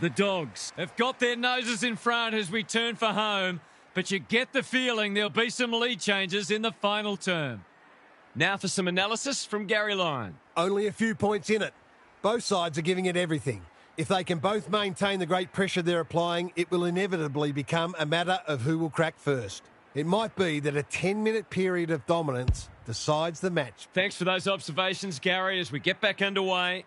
The Dogs have got their noses in front as we turn for home, but you get the feeling there'll be some lead changes in the final term. Now for some analysis from Gary Lyon. Only a few points in it. Both sides are giving it everything. If they can both maintain the great pressure they're applying, it will inevitably become a matter of who will crack first. It might be that a 10-minute period of dominance decides the match. Thanks for those observations, Gary, as we get back underway.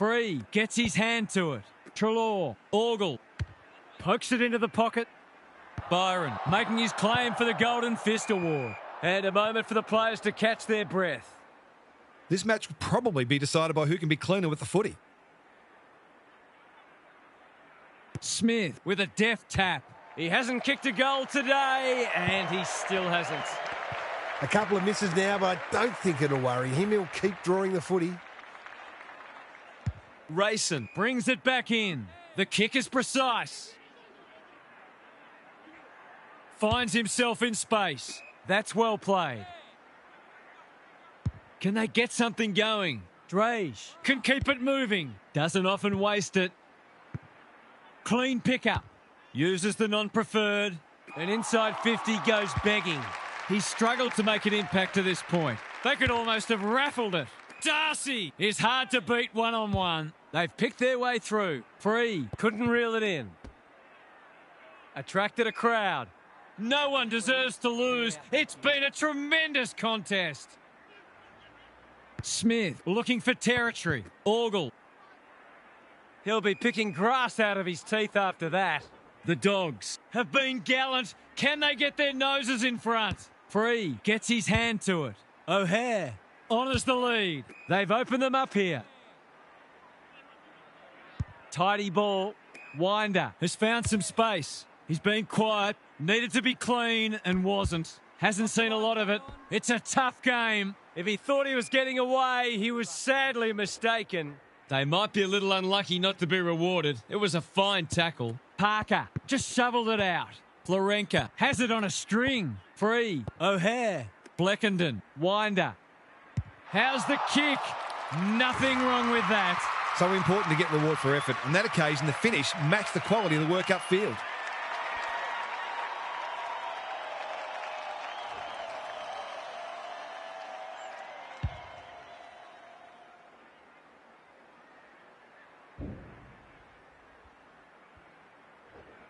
Free, gets his hand to it. Treloar, Orgel, pokes it into the pocket. Byron making his claim for the Golden Fist Award. And a moment for the players to catch their breath. This match will probably be decided by who can be cleaner with the footy. Smith with a deft tap. He hasn't kicked a goal today, and he still hasn't. A couple of misses now, but I don't think it'll worry him. He'll keep drawing the footy. Rayson brings it back in. The kick is precise. Finds himself in space. That's well played. Can they get something going? Drage can keep it moving. Doesn't often waste it. Clean pickup. Uses the non-preferred. And inside 50 goes begging. He's struggled to make an impact to this point. They could almost have raffled it. Darcy is hard to beat one-on-one. They've picked their way through. Free. Couldn't reel it in. Attracted a crowd. No one deserves to lose. It's been a tremendous contest. Smith looking for territory. Orgel. He'll be picking grass out of his teeth after that. The Dogs have been gallant. Can they get their noses in front? Free gets his hand to it. O'Hare honours the lead. They've opened them up here. Tidy ball. Winder has found some space. He's been quiet. Needed to be clean and wasn't. Hasn't seen a lot of it. It's a tough game. If he thought he was getting away, he was sadly mistaken. They might be a little unlucky not to be rewarded. It was a fine tackle. Parker just shoveled it out. Florenka has it on a string. Free. O'Hare. Bleckenden. Winder. How's the kick? Nothing wrong with that. So important to get reward for effort. On that occasion, the finish matched the quality of the work upfield.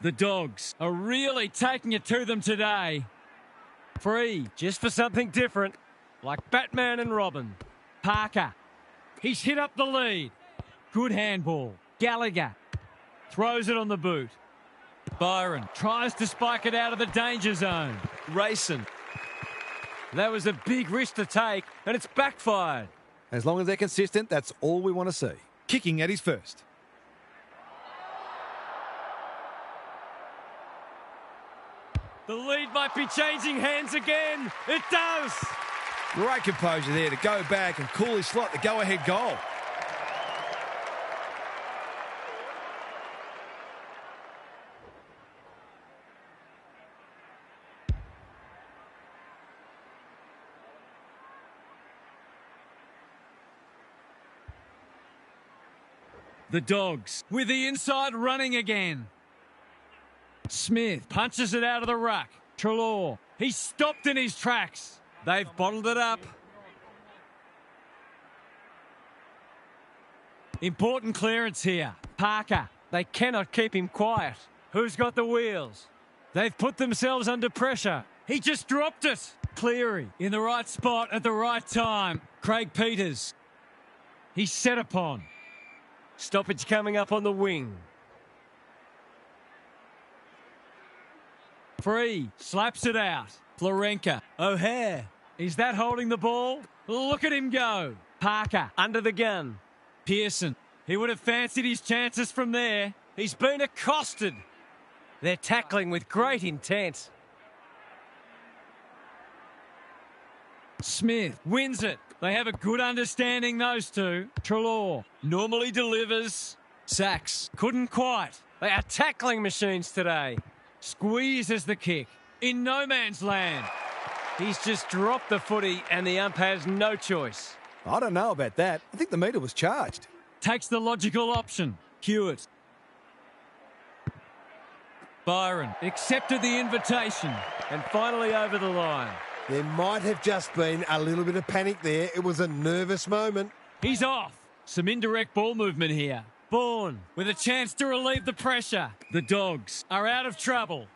The Dogs are really taking it to them today. Free, just for something different, like Batman and Robin. Parker, he's hit up the lead. Good handball. Gallagher throws it on the boot. Byron tries to spike it out of the danger zone. Rayson. That was a big risk to take, and it's backfired. As long as they're consistent, that's all we want to see. Kicking at his first. The lead might be changing hands again. It does. Great composure there to go back and coolly slot the go-ahead goal. The Dogs with the inside running again. Smith punches it out of the ruck. Treloar, he's stopped in his tracks. They've bottled it up. Important clearance here. Parker, they cannot keep him quiet. Who's got the wheels? They've put themselves under pressure. He just dropped it. Cleary in the right spot at the right time. Craig Peters. He's set upon. Stoppage coming up on the wing. Free, slaps it out. Florenka, O'Hare. Is that holding the ball? Look at him go. Parker, under the gun. Pearson, he would have fancied his chances from there. He's been accosted. They're tackling with great intent. Smith wins it. They have a good understanding, those two. Treloar normally delivers. Sachs couldn't quite. They are tackling machines today. Squeezes the kick. In no man's land. He's just dropped the footy and the ump has no choice. I don't know about that. I think the meter was charged. Takes the logical option. Hewitt. Byron accepted the invitation and finally over the line. There might have just been a little bit of panic there. It was a nervous moment. He's off. Some indirect ball movement here. Bourne with a chance to relieve the pressure. The Dogs are out of trouble.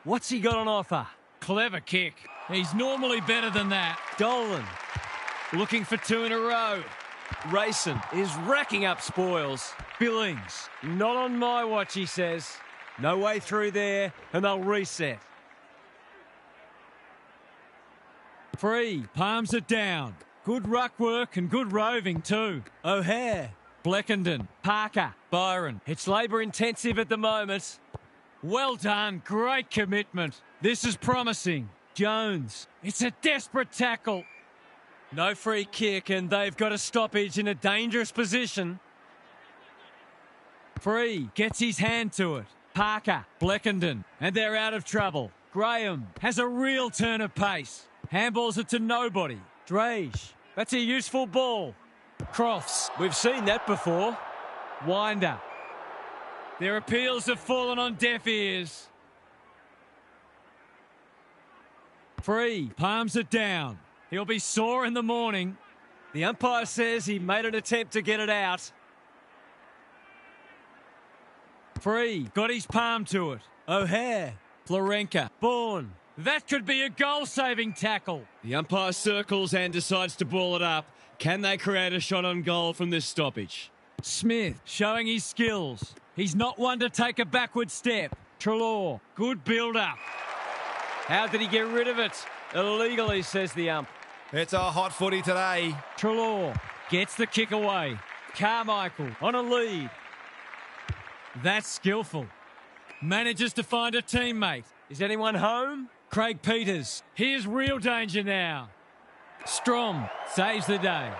What's he got on offer? Clever kick. He's normally better than that. Dolan looking for two in a row. Racing is racking up spoils. Billings, not on my watch, he says. No way through there, and they'll reset. Free, palms it down. Good ruck work and good roving too. O'Hare, Bleckenden, Parker, Byron. It's labour intensive at the moment. Well done, great commitment. This is promising. Jones, it's a desperate tackle. No free kick, and they've got a stoppage in a dangerous position. Free gets his hand to it. Parker, Bleckenden, and they're out of trouble. Graham has a real turn of pace. Handballs it to nobody. Drage, that's a useful ball. Crofts, we've seen that before. Winder. Their appeals have fallen on deaf ears. Free, palms it down. He'll be sore in the morning. The umpire says he made an attempt to get it out. Free, got his palm to it. O'Hare, Florenka, Bourne. That could be a goal-saving tackle. The umpire circles and decides to ball it up. Can they create a shot on goal from this stoppage? Smith showing his skills. He's not one to take a backward step. Treloar, good build-up. How did he get rid of it? Illegally, says the ump. It's a hot footy today. Treloar gets the kick away. Carmichael on a lead. That's skillful. Manages to find a teammate. Is anyone home? Craig Peters. Here's real danger now. Strom saves the day.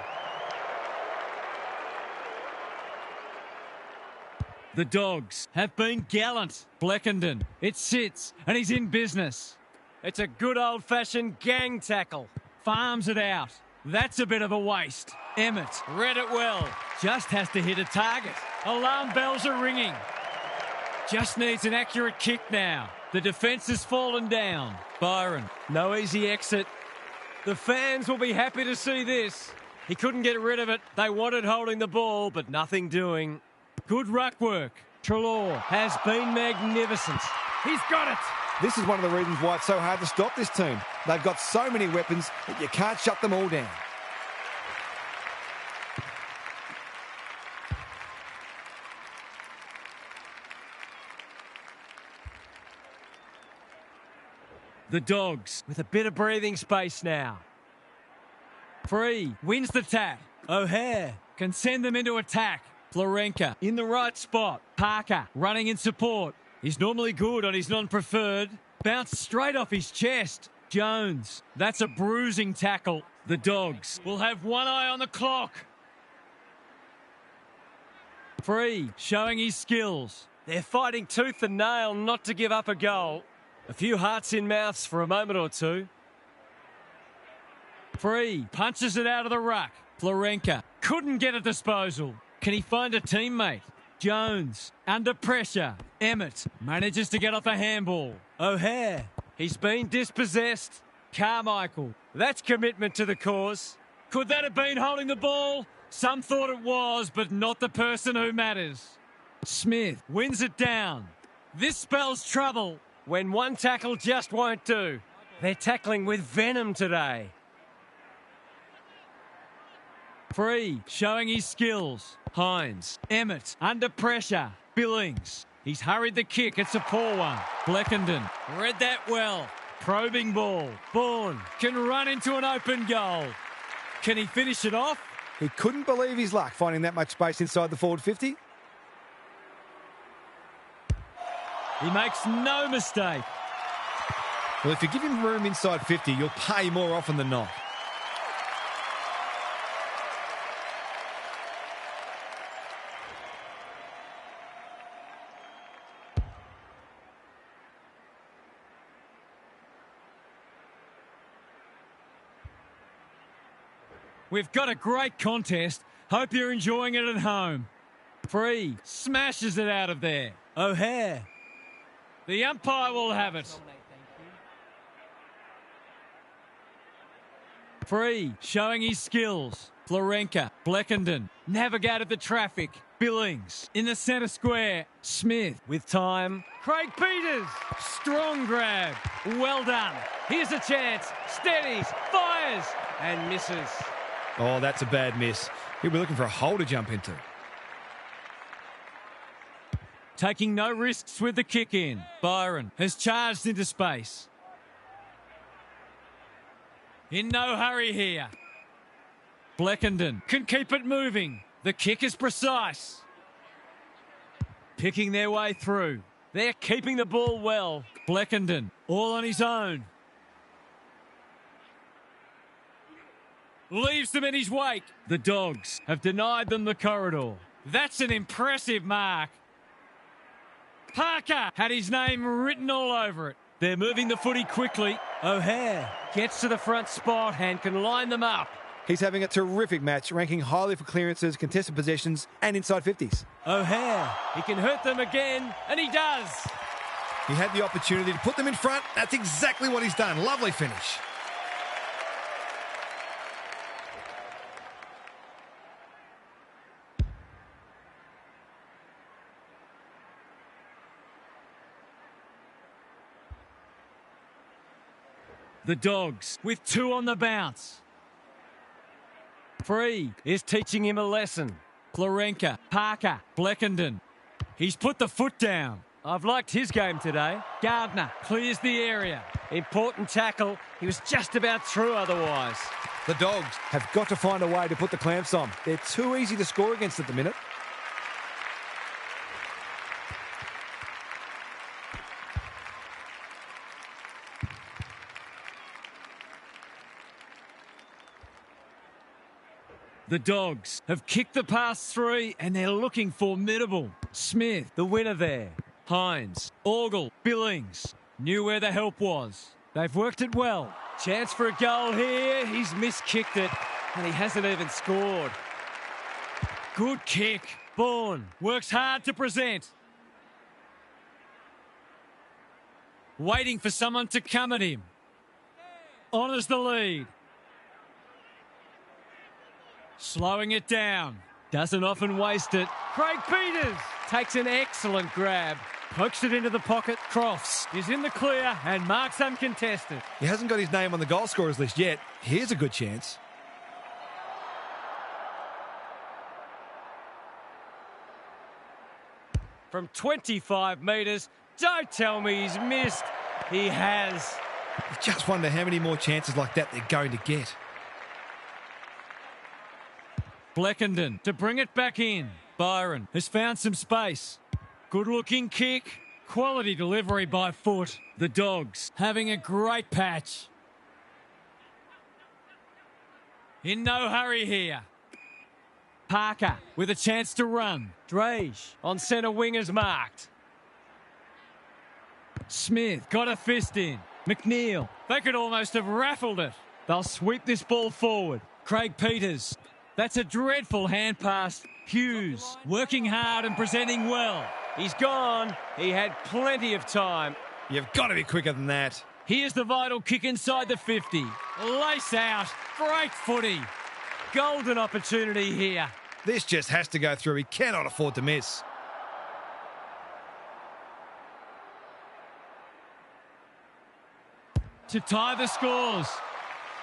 The Dogs have been gallant. Bleckenden. It sits and he's in business. It's a good old-fashioned gang tackle. Farms it out. That's a bit of a waste. Emmett read it well. Just has to hit a target. Alarm bells are ringing. Just needs an accurate kick now. The defence has fallen down. Byron, no easy exit. The fans will be happy to see this. He couldn't get rid of it. They wanted holding the ball, but nothing doing. Good ruck work. Treloar has been magnificent. He's got it. This is one of the reasons why it's so hard to stop this team. They've got so many weapons that you can't shut them all down. The Dogs with a bit of breathing space now. Free wins the tap. O'Hare can send them into attack. Florenka in the right spot. Parker running in support. He's normally good on his non-preferred. Bounced straight off his chest. Jones, that's a bruising tackle. The Dogs will have one eye on the clock. Free showing his skills. They're fighting tooth and nail not to give up a goal. A few hearts in mouths for a moment or two. Free punches it out of the ruck. Florenka couldn't get a disposal. Can he find a teammate? Jones under pressure. Emmett manages to get off a handball. O'Hare, he's been dispossessed. Carmichael, that's commitment to the cause. Could that have been holding the ball? Some thought it was, but not the person who matters. Smith wins it down. This spells trouble when one tackle just won't do. They're tackling with venom today. Free showing his skills. Hines, Emmett under pressure. Billings, he's hurried the kick. It's a poor one. Bleckenden read that well. Probing ball. Bourne can run into an open goal. Can he finish it off? He couldn't believe his luck finding that much space inside the forward 50. He makes no mistake. Well, if you give him room inside 50, you'll pay more often than not. We've got a great contest. Hope you're enjoying it at home. Free smashes it out of there. O'Hare. The umpire will have it. Free showing his skills. Florenka, Bleckenden navigated the traffic. Billings in the centre square. Smith with time. Craig Peters. Strong grab. Well done. Here's a chance. Steadies. Fires. And misses. Oh, that's a bad miss. He'll be looking for a hole to jump into. Taking no risks with the kick in. Byron has charged into space. In no hurry here. Bleckenden can keep it moving. The kick is precise. Picking their way through. They're keeping the ball well. Bleckenden all on his own. Leaves them in his wake. The Dogs have denied them the corridor. That's an impressive mark. Parker had his name written all over it. They're moving the footy quickly. O'Hare gets to the front spot and can line them up. He's having a terrific match, ranking highly for clearances, contested possessions, and inside 50s. O'Hare, he can hurt them again, and he does. He had the opportunity to put them in front. That's exactly what he's done. Lovely finish. The Dogs with 2 on the bounce. Free is teaching him a lesson. Florenka, Parker, Bleckenden. He's put the foot down. I've liked his game today. Gardner clears the area. Important tackle. He was just about through otherwise. The Dogs have got to find a way to put the clamps on. They're too easy to score against at the minute. The Dogs have kicked the pass 3 and they're looking formidable. Smith, the winner there. Hines, Orgel, Billings. Knew where the help was. They've worked it well. Chance for a goal here. He's miskicked it and he hasn't even scored. Good kick. Bourne works hard to present. Waiting for someone to come at him. Honours the lead. Slowing it down. Doesn't often waste it. Craig Peters takes an excellent grab. Pokes it into the pocket. Crofts is in the clear and marks uncontested. He hasn't got his name on the goal scorers list yet. Here's a good chance. From 25 metres. Don't tell me he's missed. He has. You just wonder how many more chances like that they're going to get. Bleckenden to bring it back in. Byron has found some space. Good looking kick. Quality delivery by foot. The Dogs having a great patch. In no hurry here. Parker with a chance to run. Drage on centre wing is marked. Smith got a fist in. McNeil, they could almost have raffled it. They'll sweep this ball forward. Craig Peters. That's a dreadful hand pass. Hughes working hard and presenting well. He's gone. He had plenty of time. You've got to be quicker than that. Here's the vital kick inside the 50. Lace out. Great footy. Golden opportunity here. This just has to go through. He cannot afford to miss. To tie the scores,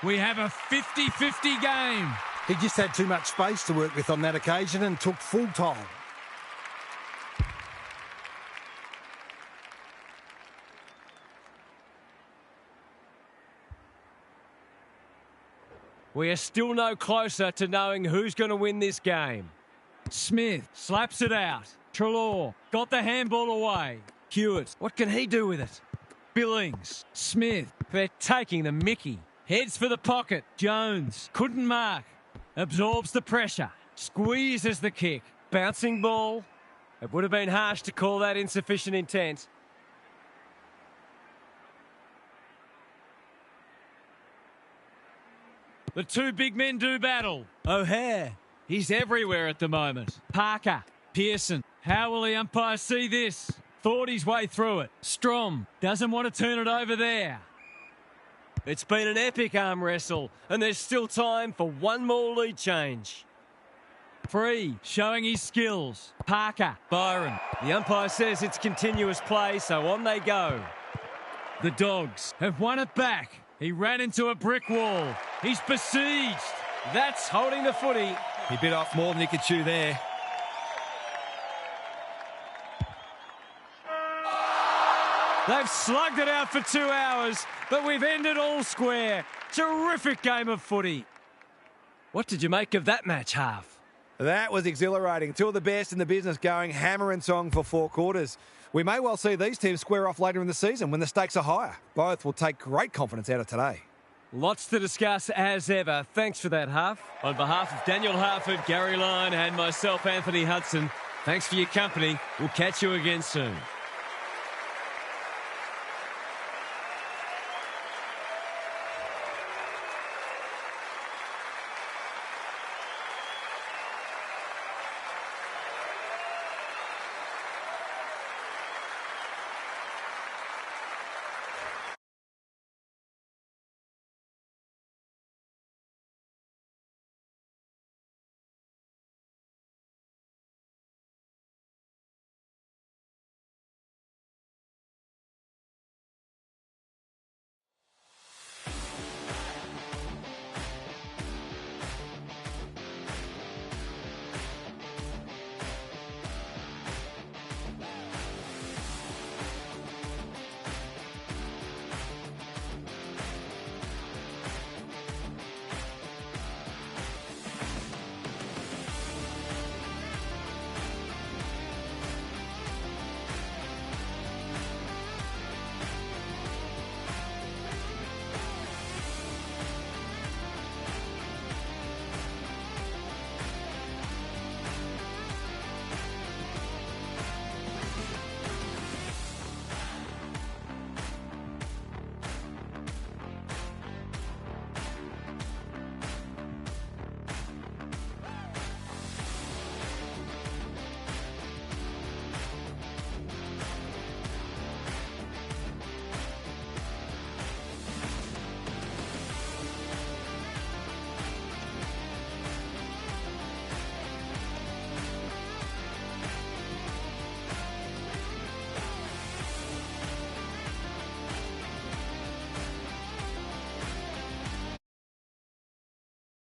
we have a 50-50 game. He just had too much space to work with on that occasion and took full time. We are still no closer to knowing who's going to win this game. Smith slaps it out. Treloar got the handball away. Hewitt, what can he do with it? Billings, Smith, they're taking the mickey. Heads for the pocket. Jones couldn't mark. Absorbs the pressure. Squeezes the kick. Bouncing ball. It would have been harsh to call that insufficient intent. The two big men do battle. O'Hare, he's everywhere at the moment. Parker, Pearson. How will the umpire see this? Thought his way through it. Strom doesn't want to turn it over there. It's been an epic arm wrestle, and there's still time for one more lead change. Free, showing his skills. Parker, Byron. The umpire says it's continuous play, so on they go. The Dogs have won it back. He ran into a brick wall. He's besieged. That's holding the footy. He bit off more than he could chew there. They've slugged it out for 2 hours, but we've ended all square. Terrific game of footy. What did you make of that match, Half? That was exhilarating. Two of the best in the business going hammer and song for 4 quarters. We may well see these teams square off later in the season when the stakes are higher. Both will take great confidence out of today. Lots to discuss as ever. Thanks for that, Half. On behalf of Daniel Harford, Gary Lyon and myself, Anthony Hudson, thanks for your company. We'll catch you again soon.